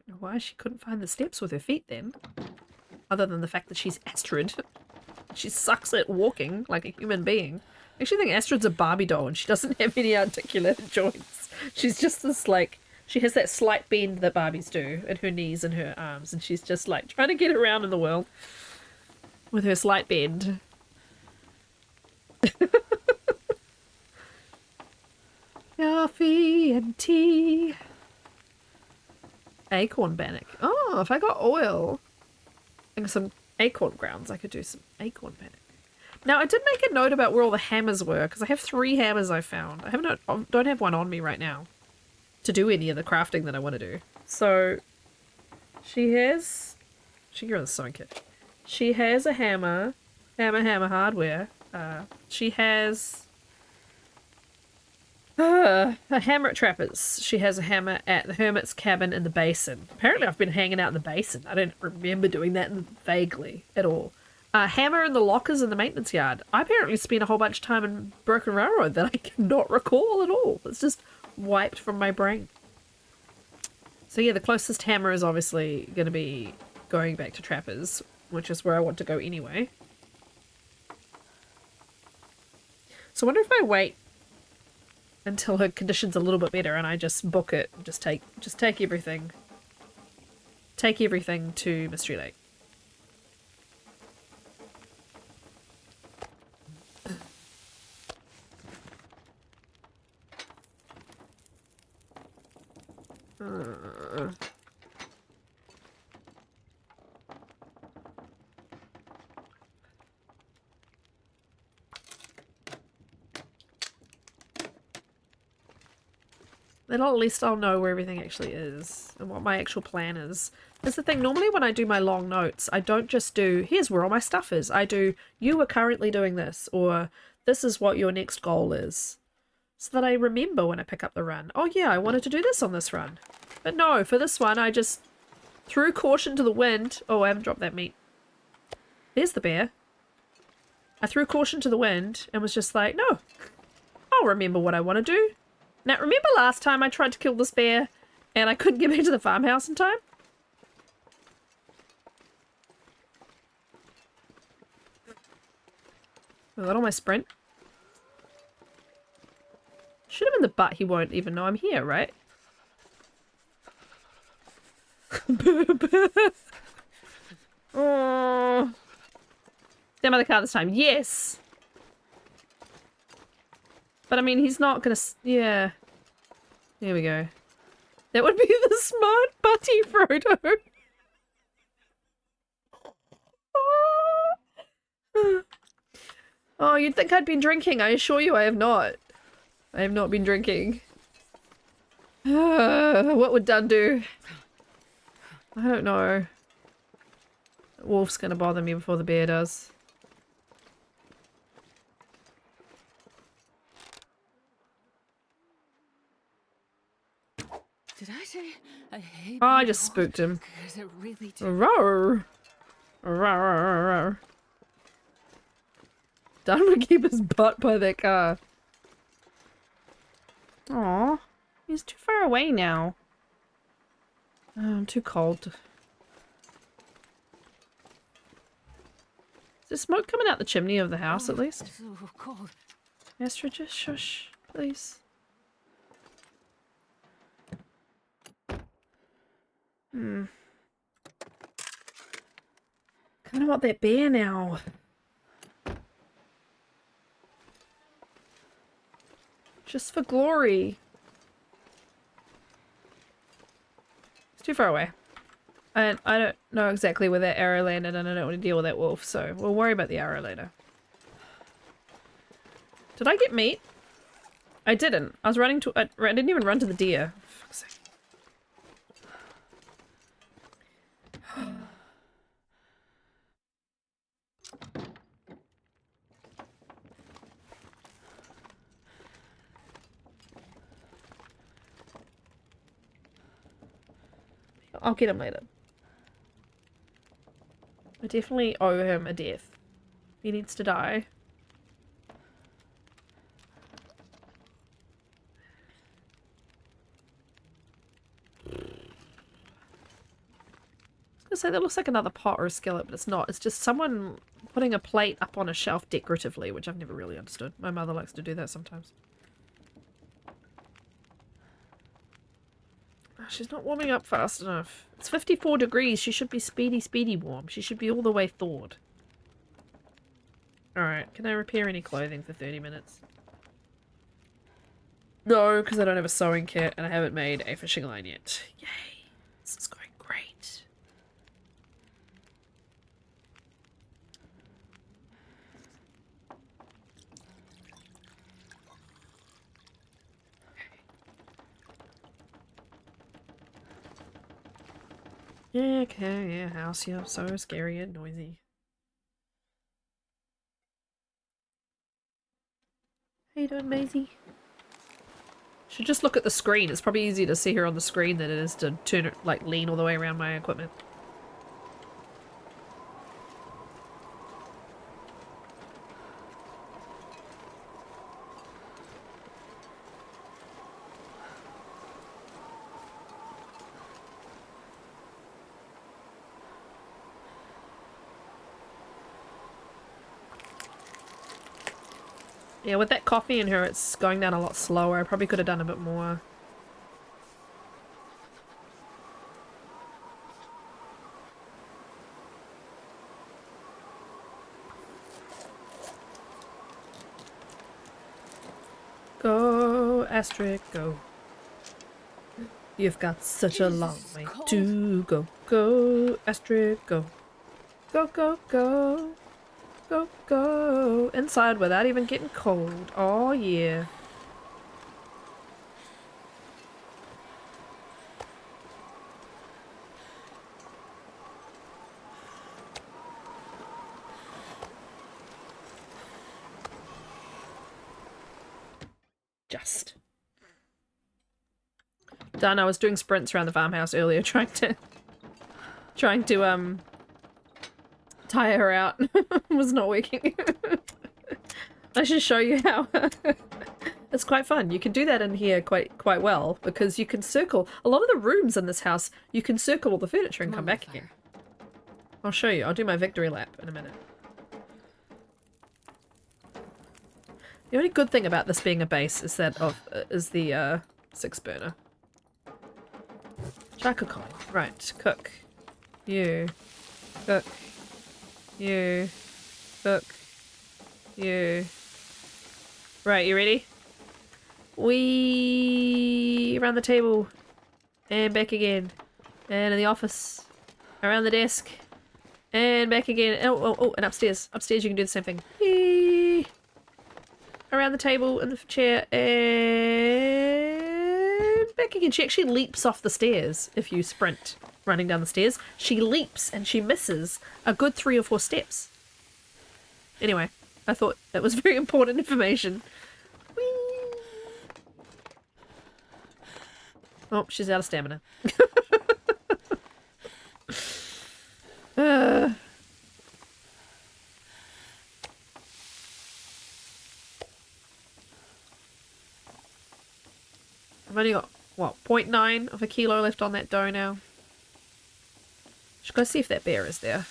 S1: Don't know why she couldn't find the steps with her feet then. Other than the fact that she's Astrid. She sucks at walking like a human being. I actually think Astrid's a Barbie doll and she doesn't have any articulated joints. She's just this like, she has that slight bend that Barbies do in her knees and her arms, and she's just like trying to get around in the world with her slight bend. Coffee and tea. Acorn bannock. Oh, if I got oil and some acorn grounds, I could do some acorn bannock. Now, I did make a note about where all the hammers were, because I have 3 hammers I found. I don't have one on me right now to do any of the crafting that I want to do. So, she has... She can go in the sewing kit. She has a hammer. Hammer hardware. She has... a hammer at Trapper's. She has a hammer at the Hermit's cabin in the basin. Apparently I've been hanging out in the basin. I don't remember doing that vaguely at all. Hammer in the lockers in the maintenance yard. I apparently spent a whole bunch of time in Broken Railroad that I cannot recall at all. It's just wiped from my brain. So yeah, the closest hammer is obviously going to be going back to Trapper's, which is where I want to go anyway. So I wonder if I wait until her condition's a little bit better and I just book it, just take everything. Take everything to Mystery Lake. Then at least I'll know where everything actually is and what my actual plan is. That's the thing, normally when I do my long notes, I don't just do, here's where all my stuff is. I do, you are currently doing this, or this is what your next goal is. So that I remember when I pick up the run. Oh yeah, I wanted to do this on this run. But no, for this one, I just threw caution to the wind. Oh, I haven't dropped that meat. There's the bear. I threw caution to the wind and was just like, no, I'll remember what I want to do. Now, remember last time I tried to kill this bear and I couldn't get back to the farmhouse in time? I got on my sprint. Should have been the butt. He won't even know I'm here, right? Oh. Down by the car this time. Yes! But I mean, he's not gonna... Yeah. There we go. That would be the smart butty, Frodo. Oh, you'd think I'd been drinking. I assure you I have not. I have not been drinking. What would Dun do? I don't know. The wolf's gonna bother me before the bear does.
S3: Did I say I hate
S1: Oh, I
S3: being
S1: just
S3: cold?
S1: spooked him.
S3: 'Cause it really did.
S1: Roar. Roar. Dun would keep his butt by that car. Aw, he's too far away now. Oh, I'm too cold. Is there smoke coming out the chimney of the house at least?
S3: It's so cold.
S1: Astra, just shush, please. Kind of want that bear now. Just for glory. It's too far away. And I don't know exactly where that arrow landed and I don't want to deal with that wolf, so we'll worry about the arrow later. Did I get meat? I didn't. I was running to... I didn't even run to the deer. For fuck's sake. I'll get him later. I definitely owe him a death. He needs to die. I was gonna say that looks like another pot or a skillet, but it's not. It's just someone putting a plate up on a shelf decoratively, which I've never really understood. My mother likes to do that sometimes. She's not warming up fast enough. It's 54 degrees. She should be speedy warm. She should be all the way thawed. Alright, can I repair any clothing for 30 minutes? No, because I don't have a sewing kit and I haven't made a fishing line yet. Yay! This is going great. Yeah, okay, yeah, house, yeah, so scary and noisy. How you doing, Maisie? Should just look at the screen. It's probably easier to see her on the screen than it is to turn it, like, lean all the way around my equipment. Yeah, with that coffee in her, it's going down a lot slower. I probably could have done a bit more. Go, Astrid, go. You've got such a
S3: Jesus,
S1: long
S3: it's
S1: way
S3: cold.
S1: to go. Go, Astrid, go. Go, go, go. Go, go. Inside without even getting cold. Oh, yeah. Just. Done. I was doing sprints around the farmhouse earlier trying to tire her out. Was not working. I should show you how. It's quite fun. You can do that in here quite well because you can circle a lot of the rooms in this house. You can circle all the furniture and come back again. I'll show you. I'll do my victory lap in a minute. The only good thing about this being a base is that is the 6 burner. Chaka coin. Right, cook. You. Cook. You. Cook. You. Right, you ready? We around the table. And back again. And in the office. Around the desk. And back again. Oh, and upstairs. Upstairs you can do the same thing. Whee! Around the table and the chair and back again. She actually leaps off the stairs if you sprint running down the stairs. She leaps and she misses a good 3 or 4 steps. Anyway, I thought that was very important information. Whee! Oh, she's out of stamina. I've only got, what, 0.9 of a kilo left on that dough now. Should go see if that bear is there.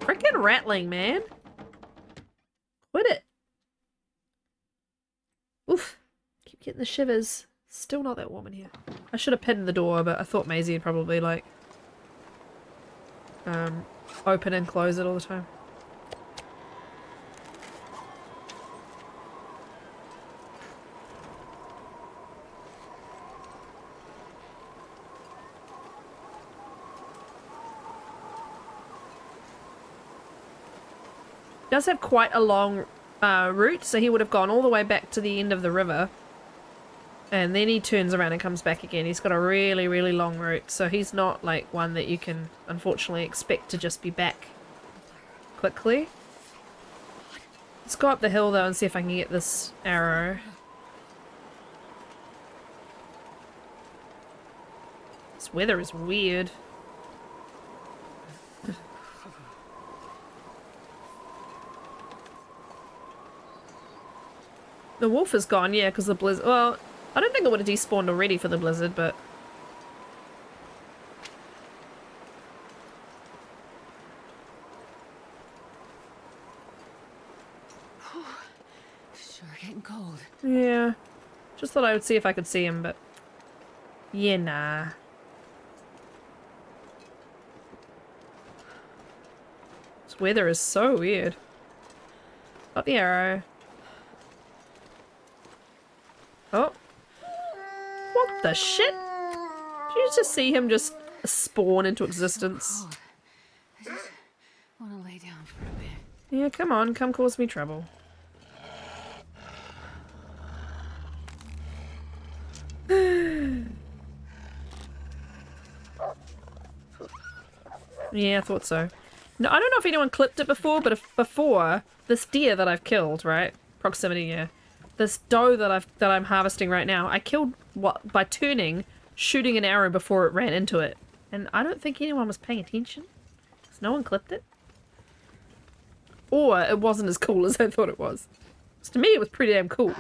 S1: Frickin' rattling, man. Quit it. Oof. Keep getting the shivers. Still not that warm in here. I should have pinned the door, but I thought Maisie would probably, like, open and close it all the time. Does have quite a long route, so he would have gone all the way back to the end of the river. And then he turns around and comes back again. He's got a really, really long route, so he's not like one that you can unfortunately expect to just be back quickly. Let's go up the hill though and see if I can get this arrow. This weather is weird. The wolf is gone, yeah, because the blizzard. Well, I don't think it would have despawned already for the blizzard, but
S3: Sure getting cold.
S1: yeah. Just thought I would see if I could see him, but yeah, nah. This weather is so weird. Got the arrow. Oh. What the shit? Did you just see him just spawn into existence?
S3: Cold. I just want to lay down for a bit.
S1: Yeah, come on, come cause me trouble. Yeah, I thought so. No, I don't know if anyone clipped it before, but if before this deer that I've killed, right? Proximity, yeah. This doe that I'm harvesting right now, I killed what by turning, shooting an arrow before it ran into it, and I don't think anyone was paying attention. Because no one clipped it, or it wasn't as cool as I thought it was. So to me, it was pretty damn cool.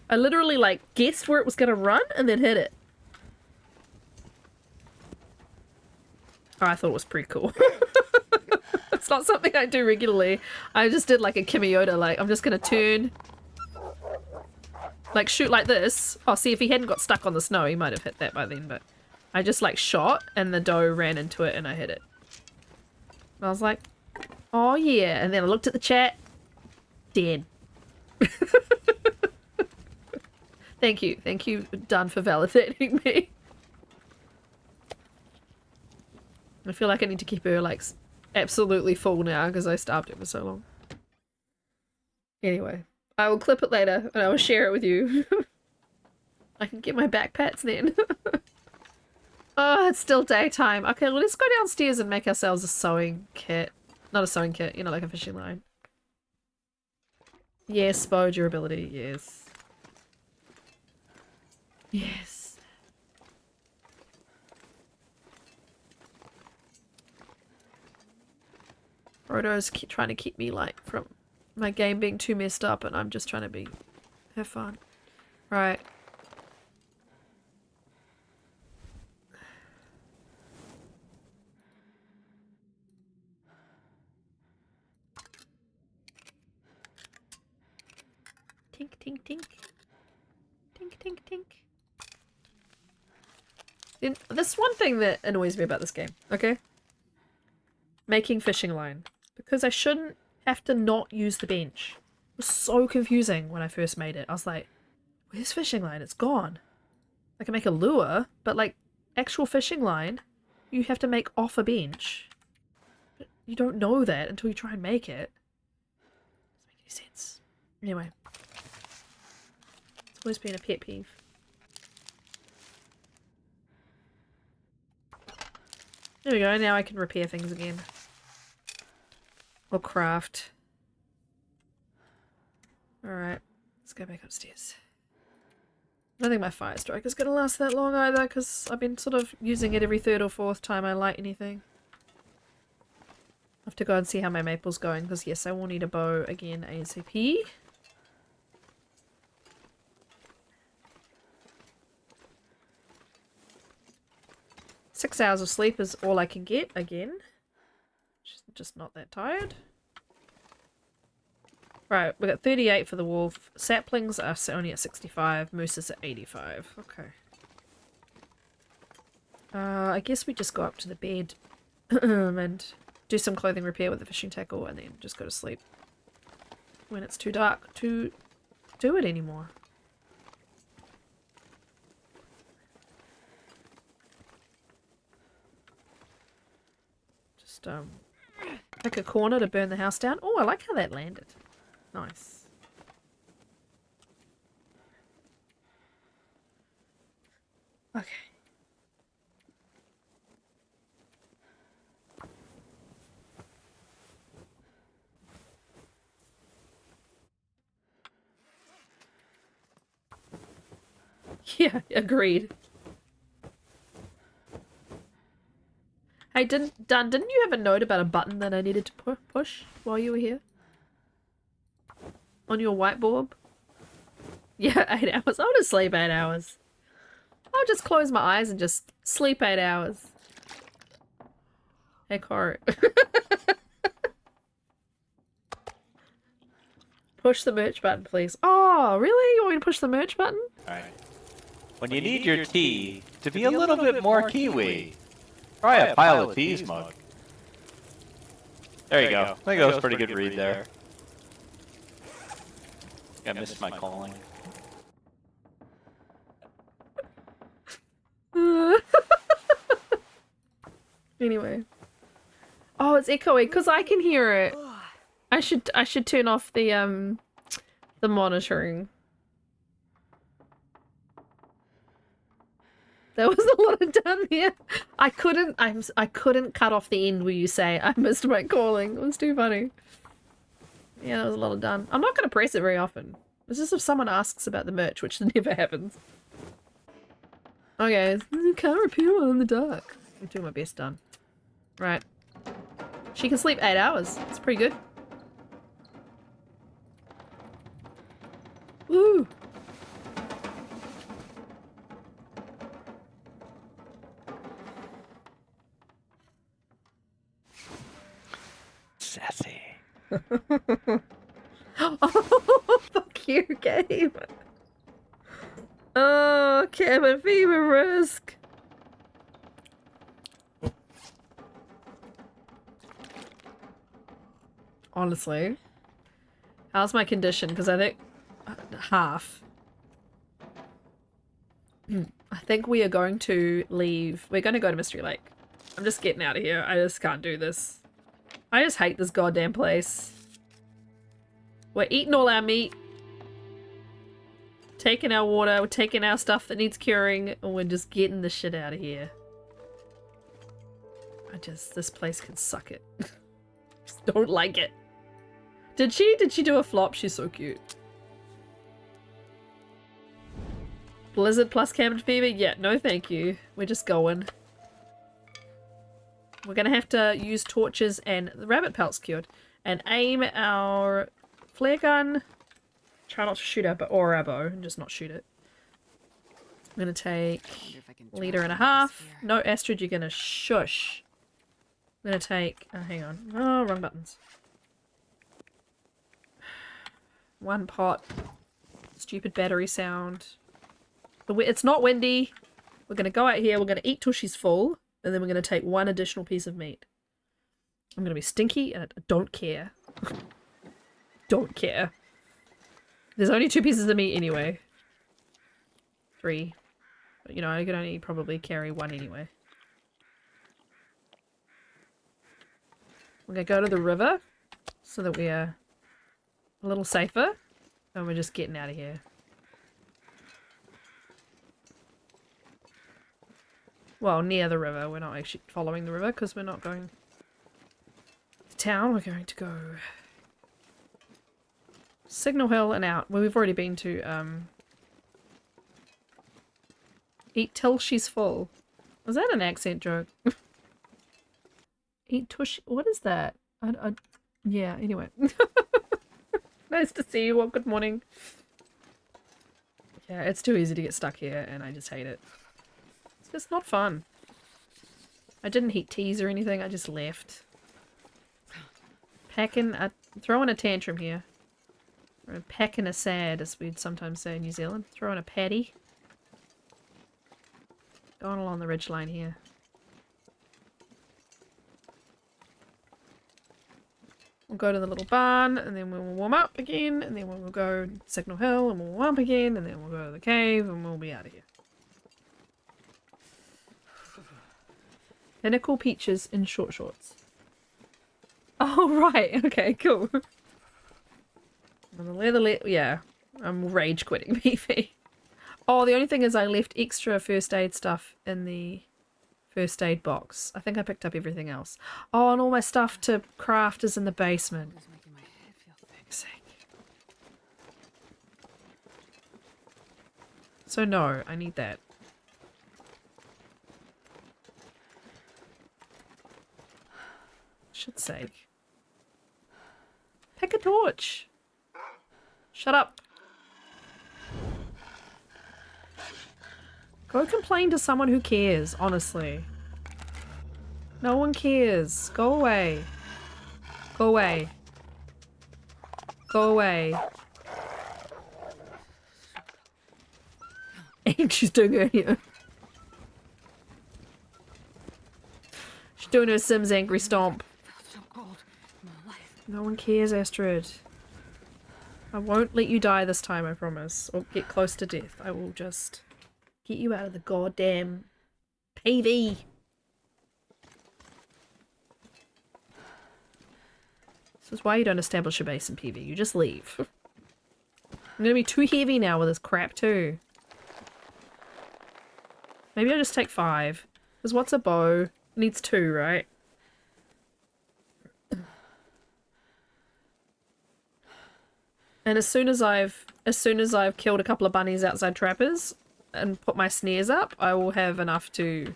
S1: I literally like guessed where it was gonna run and then hit it. Oh, I thought it was pretty cool. It's not something I do regularly. I just did like a Kimiota, like I'm just gonna turn, like shoot like this. Oh, see, if he hadn't got stuck on the snow, he might have hit that by then, but I just like shot and the doe ran into it and I hit it. And I was like, oh yeah, and then I looked at the chat, dead. Thank you, Dun, for validating me. I feel like I need to keep her like absolutely full now because I starved her for so long. Anyway, I will clip it later and I will share it with you. I can get my back pats then. Oh, it's still daytime. Okay, well, let's go downstairs and make ourselves a sewing kit. Not a sewing kit, you know, like a fishing line. Yes, bow durability, yes. Yes. Frodo's trying to keep me like from my game being too messed up, and I'm just trying to have fun. Right. Tink, tink, tink. Tink, tink, tink. Then this one thing that annoys me about this game, okay? Making fishing line. Because I shouldn't have to not use the bench. It was so confusing when I first made it. I was like, where's fishing line? It's gone. I can make a lure, but like actual fishing line, you have to make off a bench. But you don't know that until you try and make it. Doesn't make any sense. Anyway. It's always been a pet peeve. There we go, now I can repair things again. Or craft. Alright, let's go back upstairs. I don't think my fire strike is going to last that long either, because I've been sort of using it every third or fourth time I light anything. I have to go and see how my maple's going, because yes, I will need a bow again ASAP. Six hours of sleep is all I can get again. Just not that tired. Right, we got 38 for the wolf. Saplings are only at 65. Mooses at 85. Okay. I guess we just go up to the bed and do some clothing repair with the fishing tackle and then just go to sleep when it's too dark to do it anymore. Just pick a corner to burn the house down. Oh, I like how that landed. Nice. Okay. Yeah, agreed. Hey, didn't you have a note about a button that I needed to push while you were here? On your whiteboard? Yeah, 8 hours. I'll just sleep 8 hours. I'll just close my eyes and just sleep 8 hours. Hey, Coro. Push the merch button, please. Oh, really? You want me to push the merch button?
S5: Alright. When you need your tea to be a little bit more Kiwi, try a pile of teas mug. There you go. I think that was a pretty good read there. I missed my calling.
S1: Anyway. Oh, it's echoing because I can hear it. I should turn off the monitoring. There was a lot of done here. I couldn't cut off the end where you say I missed my calling. It was too funny. Yeah, there was a lot of done. I'm not going to press it very often. It's just if someone asks about the merch, which never happens. Okay, you can't repair one in the dark. I'm doing my best, done. Right. She can sleep 8 hours. It's pretty good. Woo!
S5: Sassy.
S1: Oh, fuck you, game. Oh, cabin fever risk. Honestly, how's my condition? Because I think half. I think we are going to leave. We're going to go to Mystery Lake. I'm just getting out of here. I just can't do this. I just hate this goddamn place. We're eating all our meat. Taking our water. We're taking our stuff that needs curing. And we're just getting the shit out of here. This place can suck it. Just don't like it. Did she do a flop? She's so cute. Blizzard plus cabin fever? Yeah, no thank you. We're just going. We're gonna have to use torches and the rabbit pelt's cured. And aim our flare gun. Try not to shoot or our bow and just not shoot it. I'm gonna take a liter and a half. No, Astrid, you're gonna shush. I'm gonna take, hang on. Oh, wrong buttons. 1 pot. Stupid battery sound. It's not windy. We're gonna go out here, we're gonna eat till she's full, and then we're gonna take 1 additional piece of meat. I'm gonna be stinky, and I don't care. Don't care. There's only 2 pieces of meat anyway. 3. But, you know, I could only probably carry 1 anyway. We're gonna go to the river, so that we are a little safer, and we're just getting out of here. Well, near the river. We're not actually following the river because we're not going to town. We're going to go Signal Hill and out. Well, we've already been to eat till she's full. Was that an accent joke? Eat till she... What is that? Yeah, anyway. Nice to see you. Well, good morning. Yeah, it's too easy to get stuck here and I just hate it. It's not fun. I didn't heat teas or anything, I just left. Throwing a tantrum here. Or packing a sad, as we'd sometimes say in New Zealand. Throwing a patty. Going along the ridgeline here. We'll go to the little barn, and then we'll warm up again, and then we'll go Signal Hill, and we'll warm up again, and then we'll go to the cave, and we'll be out of here. Pinnacle Peaches in short shorts. Oh, right. Okay, cool. Yeah. I'm rage quitting PV. Oh, the only thing is I left extra first aid stuff in the first aid box. I think I picked up everything else. Oh, and all my stuff to craft is in the basement.
S3: It's making my head feel thick.
S1: Fuck's sake. So no, I need that. Shit's sake. Pick a torch. Shut up. Go complain to someone who cares, honestly. No one cares. Go away. Go away. Go away. And she's doing her here. She's doing her Sims angry stomp.
S3: So cold in my life.
S1: No one cares, Astrid. I won't let you die this time, I promise. Or get close to death. I will just get you out of the goddamn PV. This is why you don't establish a base in PV. You just leave. I'm gonna be too heavy now with this crap too. Maybe I just take 5. Because what's a bow? It needs 2, right? And as soon as I've killed a couple of bunnies outside trappers and put my snares up, I will have enough to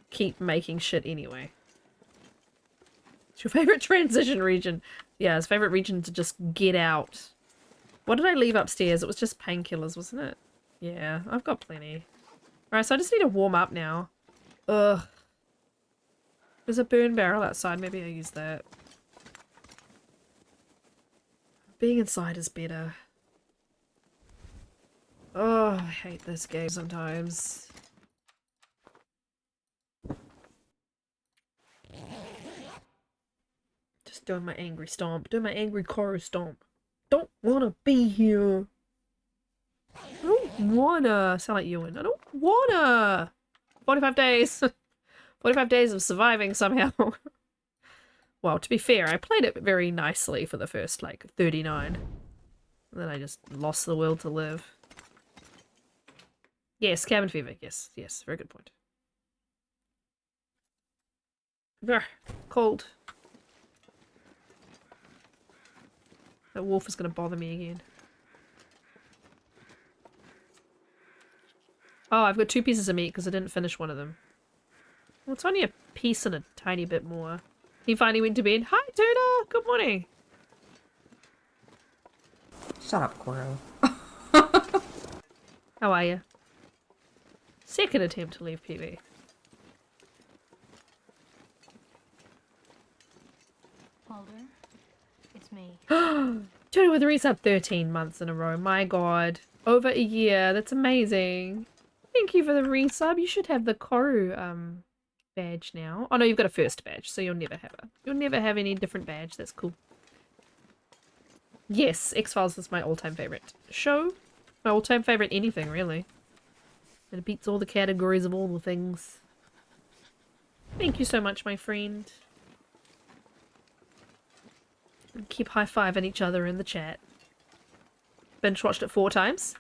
S1: keep making shit anyway. It's your favorite transition region. Yeah, his favorite region to just get out. What did I leave upstairs? It was just painkillers, wasn't it? Yeah, I've got plenty. Alright, so I just need to warm up now. Ugh. There's a burn barrel outside. Maybe I use that. Being inside is better. Oh, I hate this game sometimes. Just doing my angry stomp. Doing my angry chorus stomp. Don't wanna be here. I don't wanna. Sound like Ewan. I don't wanna. 45 days. 45 days of surviving somehow. Well, to be fair, I played it very nicely for the first, like, 39. And then I just lost the will to live. Yes, cabin fever. Yes, yes. Very good point. Brr, cold. That wolf is going to bother me again. Oh, I've got 2 pieces of meat because I didn't finish one of them. Well, it's only a piece and a tiny bit more. He finally went to bed. Hi, Tuna! Good morning.
S6: Shut up, Coro.
S1: How are you? Second attempt to leave PB.
S2: Mulder, it's me.
S1: Tuna with a resub 13 months in a row. My god. Over a year. That's amazing. Thank you for the resub. You should have the Koru badge now. Oh no, you've got a first badge, so you'll never have any different badge. That's cool. Yes, X-Files is my all-time favorite show. My all-time favorite anything, really. And it beats all the categories of all the things. Thank you so much, my friend. And keep high-fiving each other in the chat. Binge watched it 4 times.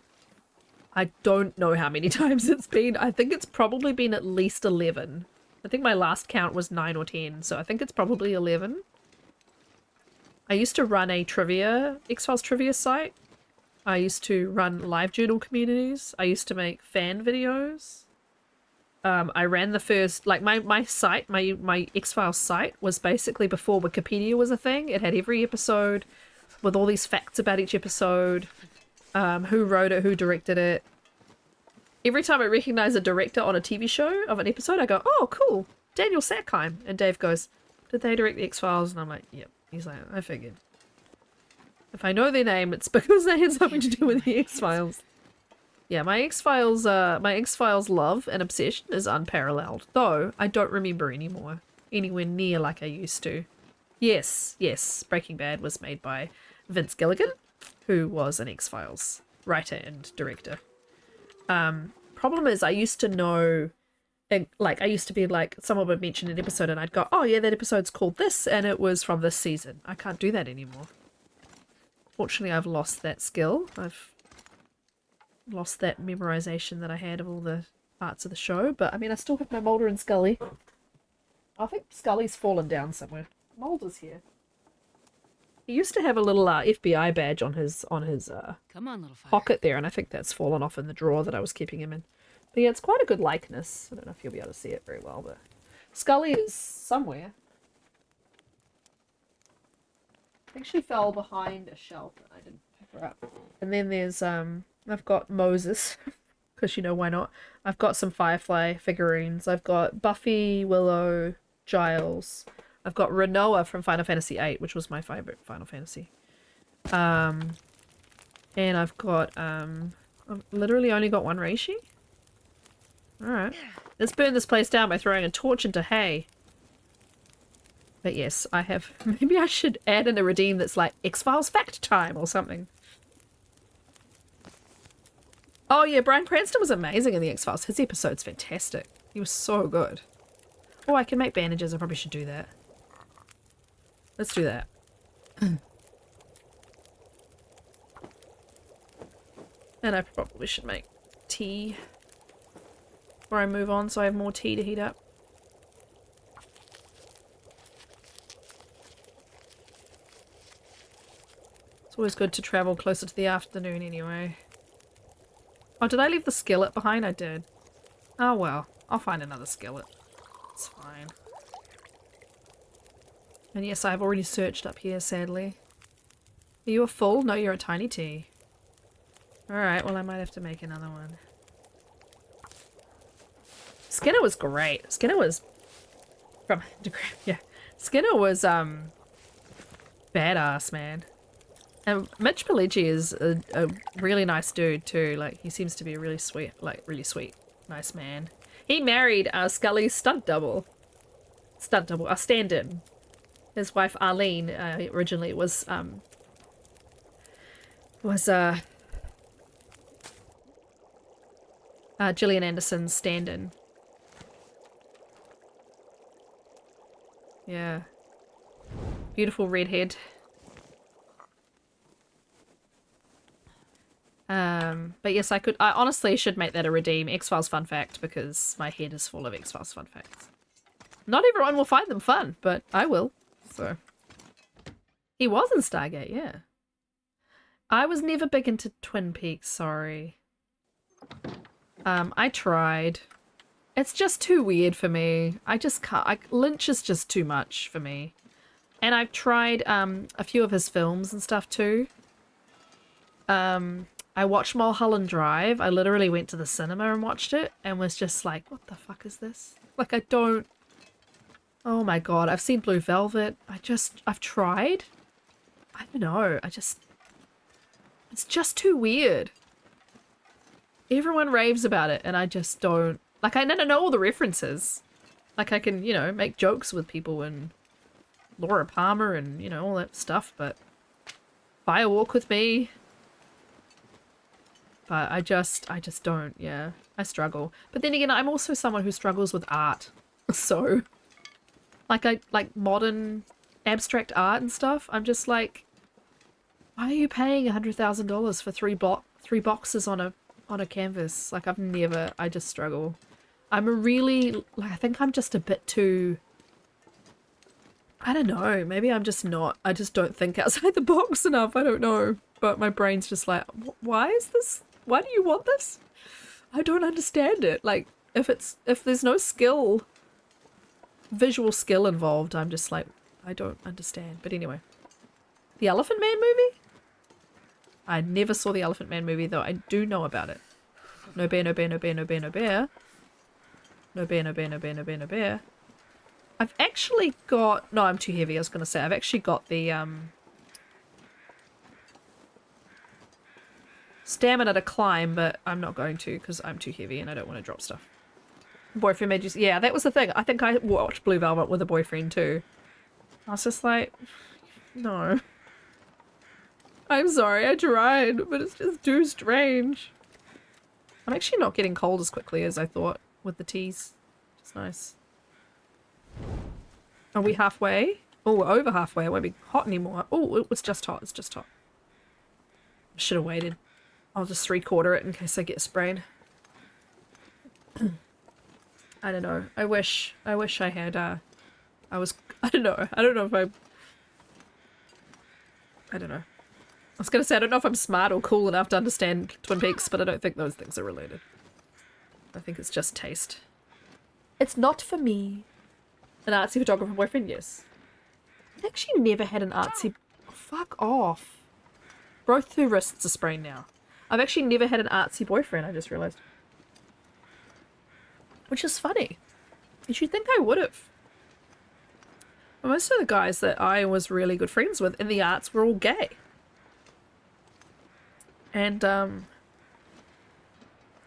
S1: I don't know how many times it's been. I think it's probably been at least 11. I think my last count was 9 or 10, so I think it's probably 11. I used to run a X-Files trivia site. I used to run live journal communities. I used to make fan videos. I ran the first, like my site, my X-Files site was basically before Wikipedia was a thing. It had every episode with all these facts about each episode, who wrote it, who directed it. Every time I recognize a director on a TV show of an episode, I go, oh, cool, Daniel Sackheim. And Dave goes, did they direct the X-Files? And I'm like, yep. He's like, I figured. If I know their name, it's because they had something to do with the X-Files. Yeah, my X-Files love and obsession is unparalleled. Though, I don't remember anywhere near like I used to. Yes, Breaking Bad was made by Vince Gilligan, who was an X-Files writer and director. Problem is, I used to know, like, I used to be like, someone would mention an episode and I'd go, oh yeah, that episode's called this and it was from this season. I can't do that anymore. Fortunately, I've lost that skill. I've lost that memorization that I had of all the parts of the show, but I mean, I still have my Mulder and Scully. I think Scully's fallen down somewhere. Mulder's here. He used to have a little FBI badge on his
S3: Come on, little fire.
S1: pocket there, and I think that's fallen off in the drawer that I was keeping him in. But yeah, it's quite a good likeness. I don't know if you'll be able to see it very well, but Scully is somewhere. I think she fell behind a shelf and I didn't pick her up. And then there's I've got Moses, because you know why not. I've got some Firefly figurines. I've got Buffy, Willow, Giles. I've got Renoa from Final Fantasy VIII, which was my favorite Final Fantasy. And I've got I've literally only got one Reishi. Alright. Let's burn this place down by throwing a torch into hay. But yes, I have... Maybe I should add in a redeem that's like X-Files fact time or something. Oh yeah, Bryan Cranston was amazing in the X-Files. His episode's fantastic. He was so good. Oh, I can make bandages. I probably should do that. Let's do that. And I probably should make tea. before I move on so I have more tea to heat up. It's always good to travel closer to the afternoon anyway. Oh, did I leave the skillet behind? I did. Oh well, I'll find another skillet. It's fine. And yes, I've already searched up here, sadly. Are you a full? No, you're a tiny tea. Alright, well I might have to make another one. Skinner was great. Skinner was... yeah. Skinner was, badass, man. And Mitch Pileggi is a really nice dude, too. Like, he seems to be a really sweet, nice man. He married Scully's stunt double. A stand-in. His wife, Arlene, originally was Gillian Anderson's stand-in. Yeah. Beautiful redhead. But yes, I honestly should make that a redeem X-Files fun fact because my head is full of X-Files fun facts. Not everyone will find them fun, but I will. So. He was in Stargate, yeah. I was never big into Twin Peaks, sorry. I tried. It's just too weird for me. I just can't. Lynch is just too much for me. And I've tried a few of his films and stuff too. I watched Mulholland Drive. I literally went to the cinema and watched it and was just like, what the fuck is this? Like, I don't... Oh my god, I've seen Blue Velvet. I've tried. I don't know. It's just too weird. Everyone raves about it and I just don't... Like, I don't know all the references. Like, I can, you know, make jokes with people and Laura Palmer and, you know, all that stuff, but Fire Walk with Me. But I just don't, yeah. I struggle. But then again, I'm also someone who struggles with art. So, like modern abstract art and stuff, I'm just like, why are you paying $100,000 for three boxes on a canvas? Like, I just struggle. I think I'm just a bit too, I don't know, maybe I just don't think outside the box enough, I don't know. But my brain's just like, why is this? Why do you want this? I don't understand it. Like, if there's no visual skill involved, I'm just like, I don't understand. But anyway. The Elephant Man movie? I never saw the Elephant Man movie, though I do know about it. No bear, no bear, no bear, no bear, no bear. No bear, no bear, no bear, no bear, no bear. I've actually got... No, I'm too heavy, I was going to say. I've actually got the, Stamina to climb, but I'm not going to because I'm too heavy and I don't want to drop stuff. Boyfriend made you... Yeah, that was the thing. I think I watched Blue Velvet with a boyfriend too. I was just like, no. I'm sorry, I tried, but it's just too strange. I'm actually not getting cold as quickly as I thought with the teas. It's nice. Are we halfway? Oh, we're over halfway. It won't be hot anymore. Oh, it was just hot. It's just hot. Should have waited. I'll just 3/4 it in case I get sprayed. I don't know. I wish I had, I don't know. I don't know if I don't know. I was gonna say, I don't know if I'm smart or cool enough to understand Twin Peaks, but I don't think those things are related. I think it's just taste. It's not for me. An artsy photographer boyfriend? Yes. I've actually never had an artsy... Oh, fuck off. Both two wrists are sprained now. I've actually never had an artsy boyfriend, I just realised. Which is funny. You should think I would have. Well, most of the guys that I was really good friends with in the arts were all gay. And,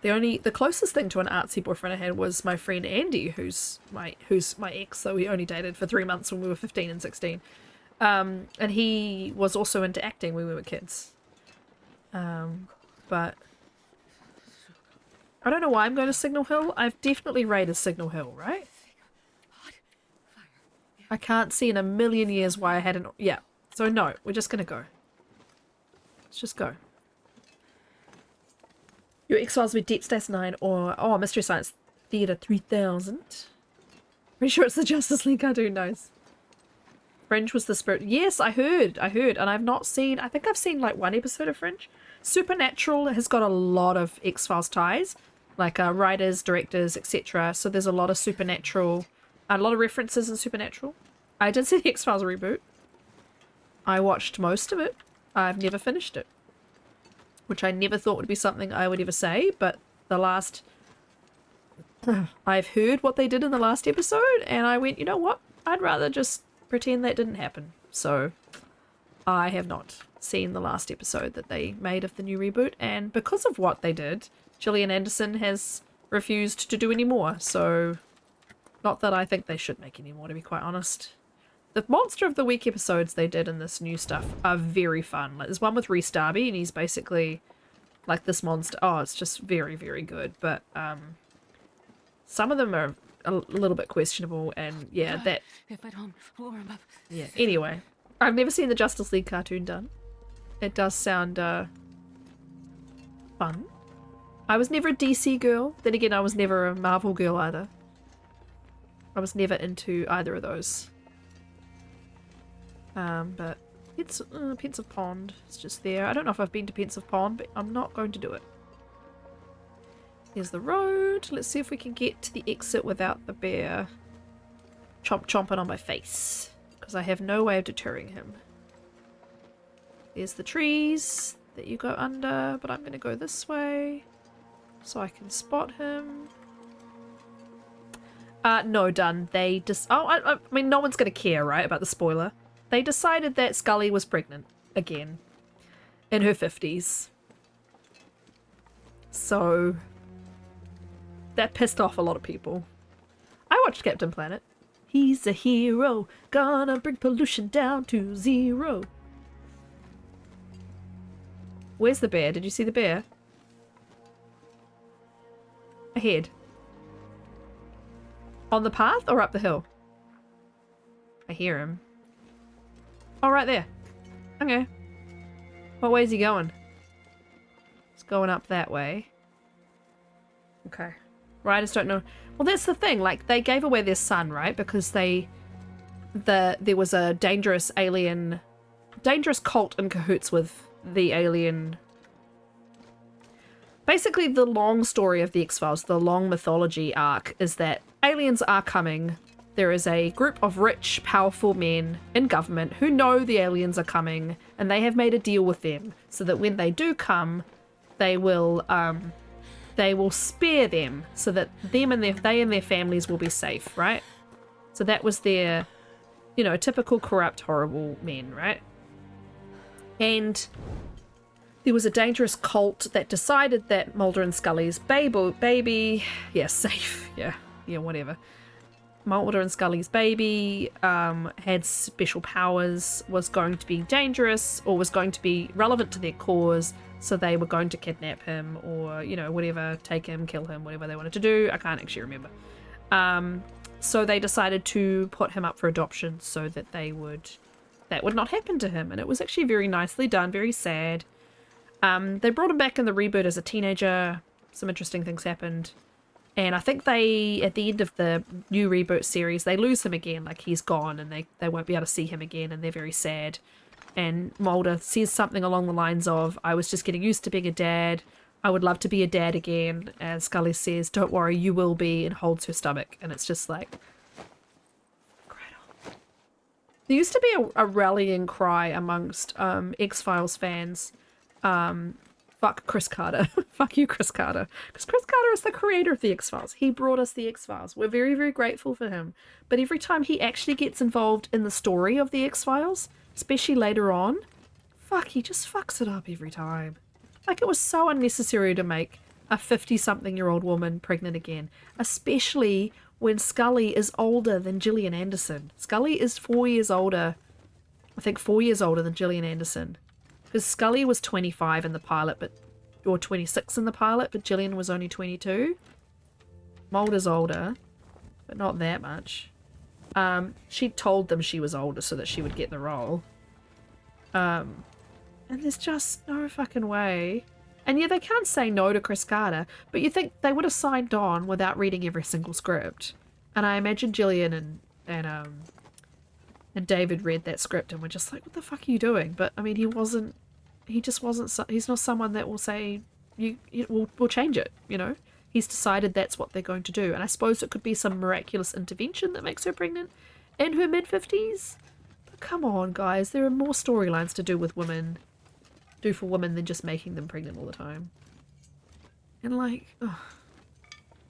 S1: the closest thing to an artsy boyfriend I had was my friend Andy, who's my ex, so we only dated for 3 months when we were 15 and 16. And he was also into acting when we were kids. But I don't know why I'm going to Signal Hill. I've definitely raided Signal Hill, right? I can't see in a million years why I hadn't... Yeah. So no, we're just going to go. Let's just go. Your X-Files will be Deep Space Nine or... Oh, Mystery Science Theatre 3000. Pretty sure it's the Justice League cartoon, nice. Fringe was the spirit. Yes, I heard, and I've not seen, I think I've seen like one episode of Fringe. Supernatural has got a lot of X-Files ties, like writers, directors, etc. So there's a lot of Supernatural, a lot of references in Supernatural. I did see the X-Files reboot. I watched most of it. I've never finished it, which I never thought would be something I would ever say, but the last... I've heard what they did in the last episode, and I went, you know what? I'd rather just pretend that didn't happen. So I have not seen the last episode that they made of the new reboot, and because of what they did, Gillian Anderson has refused to do any more. So not that I think they should make any more, to be quite honest. The Monster of the Week episodes they did in this new stuff are very fun. Like, there's one with Rhys Darby, and he's basically like this monster. Oh, it's just very, very good. But some of them are a little bit questionable, and yeah, that...
S3: If I don't warm up.
S1: Yeah, anyway. I've never seen the Justice League cartoon done. It does sound fun. I was never a DC girl. Then again, I was never a Marvel girl either. I was never into either of those. But it's Pensive Pond. It's just there. I don't know if I've been to Pensive Pond, but I'm not going to do it. Here's the road. Let's see if we can get to the exit without the bear chomping on my face, because I have no way of deterring him. There's the trees that you go under, but I'm going to go this way so I can spot him. No, done. They just... Oh, I mean, no one's going to care, right, about the spoiler. They decided that Scully was pregnant again in her 50s. So that pissed off a lot of people. I watched Captain Planet. He's a hero, gonna bring pollution down to 0. Where's the bear? Did you see the bear? Ahead. On the path or up the hill? I hear him. Oh, right there. Okay. What way is he going? It's going up that way. Okay. Riders don't know. Well, that's the thing. Like, they gave away their son, right? Because there was a dangerous cult in cahoots with the alien. Basically, the long story of the X-Files, the long mythology arc, is that aliens are coming. There is a group of rich, powerful men in government who know the aliens are coming, and they have made a deal with them so that when they do come, they will spare them so that they and their families will be safe, right? So that was their, you know, typical corrupt, horrible men, right? And there was a dangerous cult that decided that Mulder and Scully's baby, yeah, safe, yeah, whatever. Mulder and Scully's baby had special powers, was going to be dangerous, or was going to be relevant to their cause, so they were going to kidnap him, or, you know, whatever, take him, kill him, whatever they wanted to do. I can't actually remember. So they decided to put him up for adoption so that that would not happen to him, and it was actually very nicely done, very sad. They brought him back in the reboot as a teenager. Some interesting things happened. And I think they, at the end of the new reboot series, they lose him again. Like, he's gone and they won't be able to see him again, and they're very sad. And Mulder says something along the lines of, I was just getting used to being a dad. I would love to be a dad again. And Scully says, don't worry, you will be, and holds her stomach. And it's just like, right on. There used to be a rallying cry amongst X-Files fans. Fuck Chris Carter. Fuck you, Chris Carter. Because Chris Carter is the creator of the X-Files. He brought us the X-Files. We're very, very grateful for him. But every time he actually gets involved in the story of the X-Files, especially later on, fuck, he just fucks it up every time. Like, it was so unnecessary to make a 50-something-year-old woman pregnant again. Especially when Scully is older than Gillian Anderson. Scully is 4 years older. I think 4 years older than Gillian Anderson. Because Scully was 25 in the pilot, or 26 in the pilot, but Gillian was only 22. Mulder's older, but not that much. She told them she was older so that she would get the role. And there's just no fucking way And yeah, they can't say no to Chris Carter, but you think they would have signed on without reading every single script. And I imagine Gillian and David read that script and were just like, what the fuck are you doing? But I mean, he's not someone that will say, we'll change it, you know? He's decided that's what they're going to do. And I suppose it could be some miraculous intervention that makes her pregnant in her mid-50s. But come on, guys, there are more storylines to do for women than just making them pregnant all the time. And like, ugh.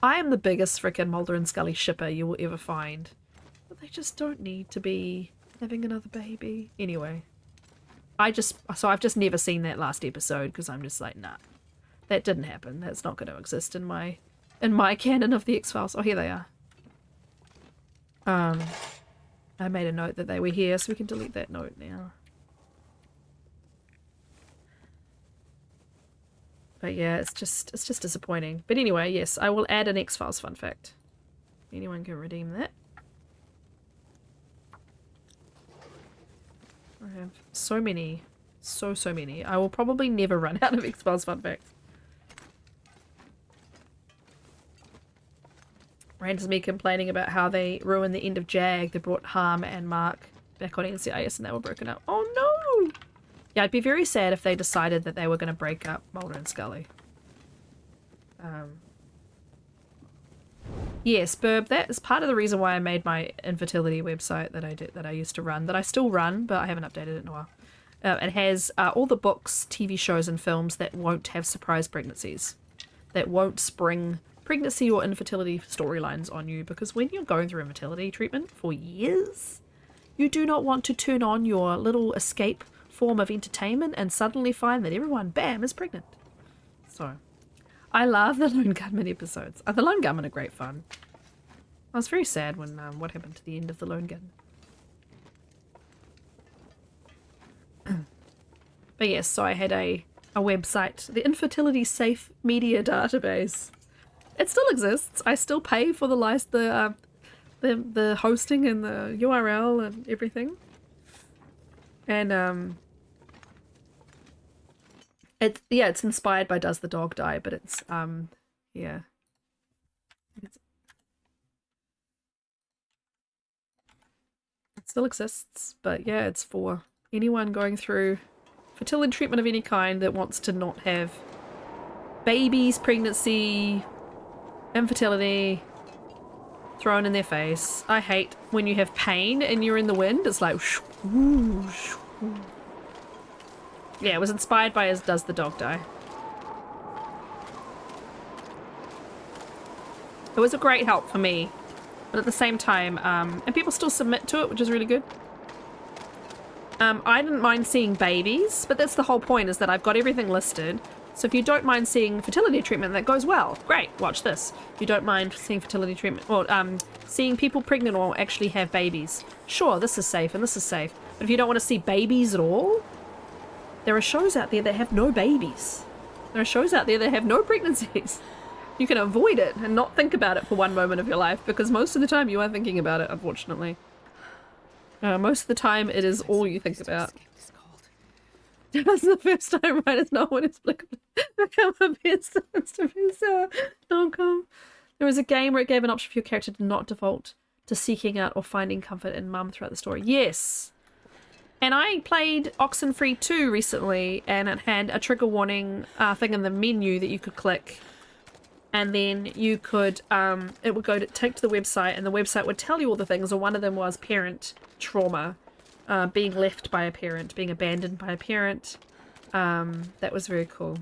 S1: I am the biggest frickin' Mulder and Scully shipper you will ever find. But they just don't need to be having another baby. Anyway. I've just never seen that last episode because I'm just like, nah. That didn't happen. That's not going to exist in my canon of the X-Files. Oh, here they are. I made a note that they were here, so we can delete that note now. But yeah, it's just disappointing. But anyway, yes, I will add an X-Files fun fact. Anyone can redeem that. I have so many. So many. I will probably never run out of X-Files fun facts. Random's me complaining about how they ruined the end of Jag. They brought Harm and Mark back on NCIS and they were broken up. Oh no! Yeah, I'd be very sad if they decided that they were going to break up Mulder and Scully. Yes, Burb, that is part of the reason why I made my infertility website that I used to run, that I still run, but I haven't updated it in a while. It has all the books, TV shows, and films that won't have surprise pregnancies, that won't spring pregnancy or infertility storylines on you, because when you're going through infertility treatment for years, you do not want to turn on your little escape form of entertainment and suddenly find that everyone, bam, is pregnant. So, I love the Lone Gunman episodes. The Lone Gunman are great fun. I was very sad when what happened to the end of the Lone Gunman. But yes, so I had a website, the Infertility Safe Media Database. It still exists. I still pay for the hosting and the URL and everything. And it's inspired by Does the Dog Die, but it's yeah. It still exists, but yeah, it's for anyone going through fertility treatment of any kind that wants to not have babies, pregnancy, infertility thrown in their face. I hate when you have pain and you're in the wind. It's like whoosh, whoosh. Yeah, it was inspired by Does the Dog Die. It was a great help for me, but at the same time, and people still submit to it, which is really good. I didn't mind seeing babies, but that's the whole point, is that I've got everything listed. So if you don't mind seeing fertility treatment, that goes well. Great, watch this. If you don't mind seeing fertility treatment, or seeing people pregnant or actually have babies, sure, this is safe and this is safe. But if you don't want to see babies at all, there are shows out there that have no babies. There are shows out there that have no pregnancies. You can avoid it and not think about it for one moment of your life, because most of the time you are thinking about it, unfortunately. Most of the time it is all you think about. That's the first time writers know when it's become a bestseller.com. There was a game where it gave an option for your character to not default to seeking out or finding comfort in mum throughout the story. Yes! And I played Oxenfree 2 recently, and it had a trigger warning thing in the menu that you could click. And then you could, it would take to the website, and the website would tell you all the things, and one of them was parent trauma. Being left by a parent, being abandoned by a parent. That was very cool.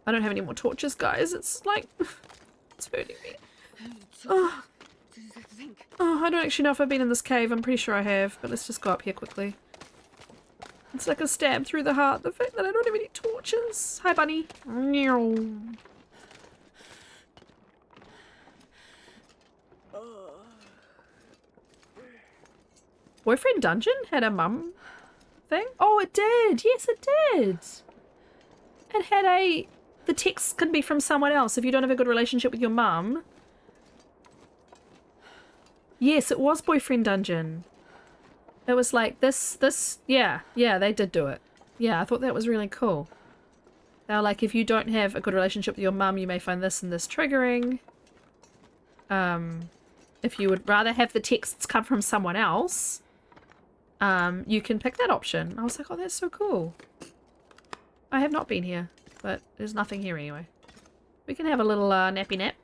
S1: I don't have any more torches, guys. It's like, it's hurting me. Oh. I don't actually know if I've been in this cave. I'm pretty sure I have, but let's just go up here quickly. It's like a stab through the heart, the fact that I don't have any torches. Hi, bunny. Boyfriend Dungeon had a mum thing? Oh, it did. Yes, it did. It had the text can be from someone else if you don't have a good relationship with your mum. Yes, it was Boyfriend Dungeon. It was like this, yeah, they did do it. Yeah, I thought that was really cool. They were like, if you don't have a good relationship with your mum, you may find this and this triggering. If you would rather have the texts come from someone else, you can pick that option. I was like, oh, that's so cool. I have not been here, but there's nothing here anyway. We can have a little nappy nap.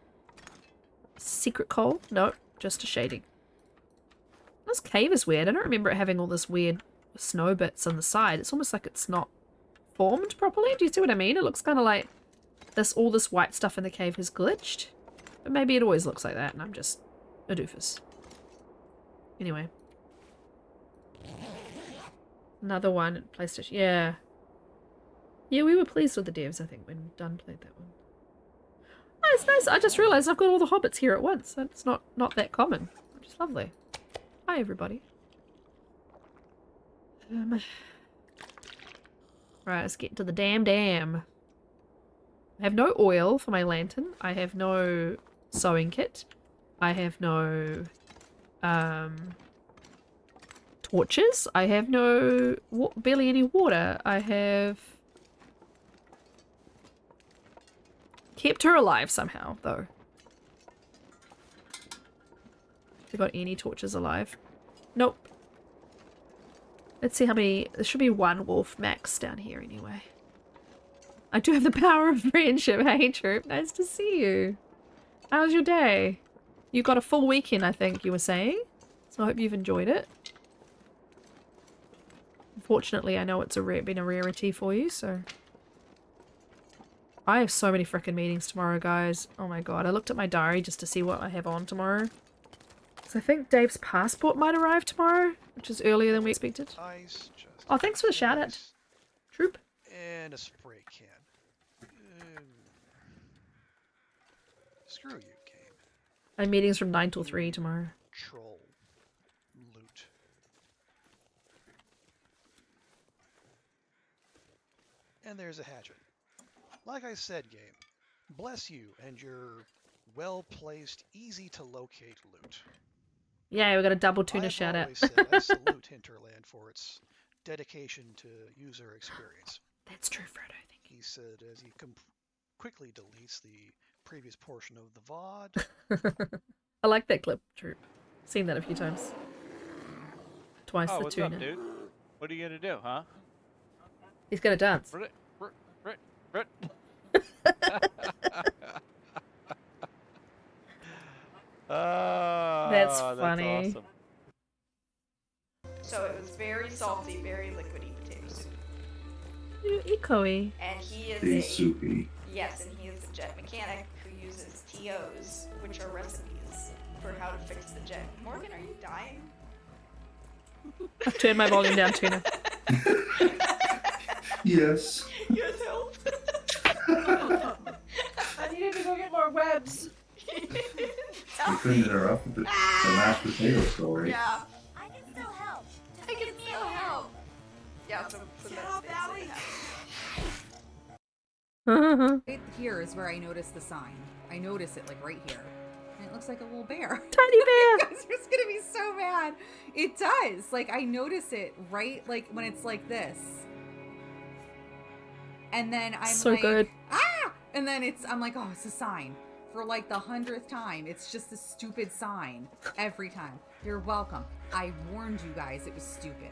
S1: Secret coal? No, just a shading. This cave is weird. I don't remember it having all this weird snow bits on the side. It's almost like it's not formed properly. Do you see what I mean? It looks kind of like all this white stuff in the cave has glitched. But maybe it always looks like that and I'm just a doofus. Anyway. Another one at PlayStation. Yeah. Yeah, we were pleased with the devs, I think, when Dunn played that one. Oh, it's nice. I just realised I've got all the hobbits here at once. It's not that common, which is lovely. Hi, everybody. Right, let's get to the dam. I have no oil for my lantern. I have no sewing kit. I have no torches. I have no barely any water. I have kept her alive somehow, though. Have you got any torches alive? Nope. Let's see how many. There should be one wolf max down here anyway. I do have the power of friendship. Hey, Troop. Nice to see you. How was your day? You got a full weekend, I think you were saying. So I hope you've enjoyed it. Unfortunately, I know it's been a rarity for you, so... I have so many frickin' meetings tomorrow, guys. Oh my god. I looked at my diary just to see what I have on tomorrow. So I think Dave's passport might arrive tomorrow, which is earlier than we expected.
S7: Ice, just
S1: Oh, thanks for the shout out,
S7: ice,
S1: Troop.
S7: and a spray can. Screw you, game.
S1: My meeting's from 9 till 3 tomorrow.
S7: Troll. Loot. And there's a hatchet. Like I said, game, bless you and your well-placed, easy-to-locate loot.
S1: Yeah, we got a double tuna
S7: I've
S1: shout out.
S7: always said I salute Hinterland for its dedication to user experience.
S1: That's true, Frodo. Thank you.
S7: He said as he quickly deletes the previous portion of the VOD.
S1: I like that clip, Troop. Seen that a few times. Twice
S5: Oh,
S1: the
S5: what's
S1: tuna.
S5: up, dude? What are you gonna do, huh?
S1: He's gonna dance.
S5: That's
S1: funny.
S5: awesome.
S8: So it was very salty, very liquidy potato soup.
S1: Echoey.
S8: And he is
S9: Be
S8: a
S9: soupy.
S8: yes, and he is a jet mechanic who uses TOs, which are recipes for how to fix the jet. Morgan, are you dying?
S1: I've turned my volume down, tuna.
S9: Yes.
S8: Yes, help.
S1: I needed to go get more webs.
S9: You couldn't interrupt the mashed potato story.
S8: Yeah,
S2: I can still help. Just
S8: I can
S2: give me
S8: still
S2: a hand.
S8: help. Yeah, so that's basically
S10: Right here is where I notice the sign. I notice it like right here. And it looks like a little bear.
S1: Tiny bear.
S10: You guys are just gonna be so mad. It does. Like I notice it right like when it's like this. And then I'm
S1: So
S10: like,
S1: good.
S10: ah! And then I'm like, oh, it's a sign. For like the 100th time. It's just a stupid sign. Every time. You're welcome. I warned you guys it was stupid.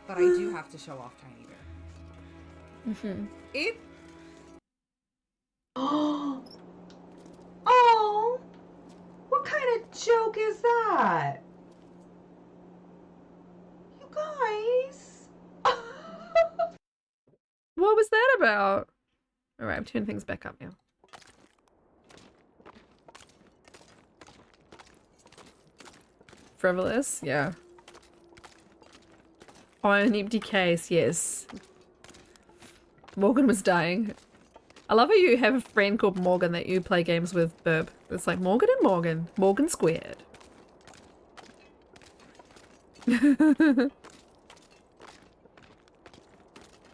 S10: But I do have to show off Tiny Bear.
S1: Mm-hmm.
S10: It
S6: Oh, what kind of joke is that? You guys.
S1: What was that about? Alright, I'm turning things back up now. Frivolous? Yeah. Oh, an empty case, yes. Morgan was dying. I love how you have a friend called Morgan that you play games with, Burb. It's like Morgan and Morgan. Morgan squared.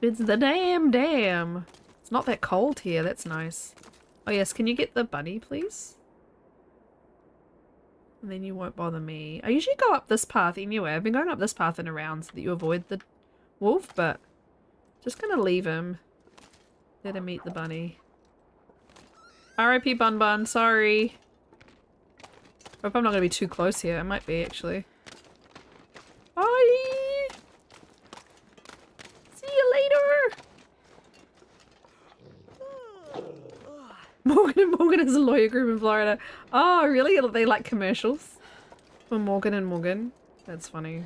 S1: It's the dam. It's not that cold here. That's nice. Oh yes, can you get the bunny, please? And then you won't bother me. I usually go up this path anyway. I've been going up this path and around so that you avoid the wolf, but Just gonna leave him. Let him eat the bunny. R.I.P. Bun Bun, sorry. Hope I'm not gonna be too close here. I might be, actually. Bye! See you later! Morgan and Morgan is a lawyer group in Florida. Oh, really? They like commercials? For Morgan and Morgan? That's funny.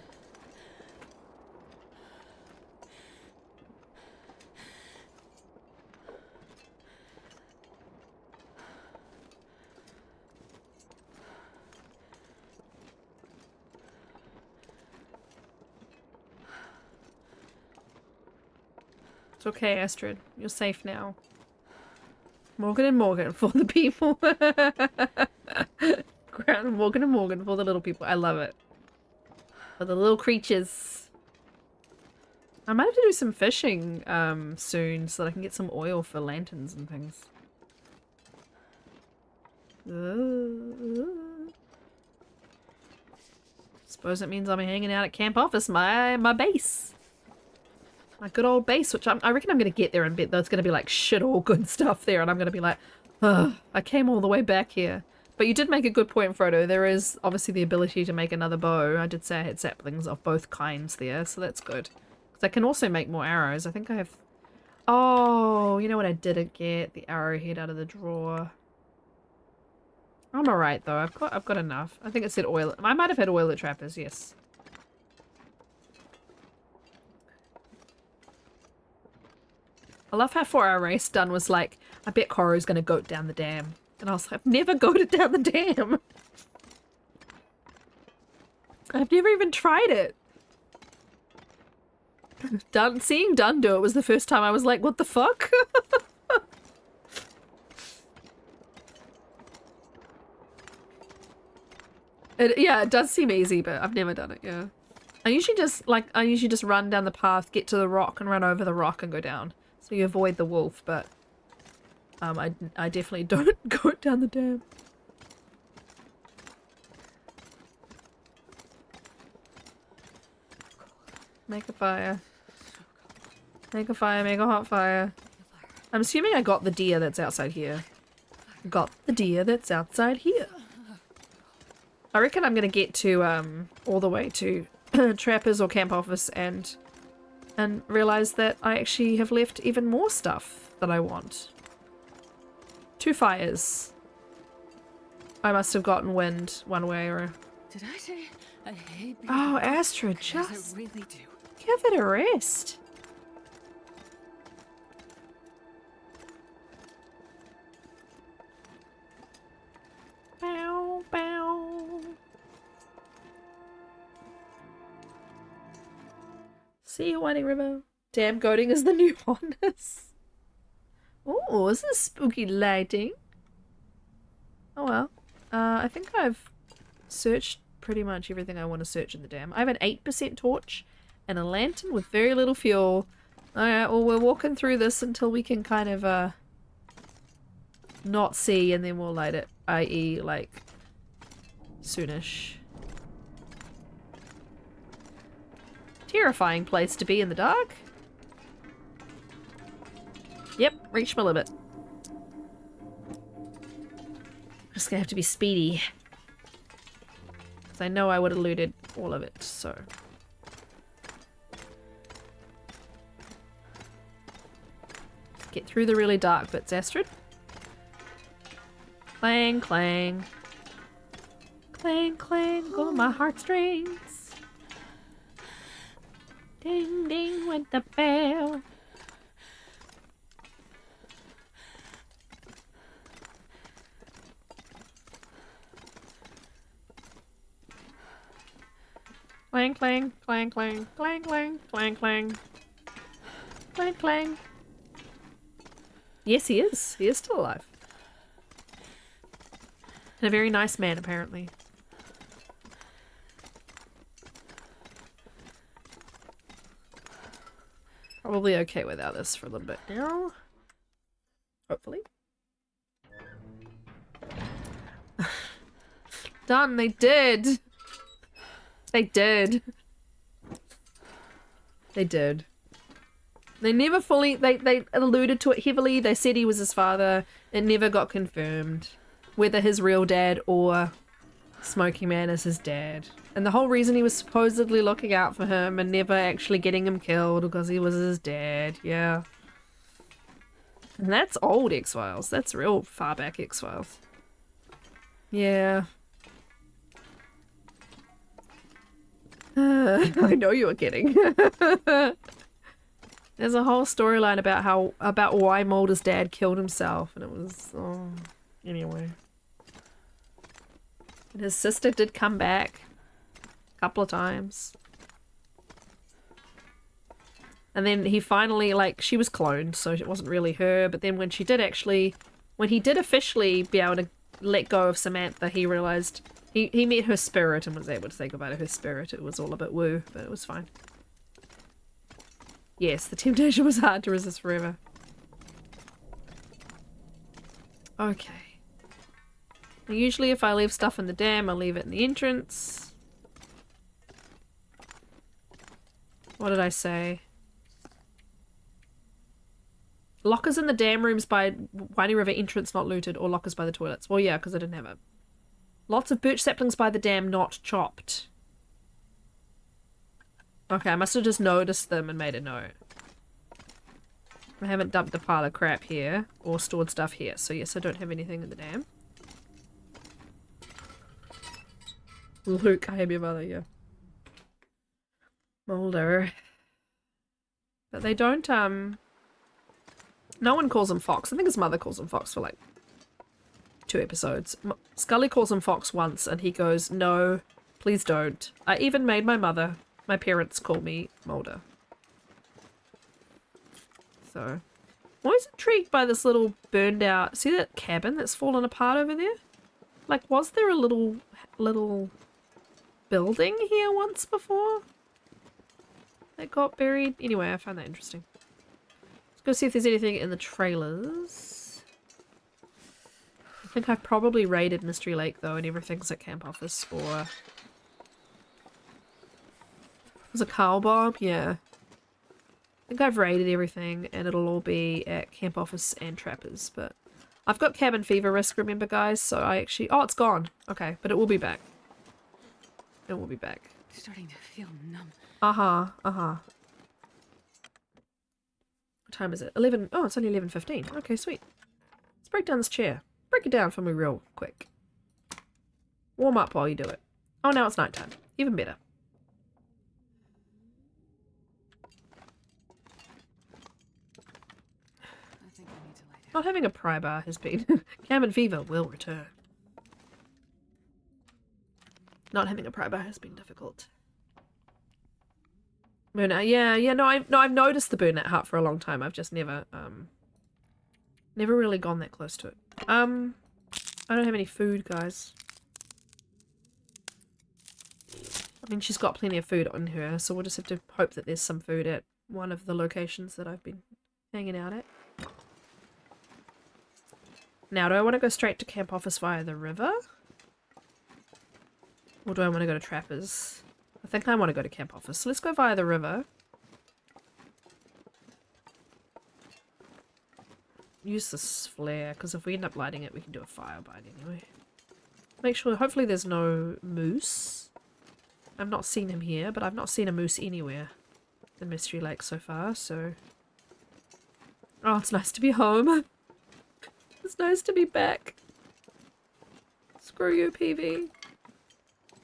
S1: It's okay, Astrid. You're safe now. Morgan and Morgan for the people. Morgan and Morgan for the little people. I love it. For the little creatures. I might have to do some fishing soon so that I can get some oil for lanterns and things. Suppose it means I'll be hanging out at Camp Office, my base. My good old base, which I reckon I'm going to get there and bet there's going to be like shit all good stuff there and I'm going to be like, ugh, I came all the way back here. But you did make a good point, Frodo. There is obviously the ability to make another bow. I did say I had saplings of both kinds there, so that's good. Because I can also make more arrows. I think I have... Oh, you know what I didn't get? The arrowhead out of the drawer. I'm alright though. I've got enough. I think it said oil. I might have had oil at Trappers, yes. I love how for our race Dunn was like, I bet Coro's gonna goat down the dam. And I was like, I've never goated down the dam. I've never even tried it. Seeing Dunn do it was the first time I was like, what the fuck? Yeah, it does seem easy, but I've never done it, yeah. I usually just run down the path, get to the rock and run over the rock and go down. So you avoid the wolf, but I definitely don't go down the dam. Make a fire. Make a fire, make a hot fire. I'm assuming I got the deer that's outside here. Got the deer that's outside here. I reckon I'm gonna get to all the way to Trappers or Camp Office and realize that I actually have left even more stuff that I want. 2 fires. I must have gotten wind one way or...
S3: Did I say I hate being
S1: Oh,
S3: alone?
S1: Astrid,
S3: Because
S1: just
S3: I really do.
S1: give it a rest. Bow, bow. See you, Whining River. Damn, goating is the new harness. Oh, this is spooky lighting. Oh well. I think I've searched pretty much everything I want to search in the dam. I have an 8% torch and a lantern with very little fuel. Alright, well we're walking through this until we can kind of not see and then we'll light it. I.e. like soonish. Terrifying place to be in the dark. Yep, reached my limit. Just gonna have to be speedy. Because I know I would have looted all of it, so. Get through the really dark bits, Astrid. Clang, clang. Clang, clang, go my heartstrings. Ding, ding, went the bell. Clang, clang, clang, clang, clang, clang, clang, clang. Clang, clang. Yes, he is. He is still alive. And a very nice man, apparently. Probably okay without this for a little bit now. Hopefully. Done, they did! They did. They did. They never fully, they alluded to it heavily. They said he was his father. It never got confirmed whether his real dad or Smoky Man is his dad. And the whole reason he was supposedly looking out for him and never actually getting him killed because he was his dad. Yeah. And that's old X-Files. That's real far back X-Files. Yeah. I know you were kidding. There's a whole storyline about why Mulder's dad killed himself, and it was anyway. And his sister did come back a couple of times. And then he finally, like, she was cloned, so it wasn't really her, but then when he did officially be able to let go of Samantha, he realized he met her spirit and was able to say goodbye to her spirit. It was all a bit woo, but it was fine. Yes, the temptation was hard to resist forever. Okay. Usually if I leave stuff in the dam, I leave it in the entrance. What did I say? Lockers in the dam rooms by Whiny River entrance not looted, or lockers by the toilets. Well, yeah, because I didn't have it. Lots of birch saplings by the dam not chopped. Okay, I must have just noticed them and made a note. I haven't dumped a pile of crap here, or stored stuff here, so yes, I don't have anything in the dam. Luke, I am your mother, yeah. Mulder. But they don't, no one calls him Fox. I think his mother calls him Fox for like 2 episodes. Scully calls him Fox once and he goes, no, please don't. I even made my parents call me Mulder. So, I'm always intrigued by this little burned out, see that cabin that's fallen apart over there? Like, was there a little building here once before that got buried? Anyway, I found that interesting. Let's go see if there's anything in the trailers. I think I've probably raided Mystery Lake though, and everything's at Camp Office or... Was a Carl Bob? Yeah. I think I've raided everything and it'll all be at Camp Office and Trappers, but I've got cabin fever risk, remember guys, so I actually... Oh, it's gone. Okay, but it will be back. It will be back.
S3: Starting to feel numb.
S1: What time is it? 11... Oh, it's only 11:15. Okay, sweet. Let's break down this chair. Break it down for me real quick. Warm up while you do it. Oh, now it's nighttime. Even better. Not having a pry bar has been... Cabin fever will return. Not having a pry bar has been difficult. Burnout, yeah, no, I've noticed the burnout hut for a long time. I've just never really gone that close to it. I don't have any food, guys. I mean, she's got plenty of food on her, so we'll just have to hope that there's some food at one of the locations that I've been hanging out at. Now, do I want to go straight to Camp Office via the river? Or do I want to go to Trappers? I think I want to go to Camp Office, so let's go via the river. Use this flare, because if we end up lighting it, we can do a fire bite anyway. Make sure, hopefully there's no moose. I've not seen him here, but I've not seen a moose anywhere in Mystery Lake so far, so... Oh, it's nice to be home. It's nice to be back. Screw you, PV.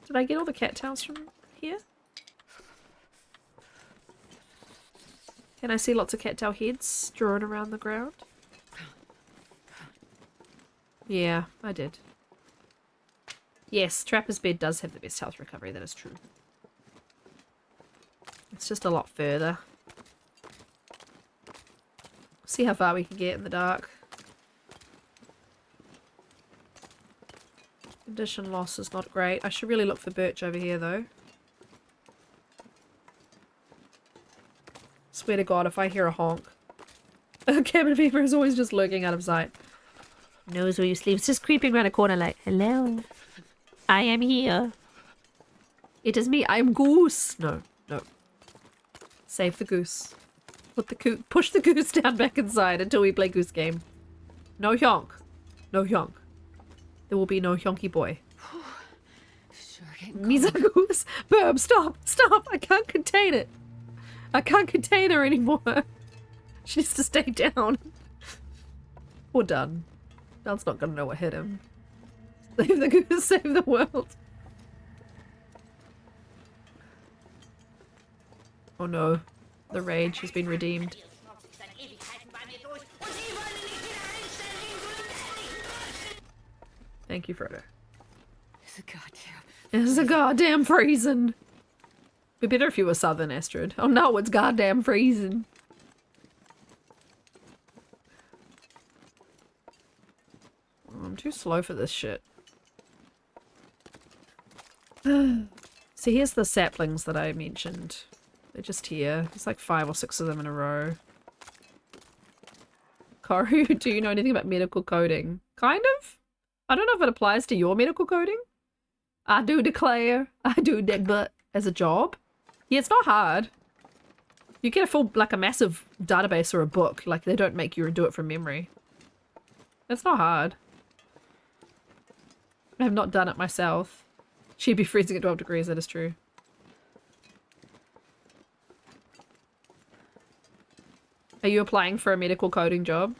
S1: Did I get all the cattails from here? Can I see lots of cattail heads strewn around the ground? Yeah, I did. Yes, Trapper's Bed does have the best health recovery, that is true. It's just a lot further. See how far we can get in the dark. Condition loss is not great. I should really look for birch over here though. Swear to God, if I hear a honk. Cabin fever is always just lurking out of sight. Knows where you sleep. It's just creeping around a corner like, hello. I am here. It is me. I am Goose. No, no. Save the goose. Push the goose down back inside until we play goose game. No honk. No honk. There will be no honky boy.
S3: Sure getting
S1: Misa goose. Burb, stop. Stop. I can't contain it. I can't contain her anymore. She needs to stay down. We're done. Dan's not gonna know what hit him. Save the goose, save the world. Oh no. The rage has been redeemed. Thank you, Frodo. It's a goddamn freezing. Be better if you were Southern, Astrid. Oh no, it's goddamn freezing. Oh, I'm too slow for this shit. See, here's the saplings that I mentioned. They're just here. There's like 5 or 6 of them in a row. Koru, do you know anything about medical coding? Kind of. I don't know if it applies to your medical coding. I do declare. I do dig butt as a job. Yeah, it's not hard. You get a full, like a massive database or a book. Like, they don't make you do it from memory. It's not hard. I have not done it myself. She'd be freezing at 12 degrees, that is true. Are you applying for a medical coding job?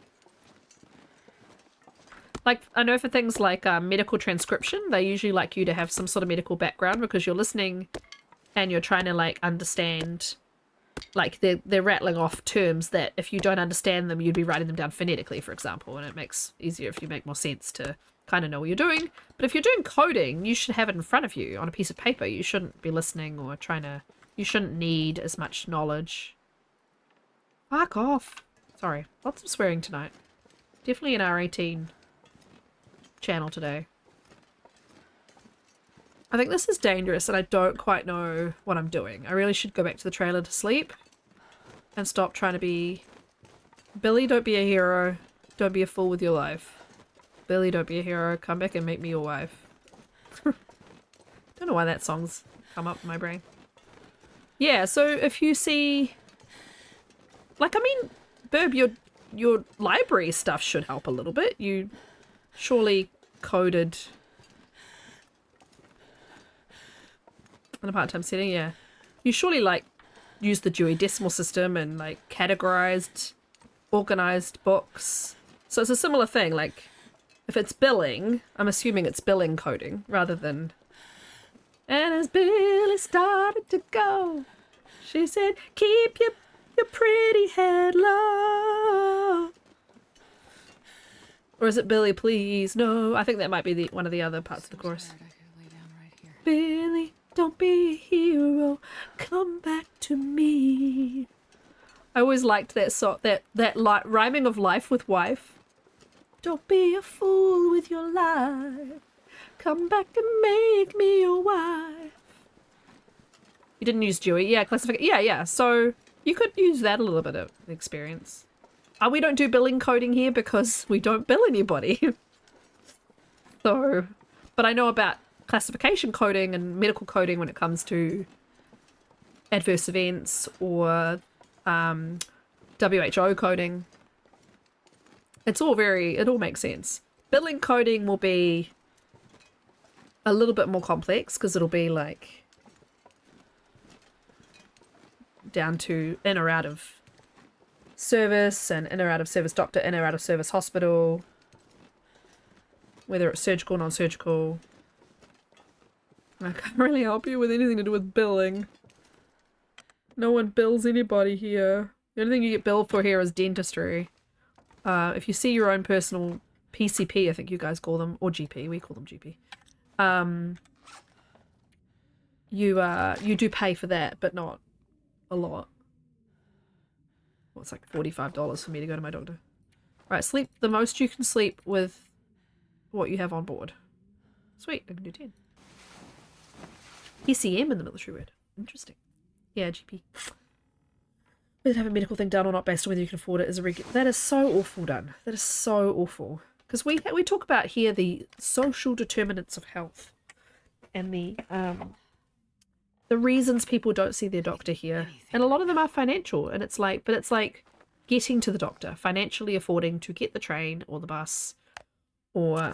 S1: Like, I know for things like medical transcription, they usually like you to have some sort of medical background because you're listening and you're trying to, like, understand, like, they're rattling off terms that if you don't understand them, you'd be writing them down phonetically, for example, and it makes easier if you make more sense to kind of know what you're doing. But if you're doing coding, you should have it in front of you on a piece of paper. You shouldn't be listening or trying to... You shouldn't need as much knowledge. Fuck off. Sorry. Lots of swearing tonight. Definitely an R18 channel today. I think this is dangerous and I don't quite know what I'm doing. I really should go back to the trailer to sleep and stop trying to be... Billy, don't be a hero. Don't be a fool with your life. Billy, don't be a hero. Come back and make me your wife. Don't know why that song's come up in my brain. Yeah, so if you see... Like, I mean, Burb, your library stuff should help a little bit. You surely coded... in a part-time setting, yeah. You surely, like, used the Dewey Decimal System and, like, categorized, organized books. So it's a similar thing, like, if it's billing, I'm assuming it's billing coding, rather than... And as Billy started to go, she said, keep your pretty head low. Or is it Billy, please? No, I think that might be one of the other parts of the chorus. Billy, don't be a hero, come back to me. I always liked that song, that rhyming of life with wife. Don't be a fool with your life, come back and make me your wife. You didn't use Dewey, yeah, classification, yeah, so you could use that a little bit of experience. We don't do billing coding here because we don't bill anybody. So, but I know about classification coding and medical coding when it comes to adverse events or WHO coding. It all makes sense. Billing coding will be a little bit more complex because it'll be like down to in or out of service and in or out of service doctor, in or out of service hospital, whether it's surgical, non-surgical. I can't really help you with anything to do with billing. No one bills anybody here. The only thing you get billed for here is dentistry. If you see your own personal PCP, I think you guys call them, or GP, we call them GP. You do pay for that, but not a lot. Well, it's like $45 for me to go to my doctor. Right, sleep the most you can sleep with what you have on board. Sweet, I can do 10. ECM in the military word. Interesting. Yeah, GP. Whether to have a medical thing done or not based on whether you can afford it is a regular... That is so awful done. That is so awful. Because we talk about here the social determinants of health and the the reasons people don't see their doctor here, and a lot of them are financial, and it's like, but it's like getting to the doctor, financially affording to get the train or the bus, or,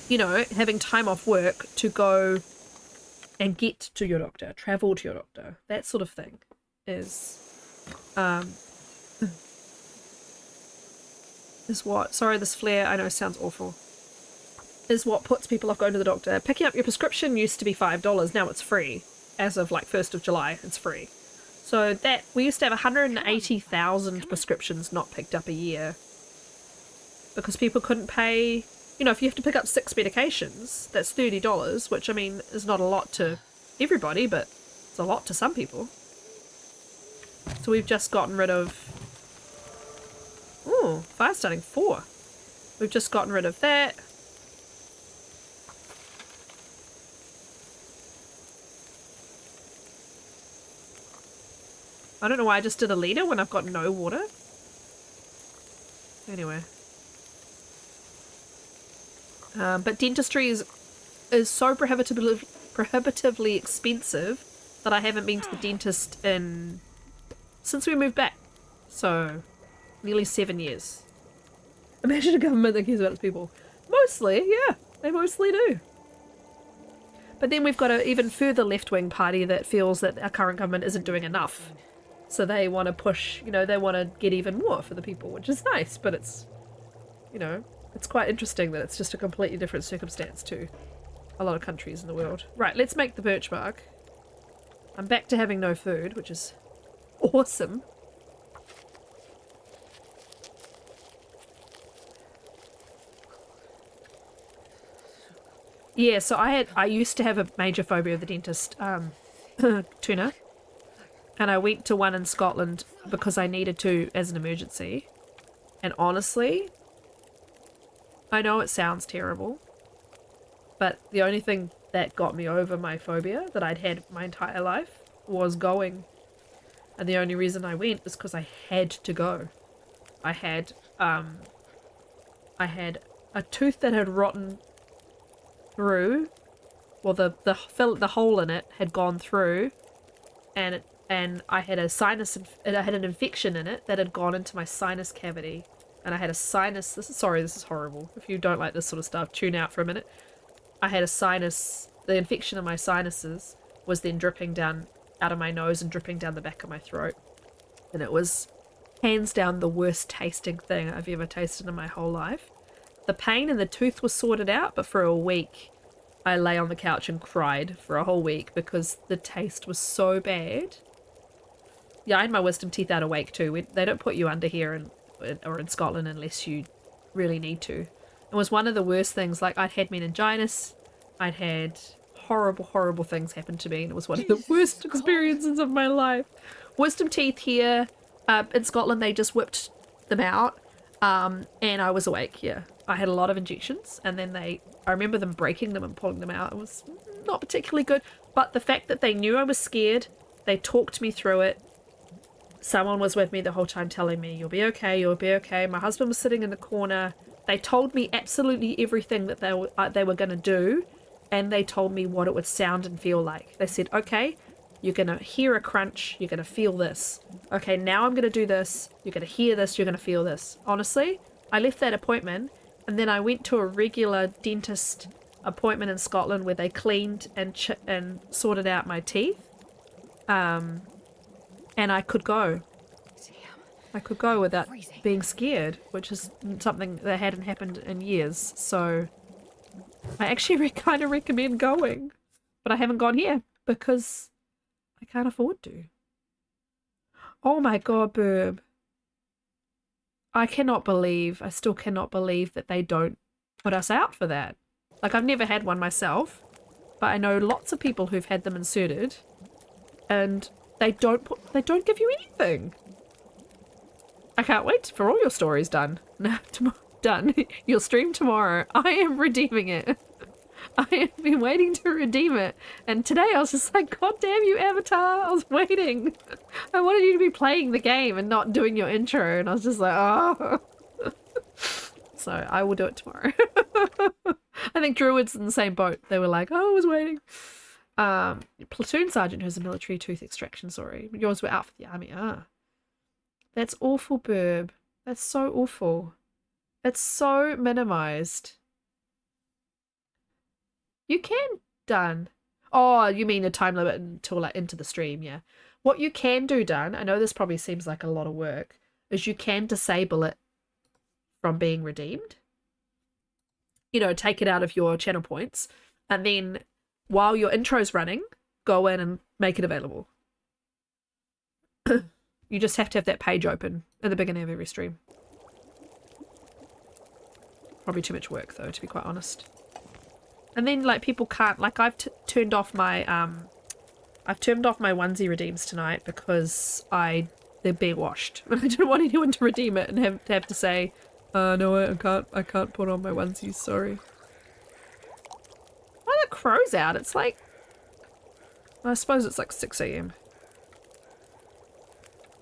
S1: you know, having time off work to go and get to your doctor, travel to your doctor, that sort of thing is what, sorry, this flare, I know sounds awful, is what puts people off going to the doctor. Picking up your prescription used to be $5, now it's free. As of like 1st of July, it's free. So that, we used to have 180,000 prescriptions not picked up a year. Because people couldn't pay, you know, if you have to pick up 6 medications, that's $30, which I mean is not a lot to everybody, but it's a lot to some people. So we've just gotten rid of, ooh, fire starting 4. We've just gotten rid of that. I don't know why I just did a liter when I've got no water. Anyway. But dentistry is so prohibitively expensive that I haven't been to the dentist since we moved back. So, nearly 7 years. Imagine a government that cares about its people. Mostly, yeah. They mostly do. But then we've got an even further left-wing party that feels that our current government isn't doing enough. So they want to push, you know, they want to get even more for the people, which is nice, but it's, you know, it's quite interesting that it's just a completely different circumstance to a lot of countries in the world. Right, let's make the birch bark. I'm back to having no food, which is awesome. Yeah, so I used to have a major phobia of the dentist, tuna. And I went to one in Scotland because I needed to as an emergency. And honestly, I know it sounds terrible, but the only thing that got me over my phobia that I'd had my entire life was going. And the only reason I went is because I had to go. I had a tooth that had rotten through. Well, the hole in it had gone through, and I had a sinus, I had an infection in it that had gone into my sinus cavity, and I had a sinus, this is horrible. If you don't like this sort of stuff, tune out for a minute. I had a sinus, the infection in my sinuses was then dripping down out of my nose and dripping down the back of my throat. And it was hands down the worst tasting thing I've ever tasted in my whole life. The pain in the tooth was sorted out, but for a week I lay on the couch and cried for a whole week because the taste was so bad. Yeah, I had my wisdom teeth out awake too. They don't put you under here or in Scotland unless you really need to. It was one of the worst things. Like, I'd had meningitis, I'd had horrible things happen to me, and it was one of the worst experiences of my life. Wisdom teeth here in Scotland, they just whipped them out, and I was awake. Yeah, I had a lot of injections, and then I remember them breaking them and pulling them out. It was not particularly good, but the fact that they knew I was scared, they talked me through it. Someone was with me the whole time telling me, you'll be okay, you'll be okay. My husband was sitting in the corner. They told me absolutely everything that they were going to do, and they told me what it would sound and feel like. They said, okay, you're going to hear a crunch, you're going to feel this. Okay, now I'm going to do this, you're going to hear this, you're going to feel this. Honestly, I left that appointment, and then I went to a regular dentist appointment in Scotland where they cleaned and sorted out my teeth. And I could go. I could go without being scared, which is something that hadn't happened in years. So I actually kind of recommend going. But I haven't gone here because I can't afford to. Oh my god, Burb. I still cannot believe that they don't put us out for that. Like, I've never had one myself, but I know lots of people who've had them inserted, and they don't give you anything. I can't wait for all your stories done. Done. You'll stream tomorrow. I am redeeming it. I have been waiting to redeem it. And today I was just like, God damn you, Avatar. I was waiting. I wanted you to be playing the game and not doing your intro. And I was just like, oh. So I will do it tomorrow. I think Druid's in the same boat. They were like, oh, I was waiting. Platoon sergeant who's a military tooth extraction, sorry. Yours were out for the army. Ah. That's awful, Burb. That's so awful. It's so minimized. You can done. Oh, you mean a time limit until like into the stream, yeah. What you can do, done, I know this probably seems like a lot of work, is you can disable it from being redeemed. You know, take it out of your channel points, and then while your intro's running, go in and make it available. You just have to have that page open at the beginning of every stream. Probably too much work though, to be quite honest. And then like people can't, like I've turned off my onesie redeems tonight because they're being washed. I didn't want anyone to redeem it and have to say, no, I can't put on my onesies, sorry. Why are the crows out? It's like, I suppose it's like 6 AM.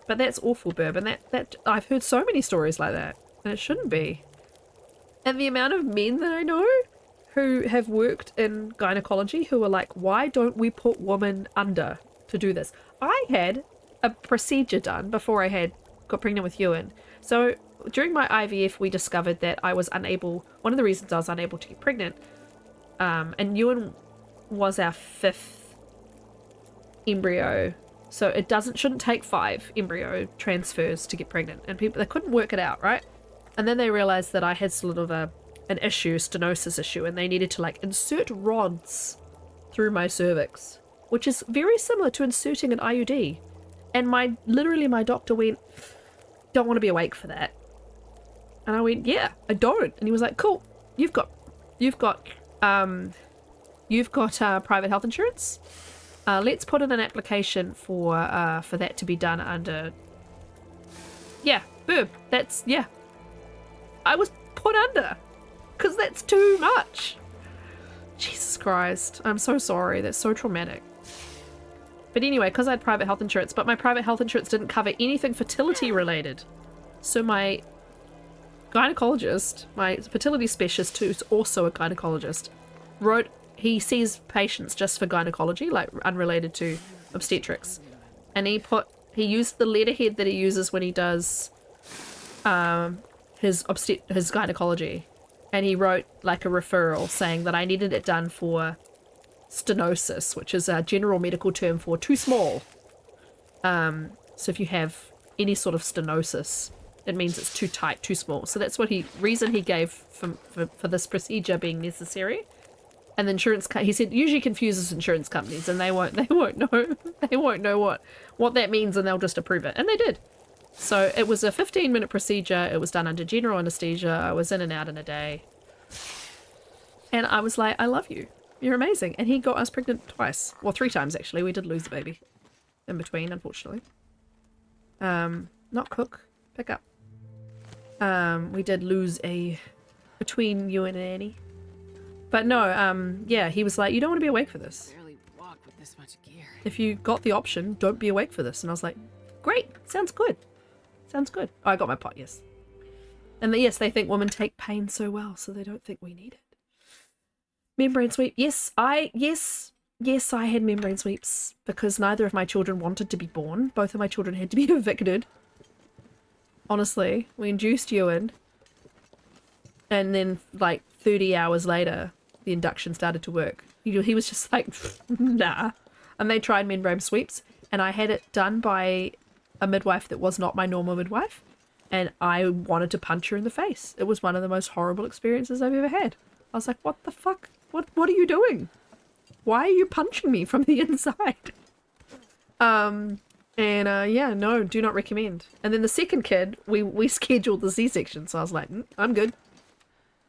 S1: But that's awful, Burb, and that I've heard so many stories like that, and it shouldn't be. And the amount of men that I know who have worked in gynecology who are like, why don't we put women under to do this? I had a procedure done before I got pregnant with Ewan. So during my IVF, we discovered that I was unable, one of the reasons I was unable to get pregnant, and Ewan was our 5th embryo. So it shouldn't take 5 embryo transfers to get pregnant, and they couldn't work it out, right? And then they realized that I had sort of an stenosis issue, and they needed to like insert rods through my cervix, which is very similar to inserting an IUD. And literally my doctor went, don't want to be awake for that. And I went, yeah, I don't. And he was like, cool, you've got private health insurance. Let's put in an application for that to be done under. Yeah, Burb. Yeah. I was put under because that's too much. Jesus Christ. I'm so sorry. That's so traumatic. But anyway, because I had private health insurance, but my private health insurance didn't cover anything fertility related. So my gynecologist, my fertility specialist, who's also a gynecologist, he sees patients just for gynecology, like unrelated to obstetrics. And he used the letterhead that he uses when he does his gynecology. And he wrote like a referral saying that I needed it done for stenosis, which is a general medical term for too small. So if you have any sort of stenosis, it means it's too tight, too small. So that's what reason he gave for this procedure being necessary. And the he said usually confuses insurance companies, and they won't know what that means, and they'll just approve it. And they did. So it was a 15-minute procedure. It was done under general anesthesia. I was in and out in a day. And I was like, I love you. You're amazing. And he got us pregnant twice. Well, 3 times actually. We did lose a baby in between, unfortunately. Not cook, pick up. We did lose between you and Annie. But no, yeah, he was like, you don't want to be awake for this.
S3: Barely walk with this much gear.
S1: If you got the option, don't be awake for this. And I was like, great, sounds good. Sounds good. Oh, I got my pot, yes. And yes, they think women take pain so well, so they don't think we need it. Membrane sweep. Yes, I had membrane sweeps because neither of my children wanted to be born. Both of my children had to be evicted. Honestly, we induced Ewan. And then, like, 30 hours later, the induction started to work. He was just like, nah. And they tried membrane sweeps, and I had it done by a midwife that was not my normal midwife, and I wanted to punch her in the face. It was one of the most horrible experiences I've ever had. I was like, what the fuck? What are you doing? Why are you punching me from the inside? Yeah, no, do not recommend. And then the second kid, we scheduled the C-section, so I was like, I'm good.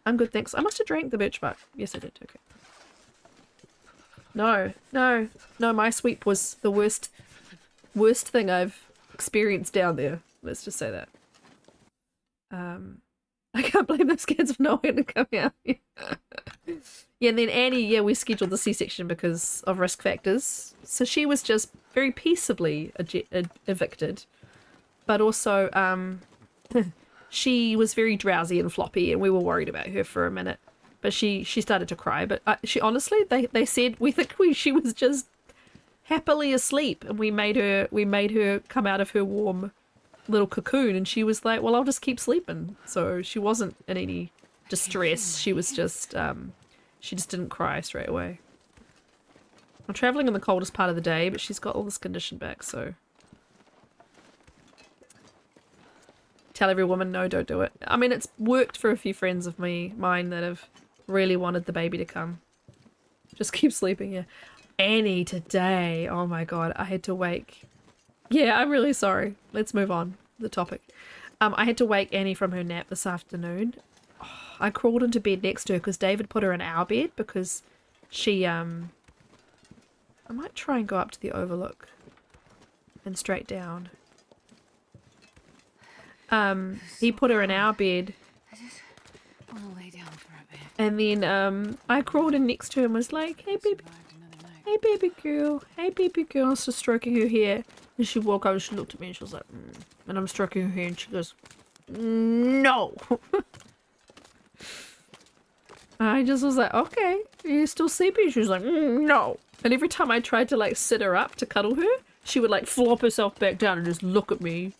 S1: I'm good, thanks. I must have drank the bitch, but yes, I did. Okay. No, my sweep was the worst thing I've experienced down there. Let's just say that. I can't blame those kids for not wanting to come out. Yeah, and then Annie, we scheduled the C-section because of risk factors. So she was just very peaceably evicted. But also, she was very drowsy and floppy, and we were worried about her for a minute. But she started to cry. But she honestly, they said she was just happily asleep, and we made her come out of her warm little cocoon, and she was like, well, I'll just keep sleeping. So she wasn't in any distress. She was just she just didn't cry straight away. I'm traveling in the coldest part of the day, but she's got all this condition back, so tell every woman, no, don't do it. I mean, it's worked for a few friends of mine that have really wanted the baby to come. Just keep sleeping, yeah. Annie today, oh my god, I had to wake. Yeah, I'm really sorry. Let's move on. The topic. I had to wake Annie from her nap this afternoon. Oh, I crawled into bed next to her because David put her in our bed because she, I might try and go up to the overlook and straight down. He put her in our bed.
S3: I just want to lay down for a bit.
S1: And then, I crawled in next to her and was like, hey, baby. Hey, baby girl. Hey, baby girl. I was just stroking her hair. And she woke up and she looked at me and she was like, and I'm stroking her hair and she goes, no. I just was like, okay, are you still sleeping? She was like, no. And every time I tried to like sit her up to cuddle her, she would like flop herself back down and just look at me.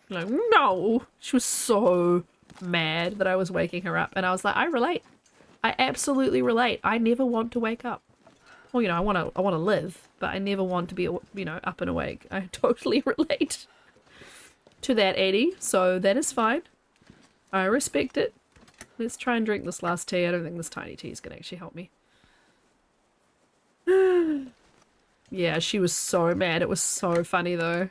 S1: Like, no. She was so mad that I was waking her up. And I was like, I relate. I absolutely relate. I never want to wake up. Well, you know, I want to live, but I never want to be, you know, up and awake. I totally relate to that, Eddie. So that is fine. I respect it. Let's try and drink this last tea. I don't think this tiny tea is going to actually help me. Yeah, she was so mad. It was so funny though.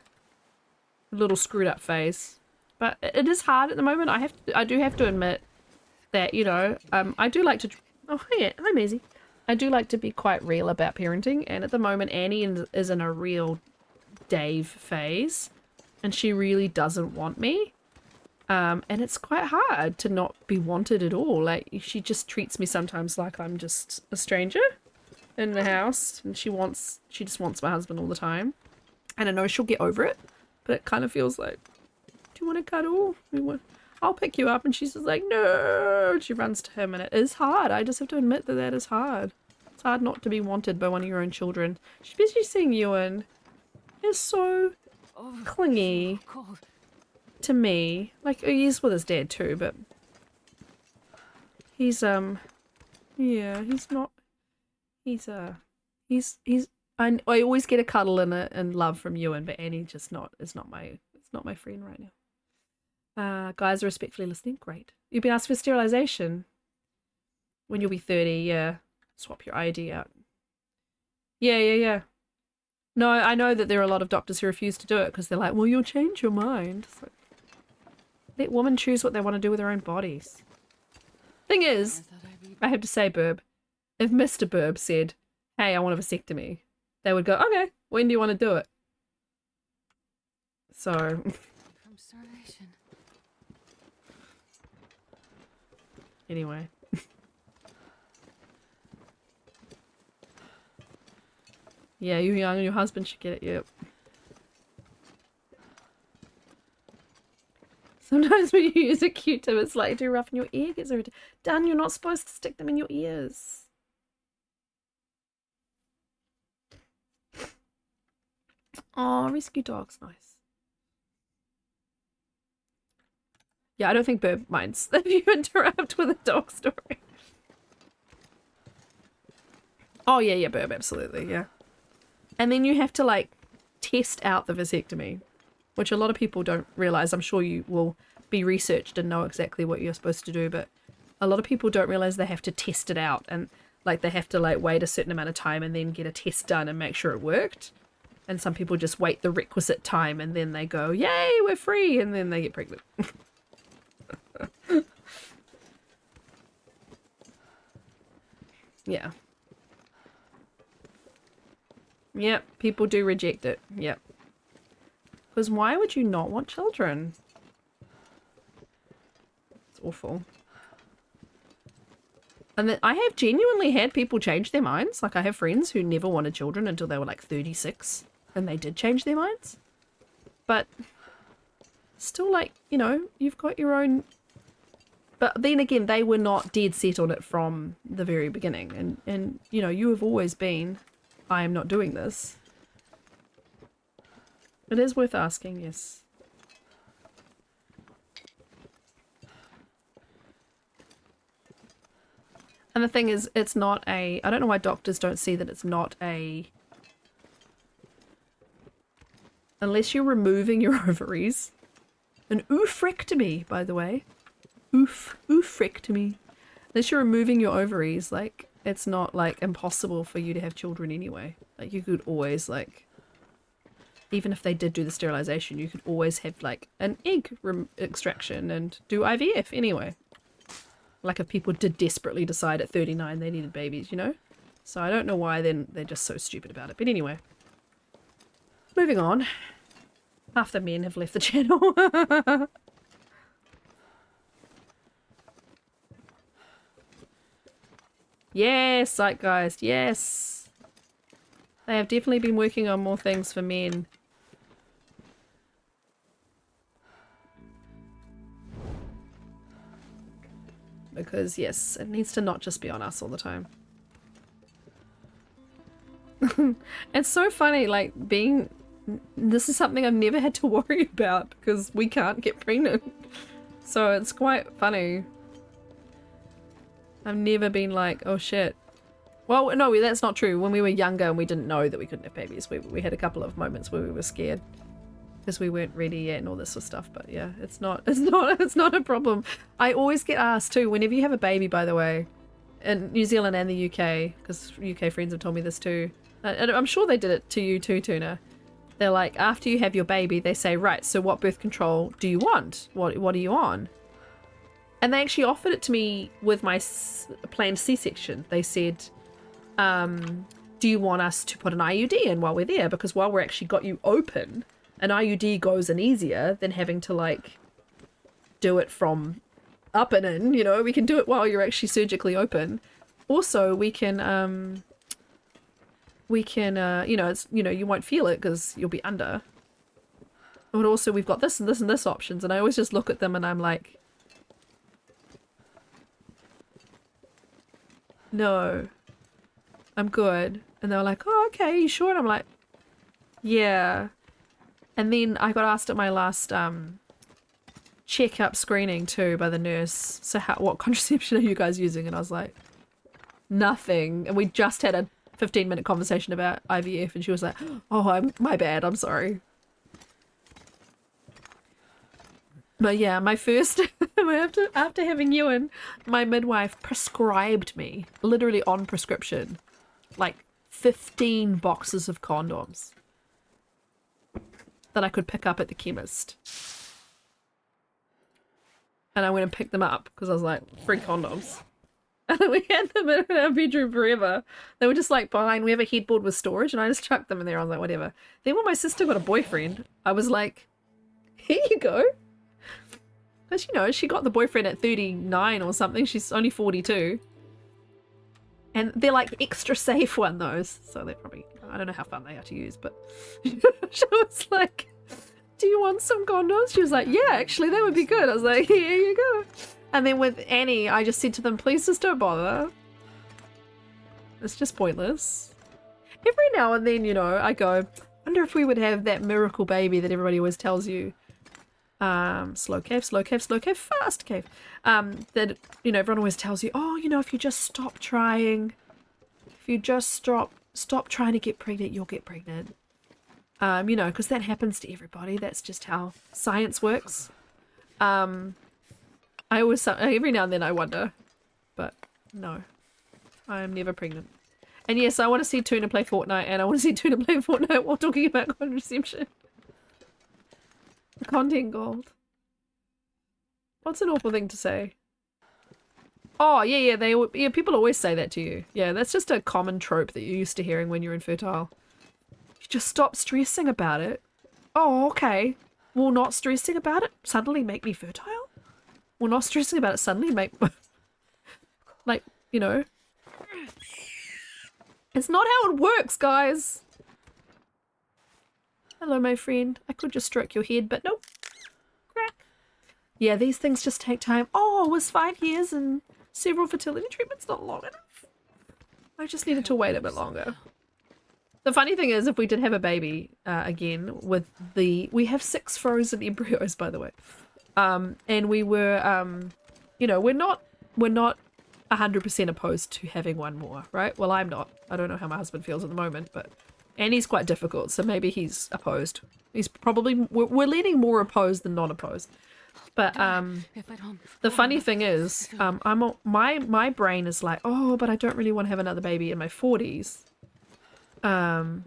S1: A little screwed up face. But it is hard at the moment. I do have to admit that, you know, I do like to... Oh, hi Maisie. I do like to be quite real about parenting, and at the moment Annie is in a real Dave phase, and she really doesn't want me. And it's quite hard to not be wanted at all. Like, she just treats me sometimes like I'm just a stranger in the house, and she just wants my husband all the time. And I know she'll get over it, but it kind of feels like, do you want to cuddle? I'll pick you up. And she's just like, no. She runs to him, and it is hard. I just have to admit that is hard. It's hard not to be wanted by one of your own children. Especially seeing Ewan is so clingy to me. Like, he is with his dad too, but he's, yeah, he's not, he's I always get a cuddle and love from Ewan, but Annie just it's not my friend right now. Guys are respectfully listening. Great. You've been asked for sterilization when you'll be 30. Yeah. Swap your ID out. Yeah. No, I know that there are a lot of doctors who refuse to do it because they're like, well, you'll change your mind. It's like, let women choose what they want to do with their own bodies. Thing is, I have to say, Burb, if Mr. Burb said, hey, I want a vasectomy, they would go, okay, when do you want to do it? So...
S3: From starvation.
S1: Anyway. Yeah, you're young and your husband should get it, yep. Sometimes when you use a Q-tip, it's like too rough and your ear gets irritated. Dan, you're not supposed to stick them in your ears. Oh, rescue dog's nice. Yeah, I don't think Burb minds if you interrupt with a dog story. Oh, yeah, Burb, absolutely, yeah. And then you have to, like, test out the vasectomy, which a lot of people don't realize. I'm sure you will be researched and know exactly what you're supposed to do, but a lot of people don't realize they have to test it out, and, like, they have to, like, wait a certain amount of time and then get a test done and make sure it worked. And some people just wait the requisite time and then they go, yay, we're free, and then they get pregnant. Yeah. Yep, people do reject it. Yep. Because why would you not want children? It's awful. And then I have genuinely had people change their minds. Like, I have friends who never wanted children until they were like 36. And they did change their minds. But still, like, you know, you've got your own But then again, they were not dead set on it from the very beginning. And you know, you have always been, I am not doing this. It is worth asking, yes. And the thing is, it's not a... I don't know why doctors don't see that it's not a... Unless you're removing your ovaries. An oophorectomy, by the way. Oophorectomy. Unless you're removing your ovaries, like, it's not, like, impossible for you to have children anyway. Like, you could always, like... Even if they did do the sterilization, you could always have, like, an egg extraction and do IVF anyway. Like if people did desperately decide at 39 they needed babies, you know? So I don't know why then they're just so stupid about it. But anyway. Moving on. Half the men have left the channel. Yes, Zeitgeist, yes. They have definitely been working on more things for men. Because, yes, it needs to not just be on us all the time. It's so funny, like, being... This is something I've never had to worry about because we can't get pregnant. So it's quite funny. I've never been like, oh shit. Well, no, that's not true. When we were younger and we didn't know that we couldn't have babies, we had a couple of moments where we were scared. Because we weren't ready yet and all this sort of stuff, but yeah, it's not a problem. I always get asked too, whenever you have a baby, by the way, in New Zealand and the UK, because UK friends have told me this too, and I'm sure they did it to you too, Tuna. They're like, after you have your baby, they say, right, so what birth control do you want? What are you on? And they actually offered it to me with my planned C-section. They said, do you want us to put an IUD in while we're there? Because while we're actually got you open, an IUD goes in easier than having to, like, do it from up and in, you know? We can do it while you're actually surgically open. Also, we can, you know, it's, you know, you won't feel it because you'll be under. But also, we've got this and this and this options, and I always just look at them and I'm like, no, I'm good. And they're like, oh, okay, you sure? And I'm like, yeah. And then I got asked at my last checkup screening too by the nurse, so what contraception are you guys using? And I was like, nothing. And we just had a 15-minute conversation about IVF and she was like, oh, my bad, I'm sorry. But yeah, my first, after having Ewan, my midwife prescribed me, literally on prescription, like 15 boxes of condoms that I could pick up at the chemist. And I went and picked them up because I was like, free condoms. And we had them in our bedroom forever. They were just like behind, we have a headboard with storage and I just chucked them in there. I was like, whatever. Then when my sister got a boyfriend, I was like, here you go. Because, you know, she got the boyfriend at 39 or something. She's only 42. And they're like extra safe one, those. So they're probably, I don't know how fun they are to use, but she was like, do you want some condoms? She was like, yeah, actually, that would be good. I was like, here you go. And then with Annie, I just said to them, please just don't bother. It's just pointless. Every now and then, you know, I go, wonder if we would have that miracle baby that everybody always tells you. Slow cave, slow cave, slow cave, fast cave. That, you know, everyone always tells you, oh, you know, if you just stop trying, if you just stop trying to get pregnant, you'll get pregnant. You know, because that happens to everybody. That's just how science works. I always, every now and then I wonder, but no, I am never pregnant. And yes, I want to see Tuna play Fortnite, and I want to see Tuna play Fortnite while talking about contraception. Content gold. What's an awful thing to say? Oh, yeah, people always say that to you. Yeah, that's just a common trope that you're used to hearing when you're infertile. You just stop stressing about it. Oh, okay. Will not stressing about it suddenly make me fertile? Will not stressing about it suddenly make... like, you know... It's not how it works, guys! Hello, my friend. I could just stroke your head, but nope. Crack. Yeah, these things just take time. Oh, was 5 years and several fertility treatments not long enough? I just needed to wait a bit longer. The funny thing is, if we did have a baby again with we have 6 frozen embryos, by the way, and we were, you know, we're not 100% opposed to having one more, right? Well, I'm not. I don't know how my husband feels at the moment, but and he's quite difficult, so maybe he's opposed. He's probably we're leaning more opposed than non-opposed. But the funny thing is, my brain is like, oh, but I don't really want to have another baby in my 40s. But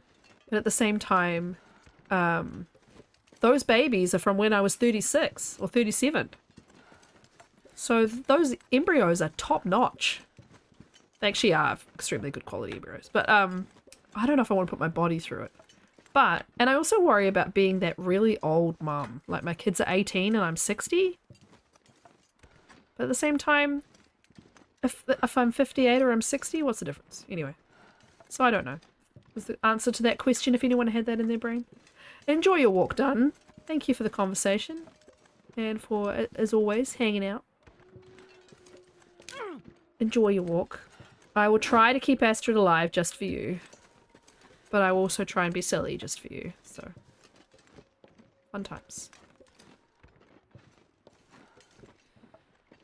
S1: at the same time, those babies are from when I was 36 or 37. So those embryos are top notch. They actually are extremely good quality embryos. But I don't know if I want to put my body through it. But, and I also worry about being that really old mum. Like my kids are 18 and I'm 60. But at the same time, if I'm 58 or I'm 60, what's the difference? Anyway. So I don't know. Was the answer to that question if anyone had that in their brain? Enjoy your walk done. Thank you for the conversation. And for, as always, hanging out. Enjoy your walk. I will try to keep Astrid alive just for you. But I will also try and be silly just for you. So, fun times.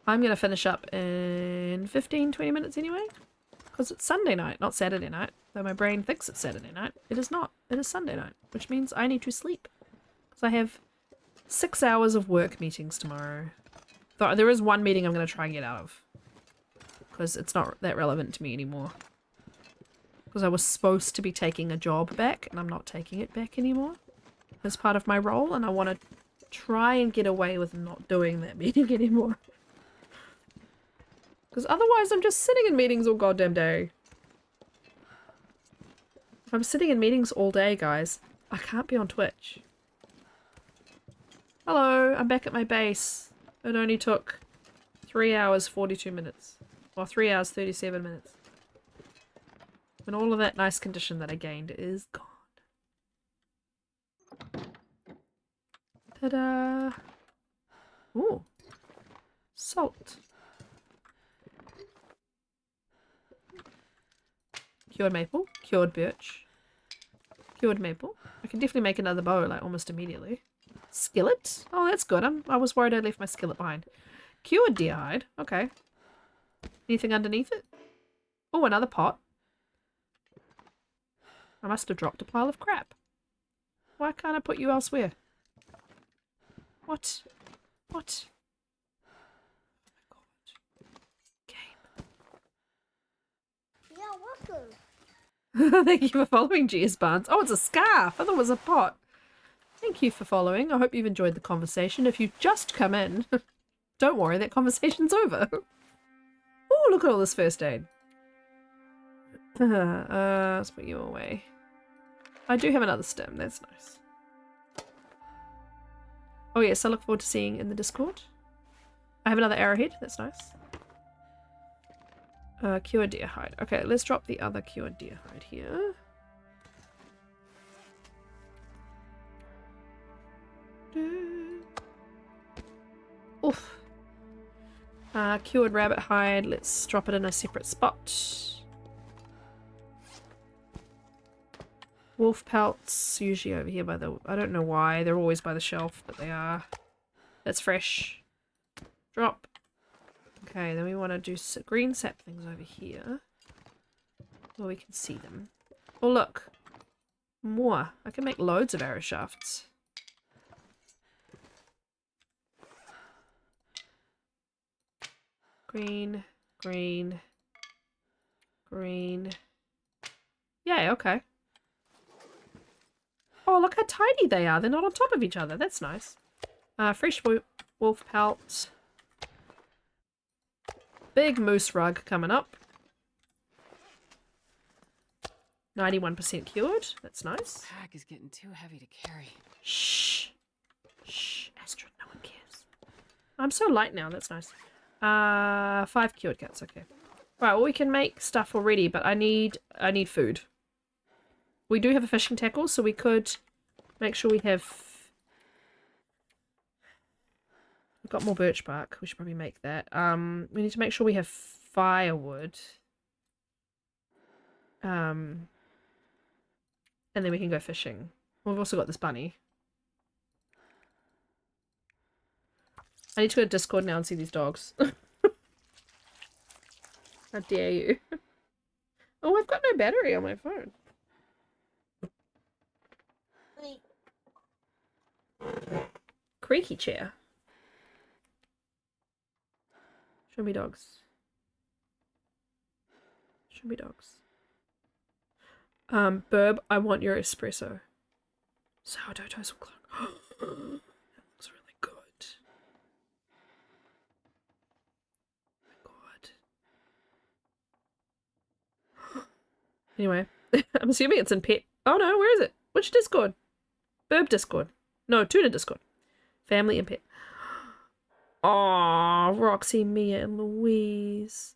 S1: I'm going to finish up in 15-20 minutes anyway. Because it's Sunday night, not Saturday night. Though my brain thinks it's Saturday night. It is not. It is Sunday night. Which means I need to sleep. Because I have 6 hours of work meetings tomorrow. Though there is one meeting I'm going to try and get out of. Because it's not that relevant to me anymore. Because I was supposed to be taking a job back, and I'm not taking it back anymore. As part of my role, and I want to try and get away with not doing that meeting anymore. Because otherwise I'm just sitting in meetings all goddamn day. If I'm sitting in meetings all day, guys, I can't be on Twitch. Hello, I'm back at my base. It only took 3 hours 42 minutes. Or 3 hours 37 minutes. And all of that nice condition that I gained is gone. Ta-da! Ooh. Salt. Cured maple. Cured birch. Cured maple. I can definitely make another bow, like, almost immediately. Skillet? Oh, that's good. I was worried I left my skillet behind. Cured deer hide. Okay. Anything underneath it? Oh, another pot. I must have dropped a pile of crap. Why can't I put you elsewhere? What? What? Oh my god. Game.
S2: Yeah, welcome.
S1: Thank you for following, GS Barnes. Oh, it's a scarf. I thought it was a pot. Thank you for following. I hope you've enjoyed the conversation. If you've just come in, don't worry, that conversation's over. Oh, look at all this first aid. Let's put you away. I do have another stem. That's nice. Oh yes, I look forward to seeing in the Discord. I have another arrowhead. That's nice. Cured deer hide. Okay, let's drop the other cured deer hide here. Oof. Cured rabbit hide. Let's drop it in a separate spot. Wolf pelts, usually over here by the... I don't know why. They're always by the shelf, but they are. That's fresh. Drop. Okay, then we want to do green saplings over here. Where we can see them. Oh, look. More. I can make loads of arrow shafts. Green. Green. Green. Yay, okay. Oh, look how tiny they are. They're not on top of each other. That's nice. Fresh wolf pelt. Big moose rug coming up. 91% cured. That's nice.
S3: Pack is getting too heavy to carry.
S1: Shh. Shh. Astrid, no one cares. I'm so light now. That's nice. 5 cured cats. Okay. Right, well, we can make stuff already, but I need food. We do have a fishing tackle, so we could make sure we have We've got more birch bark. We should probably make that. We need to make sure we have firewood. And then we can go fishing. We've also got this bunny. I need to go to Discord now and see these dogs. How dare you? Oh, I've got no battery on my phone. Creaky chair. Show me dogs. Show me dogs. Burb, I want your espresso. Sourdough toast o'clock. That looks really good. Oh my god. Anyway, I'm assuming it's in pet. Oh no, where is it? Which Discord? Burb Discord. No, Tuna Discord. Family and pet. Aw, Roxy, Mia, and Louise.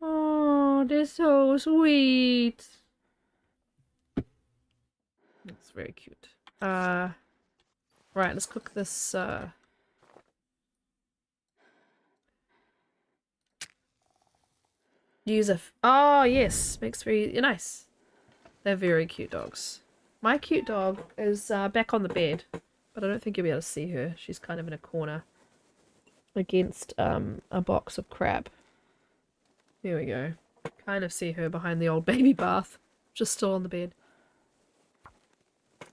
S1: Oh, they're so sweet. That's very cute. Right, let's cook this, use a oh, yes. Makes very nice. They're very cute dogs. My cute dog is, back on the bed. But I don't think you'll be able to see her. She's kind of in a corner. Against, a box of crap. There we go. Kind of see her behind the old baby bath. Just still on the bed.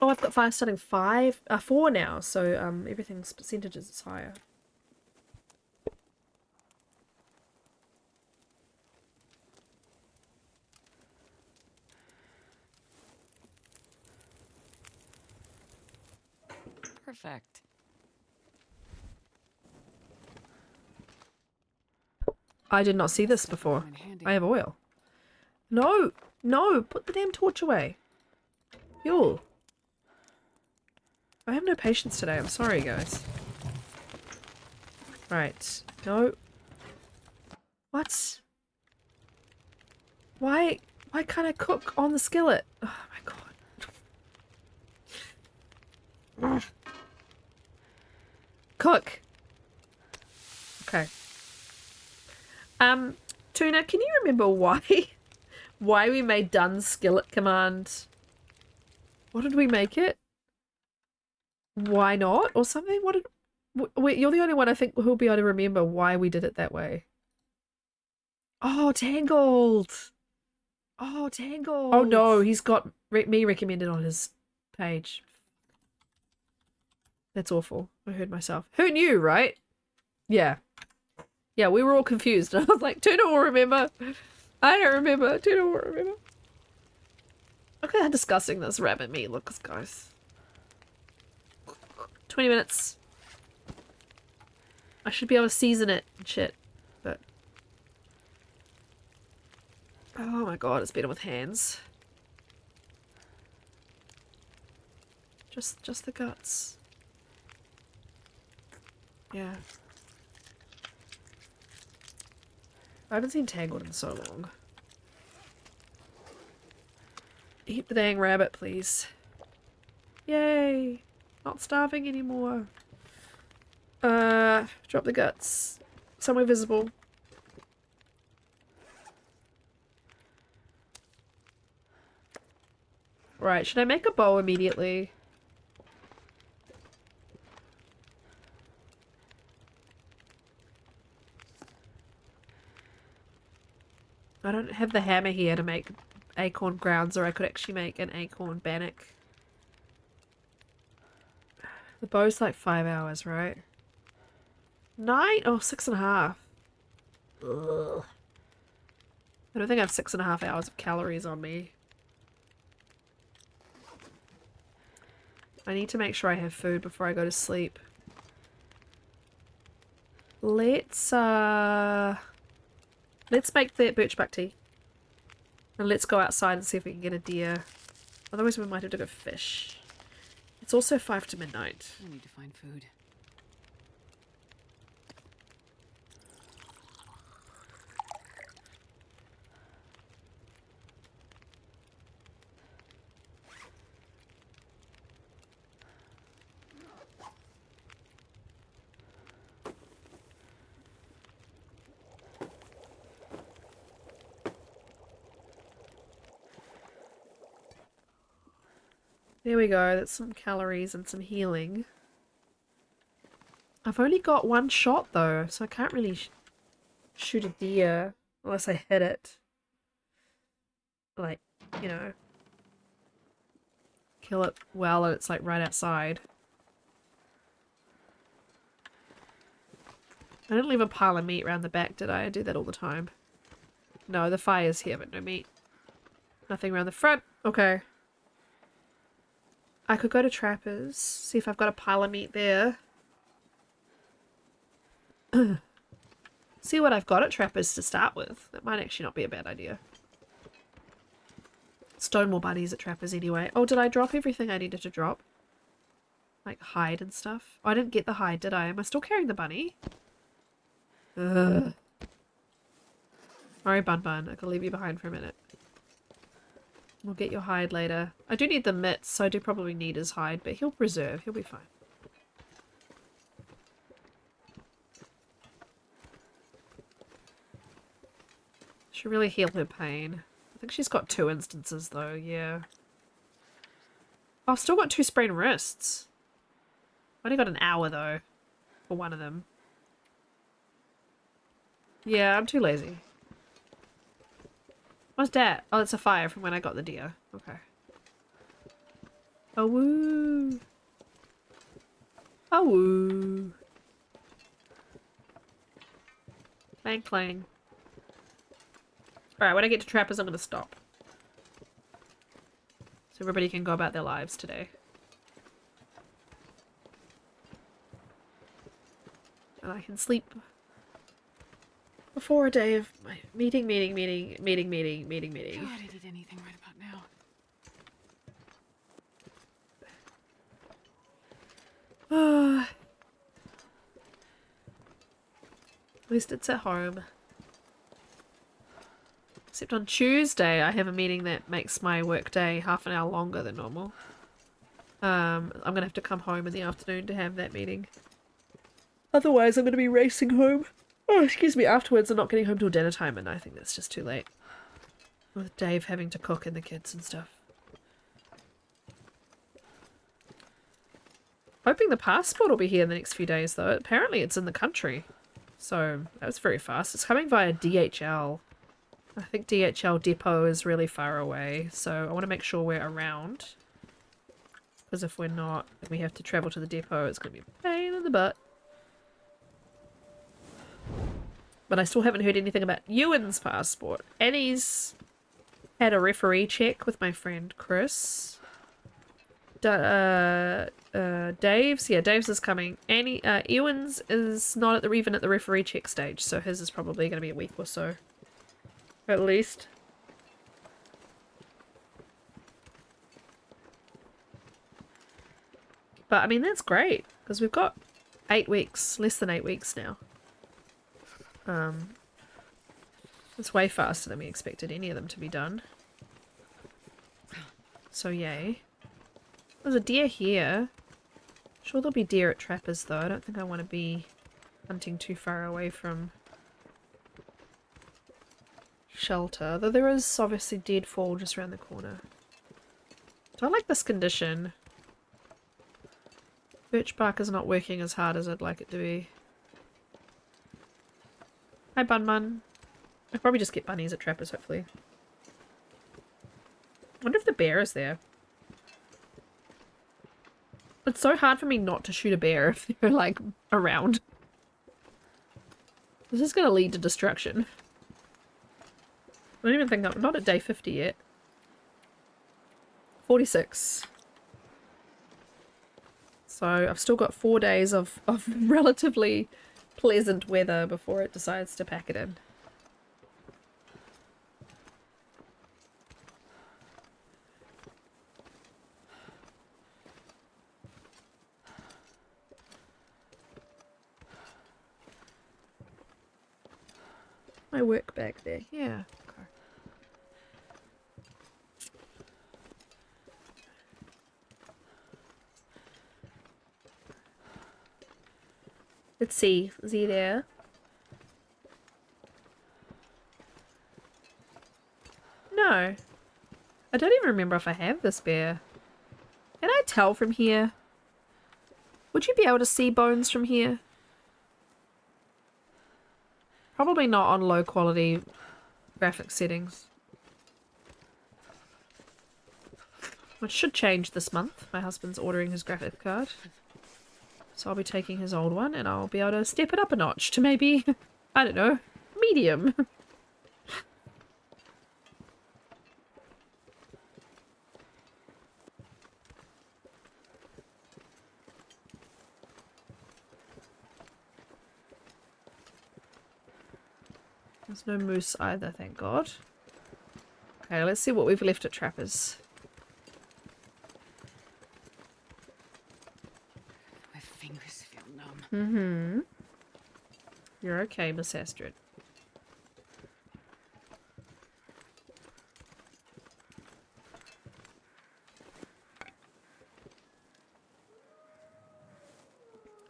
S1: Oh, I've got fire starting 4 now, so everything's percentages is higher.
S3: Perfect.
S1: I did not see this before. I have oil. No! No! Put the damn torch away. Fuel. I have no patience today. I'm sorry, guys. Right. No. What? Why can't I cook on the skillet? Oh my god. Ugh. Cook. Okay. Tuna, can you remember why we made done skillet command? What did we make it? Why not? Or something? What did... Wait, you're the only one I think who'll be able to remember why we did it that way. Oh, Tangled! Oh, Tangled! Oh no, he's got me recommended on his page. That's awful. I heard myself. Who knew, right? Yeah. Yeah, we were all confused. I was like, Tuna will remember. I don't remember. Tuna will remember. Look at how disgusting this rabbit meat looks, guys. 20 minutes. I should be able to season it and shit, but... Oh my god, it's better with hands. Just the guts. Yeah. I haven't seen Tangled in so long. Eat the dang rabbit, please. Yay! Not starving anymore. Drop the guts. Somewhere visible. Right, should I make a bow immediately? I don't have the hammer here to make acorn grounds, or I could actually make an acorn bannock. The bow's like 5 hours, right? 9? Oh, 6.5. Ugh. I don't think I have 6.5 hours of calories on me. I need to make sure I have food before I go to sleep. Let's make the birchbark tea. And let's go outside and see if we can get a deer. Otherwise we might have to go fish. It's also 5 to midnight.
S3: I need to find food.
S1: There we go. That's some calories and some healing. I've only got one shot though, so I can't really shoot a deer unless I hit it. Like, you know, kill it well and it's like right outside. I didn't leave a pile of meat around the back, did I? I do that all the time. No, the fire's here, but no meat. Nothing around the front. Okay. I could go to Trappers, see if I've got a pile of meat there. See what I've got at Trappers to start with. That might actually not be a bad idea. Stonewall buddies at Trappers anyway. Oh, did I drop everything I needed to drop? Like hide and stuff? Oh, I didn't get the hide, did I? Am I still carrying the bunny? Ugh. Sorry, Bun Bun. I can leave you behind for a minute. We'll get your hide later. I do need the mitts, so I do probably need his hide, but he'll preserve. He'll be fine. Should really heal her pain. I think she's got 2 instances though, yeah. Oh, I've still got 2 sprained wrists. I only got an hour though, for one of them. Yeah, I'm too lazy. What's that? Oh, it's a fire from when I got the deer. Okay. Oh woo! Oh woo! Clang clang. Alright, when I get to Trappers, I'm gonna stop. So everybody can go about their lives today. And I can sleep before a day of my meeting.
S3: God, I'd eat anything right about now.
S1: At least it's at home. Except on Tuesday I have a meeting that makes my work day half an hour longer than normal. I'm gonna have to come home in the afternoon to have that meeting. Otherwise I'm gonna be racing home. Oh, excuse me, afterwards I'm not getting home till dinner time and I think that's just too late. With Dave having to cook and the kids and stuff. Hoping the passport will be here in the next few days though. Apparently it's in the country. So that was very fast. It's coming via DHL. I think DHL depot is really far away, so I want to make sure we're around. Because if we're not, and we have to travel to the depot, it's going to be a pain in the butt. But I still haven't heard anything about Ewan's passport. Annie's had a referee check with my friend Chris. Dave's, yeah, Dave's is coming. Ewan's is not even at the referee check stage, so his is probably going to be a week or so. At least. But I mean, that's great because we've got 8 weeks, less than 8 weeks now. It's way faster than we expected any of them to be done. So yay. There's a deer here. Sure there'll be deer at Trappers though. I don't think I want to be hunting too far away from shelter, though there is obviously deadfall just around the corner. Do I like this condition? Birch bark is not working as hard as I'd like it to be. Hi Bun Bun. I'll probably just get bunnies at Trappers hopefully. I wonder if the bear is there. It's so hard for me not to shoot a bear if they're like around. This is gonna lead to destruction. I don't even think I'm not at day 50 yet. 46. So I've still got 4 days of relatively pleasant weather before it decides to pack it in. My work bag there, yeah. Okay. Let's see, is he there? No. I don't even remember if I have this bear. Can I tell from here? Would you be able to see bones from here? Probably not on low quality graphic settings. Which should change this month. My husband's ordering his graphic card. So I'll be taking his old one and I'll be able to step it up a notch to maybe, I don't know, medium. There's no moose either, thank God. Okay, let's see what we've left at Trappers.
S3: My fingers feel numb.
S1: Mm-hmm. You're okay, Miss Astrid.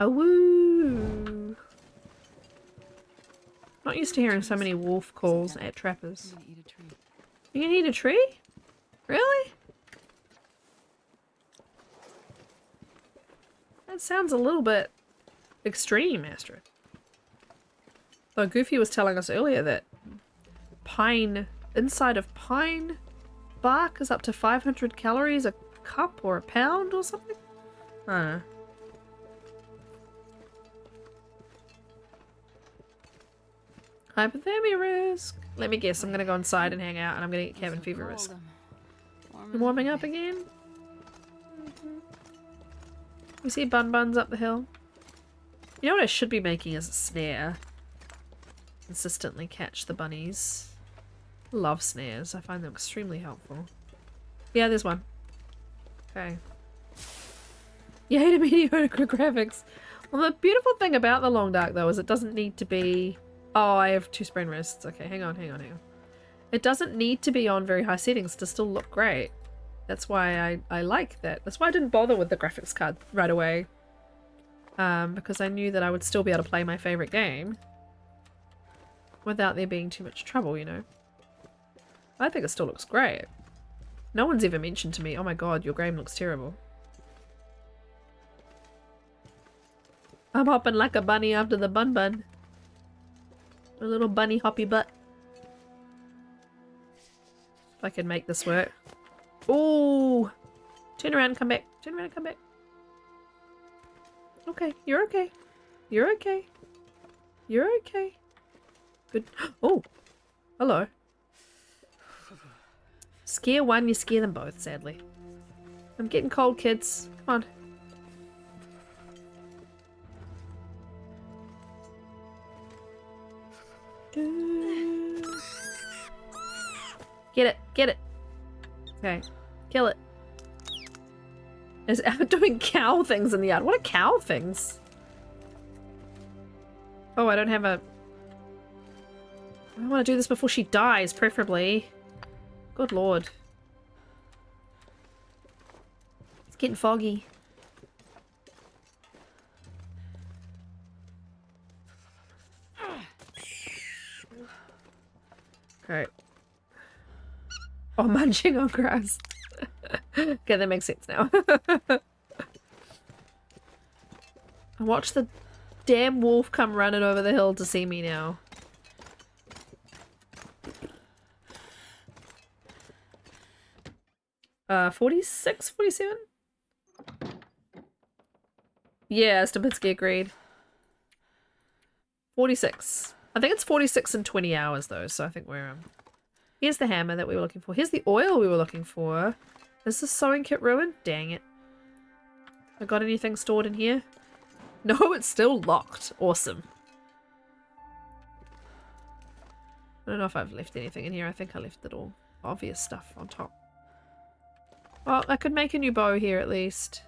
S1: Oh, woo! Not used to hearing so many wolf calls at Trappers.
S3: I'm gonna eat a tree.
S1: You gonna eat a tree? Really? That sounds a little bit extreme, Astrid. Though Goofy was telling us earlier that pine, inside of pine bark is up to 500 calories a cup or a pound or something? I don't know. Hypothermia risk. Let me guess, I'm gonna go inside and hang out and I'm gonna get cabin fever risk. You warming up again? We see Bun Buns up the hill. You know what I should be making is a snare. Consistently catch the bunnies. Love snares. I find them extremely helpful. Yeah, there's one. Okay. You hate a mediocre graphics. Well, the beautiful thing about the Long Dark, though, is it doesn't need to be... Oh, I have 2 sprained wrists. Okay, hang on. It doesn't need to be on very high settings to still look great. That's why I like that. That's why I didn't bother with the graphics card right away. Because I knew that I would still be able to play my favorite game without there being too much trouble, you know. I think it still looks great. No one's ever mentioned to me, oh my god, your game looks terrible. I'm hopping like a bunny after the bun bun. A little bunny hoppy butt. If I can make this work. Ooh! Turn around and come back. Turn around and come back. Okay, you're okay. You're okay. You're okay. Good. Oh! Hello. Scare one, you scare them both, sadly. I'm getting cold, kids. Come on. Get it, get it. Okay, kill it. Is out doing cow things in the yard. What are cow things? Oh, I don't have a... I want to do this before she dies, preferably. Good lord. It's getting foggy. Okay. Oh, munching on grass. Okay, that makes sense now. I watched the damn wolf come running over the hill to see me now. Uh, 46, 47? Yeah, Stupinski agreed. 46. I think it's 46 in 20 hours though, so I think we're Here's the hammer that we were looking for. Here's the oil we were looking for. Is the sewing kit ruined? Dang it. I got anything stored in here? No, it's still locked. Awesome. I don't know if I've left anything in here. I think I left it all. Obvious stuff on top. Well, I could make a new bow here at least.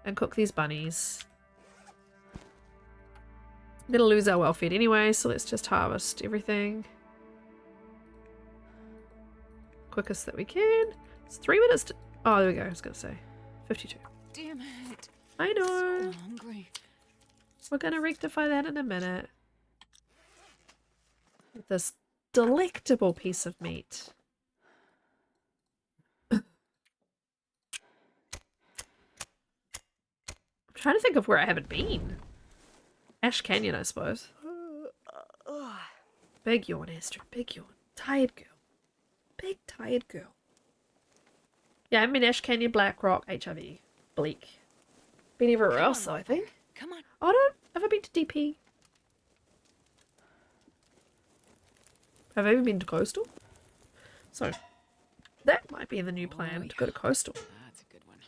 S1: And cook these bunnies. I'm gonna lose our welfare anyway, so let's just harvest everything. Quickest that we can. It's 3 minutes to... Oh, there we go. I was gonna say. 52.
S3: Damn it.
S1: I know.
S3: So hungry.
S1: We're gonna rectify that in a minute. This delectable piece of meat. trying to think of where I haven't been. Ash Canyon, I suppose. Big yawn, Astrid. Big yawn. Tired girl. Big tired girl. Yeah, I'm in Ash Canyon, Black Rock, HIV, Bleak. Been everywhere else, though, I think.
S3: Come on.
S1: Oh, no. Have I been to DP? Have I even been to Coastal? So, that might be the new plan, to go to Coastal.
S3: That's a good one.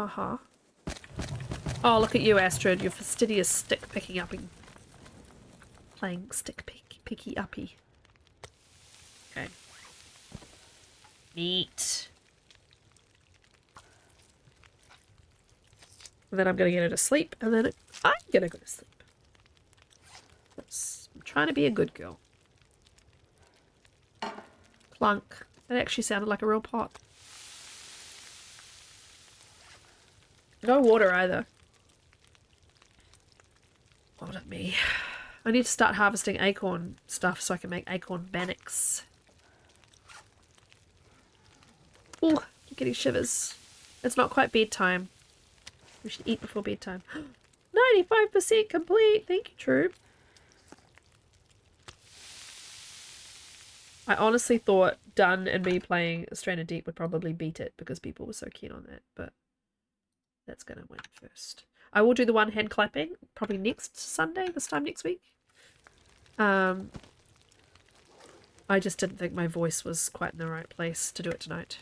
S1: Uh-huh. Oh, look at you, Astrid. Your fastidious stick picking upping. Playing stick picky uppy. Okay. Neat. And then I'm gonna get her to sleep, and then I'm gonna go to sleep. I'm trying to be a good girl. Clunk. That actually sounded like a real pot. No water either. Hold at me. I need to start harvesting acorn stuff so I can make acorn bannocks. Ooh, I'm getting shivers. It's not quite bedtime. We should eat before bedtime. 95% complete! Thank you, Troop. I honestly thought Dun and me playing Stranded Deep would probably beat it because people were so keen on that, but that's gonna win first. I will do the one hand clapping probably next Sunday, this time next week. I just didn't think my voice was quite in the right place to do it tonight.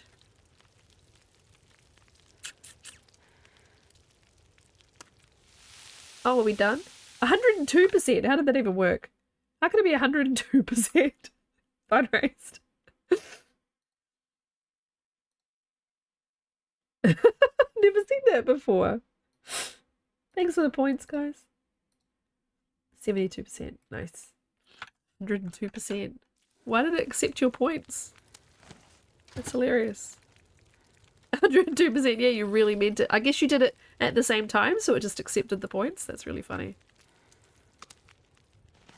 S1: Oh, are we done? 102%! How did that even work? How could it be 102%? Fun raised. Never seen that before. Thanks for the points, guys. 72%. Nice. 102%. Why did it accept your points? That's hilarious. 102%. Yeah, you really meant it. I guess you did it at the same time, so it just accepted the points. That's really funny.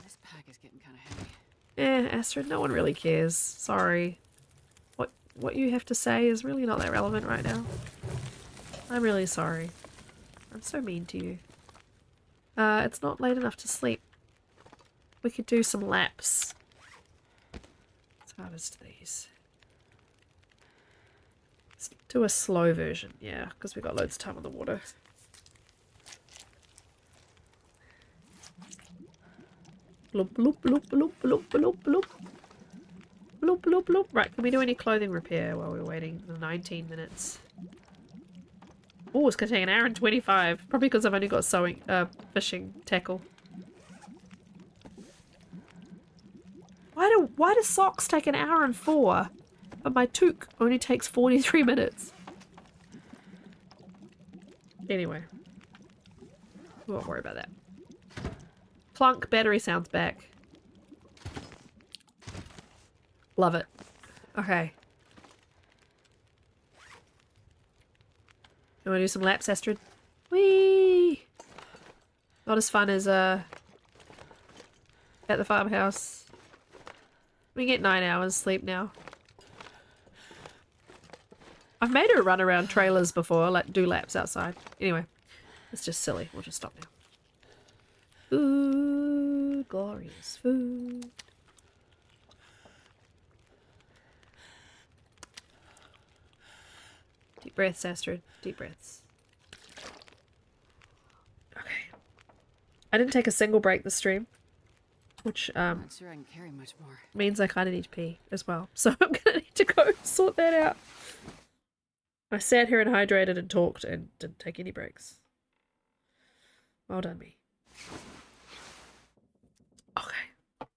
S3: This pack is getting kind of heavy.
S1: Eh, Astrid, no one really cares. Sorry. What you have to say is really not that relevant right now. I'm really sorry. I'm so mean to you. It's not late enough to sleep. We could do some laps. Let's harvest these. Let's do a slow version, yeah, because we've got loads of time on the water. Bloop, bloop, bloop, bloop, bloop, bloop, bloop. Bloop, bloop, bloop. Right, can we do any clothing repair while we're waiting the 19 minutes? Oh, it's gonna take an hour and 25. Probably because I've only got fishing tackle. Why do socks take an hour and 4? But my toque only takes 43 minutes. Anyway. We won't worry about that. Clunk, battery sounds back. Love it. Okay. You want to do some laps, Astrid? Whee! Not as fun as at the farmhouse. We get 9 hours sleep now. I've made her run around trailers before, like do laps outside. Anyway, it's just silly. We'll just stop now. Food, glorious food. Deep breaths, Astrid. Deep breaths. Okay. I didn't take a single break this stream, which
S3: I'm not sure I can carry much more.
S1: means I kind of need to pee as well. So I'm gonna need to go sort that out. I sat here and hydrated and talked and didn't take any breaks. Well done, me. Okay.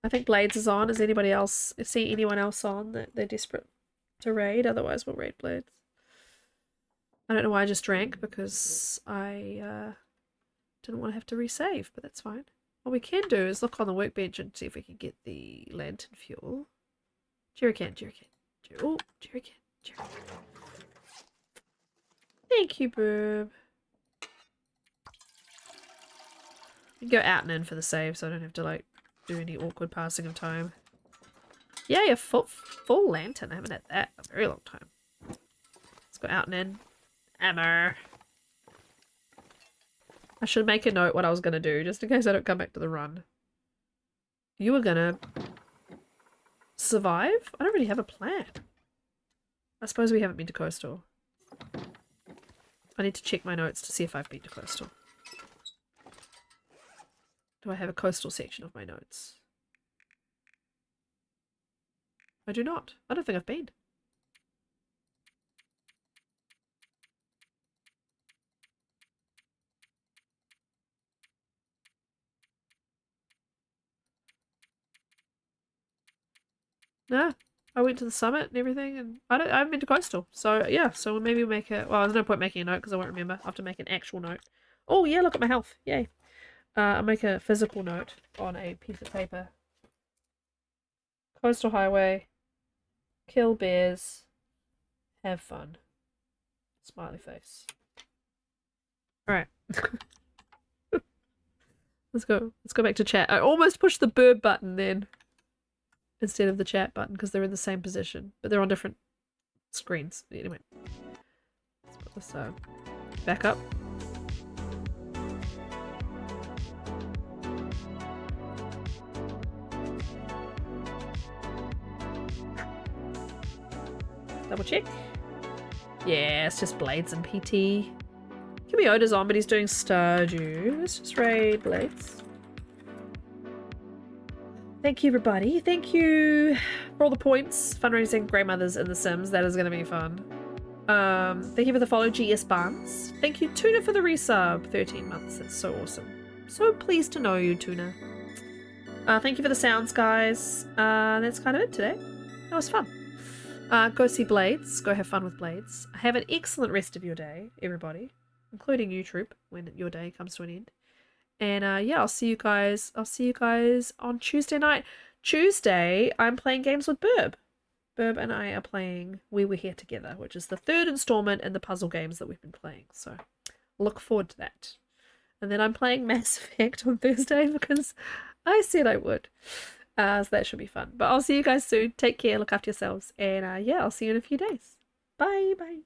S1: I think Blades is on. Is anybody else? See anyone else on that they're desperate to raid? Otherwise, we'll raid Blades. I don't know why I just drank because I didn't want to have to resave, but that's fine. What we can do is look on the workbench and see if we can get the lantern fuel. Jerrycan. Oh, jerrycan. Thank you, Boob. We can go out and in for the save so I don't have to, like, do any awkward passing of time. Yay, a full lantern. I haven't had that in a very long time. Let's go out and in. Ammo. I should make a note what I was gonna do, just in case I don't come back to the run. You were gonna survive? I don't really have a plan. I suppose we haven't been to Coastal. I need to check my notes to see if I've been to Coastal. Do I have a Coastal section of my notes? I do not. I don't think I've been. No, I went to the summit and everything, and I haven't been to Coastal. So yeah, so maybe we'll make a. Well, there's no point making a note because I won't remember. I have to make an actual note. Oh yeah, look at my health. Yay. I'll make a physical note on a piece of paper. Coastal Highway. Kill bears. Have fun. Smiley face. Alright. Let's go. Let's go back to chat. I almost pushed the bird button then. Instead of the chat button because they're in the same position. But they're on different screens. Anyway. Let's put this back up. Double check. Yeah, it's just Blades and PT. Kimiota's on, but he's doing Stardew. Let's just raid Blades. Thank you, everybody. Thank you for all the points. Fundraising grandmothers in The Sims. That is going to be fun. Thank you for the follow, GS Barnes. Thank you, Tuna, for the resub. 13 months. That's so awesome. So pleased to know you, Tuna. Thank you for the sounds, guys. That's kind of it today. That was fun. Go see Blades. Go have fun with Blades. Have an excellent rest of your day, everybody. Including you, Troop, when your day comes to an end. And yeah, I'll see you guys on Tuesday night. Tuesday, I'm playing games with Burb. Burb and I are playing We Were Here Together, which is the third installment in the puzzle games that we've been playing. So look forward to that. And then I'm playing Mass Effect on Thursday because I said I would. So that should be fun. But I'll see you guys soon. Take care, look after yourselves. And yeah, I'll see you in a few days. Bye, bye.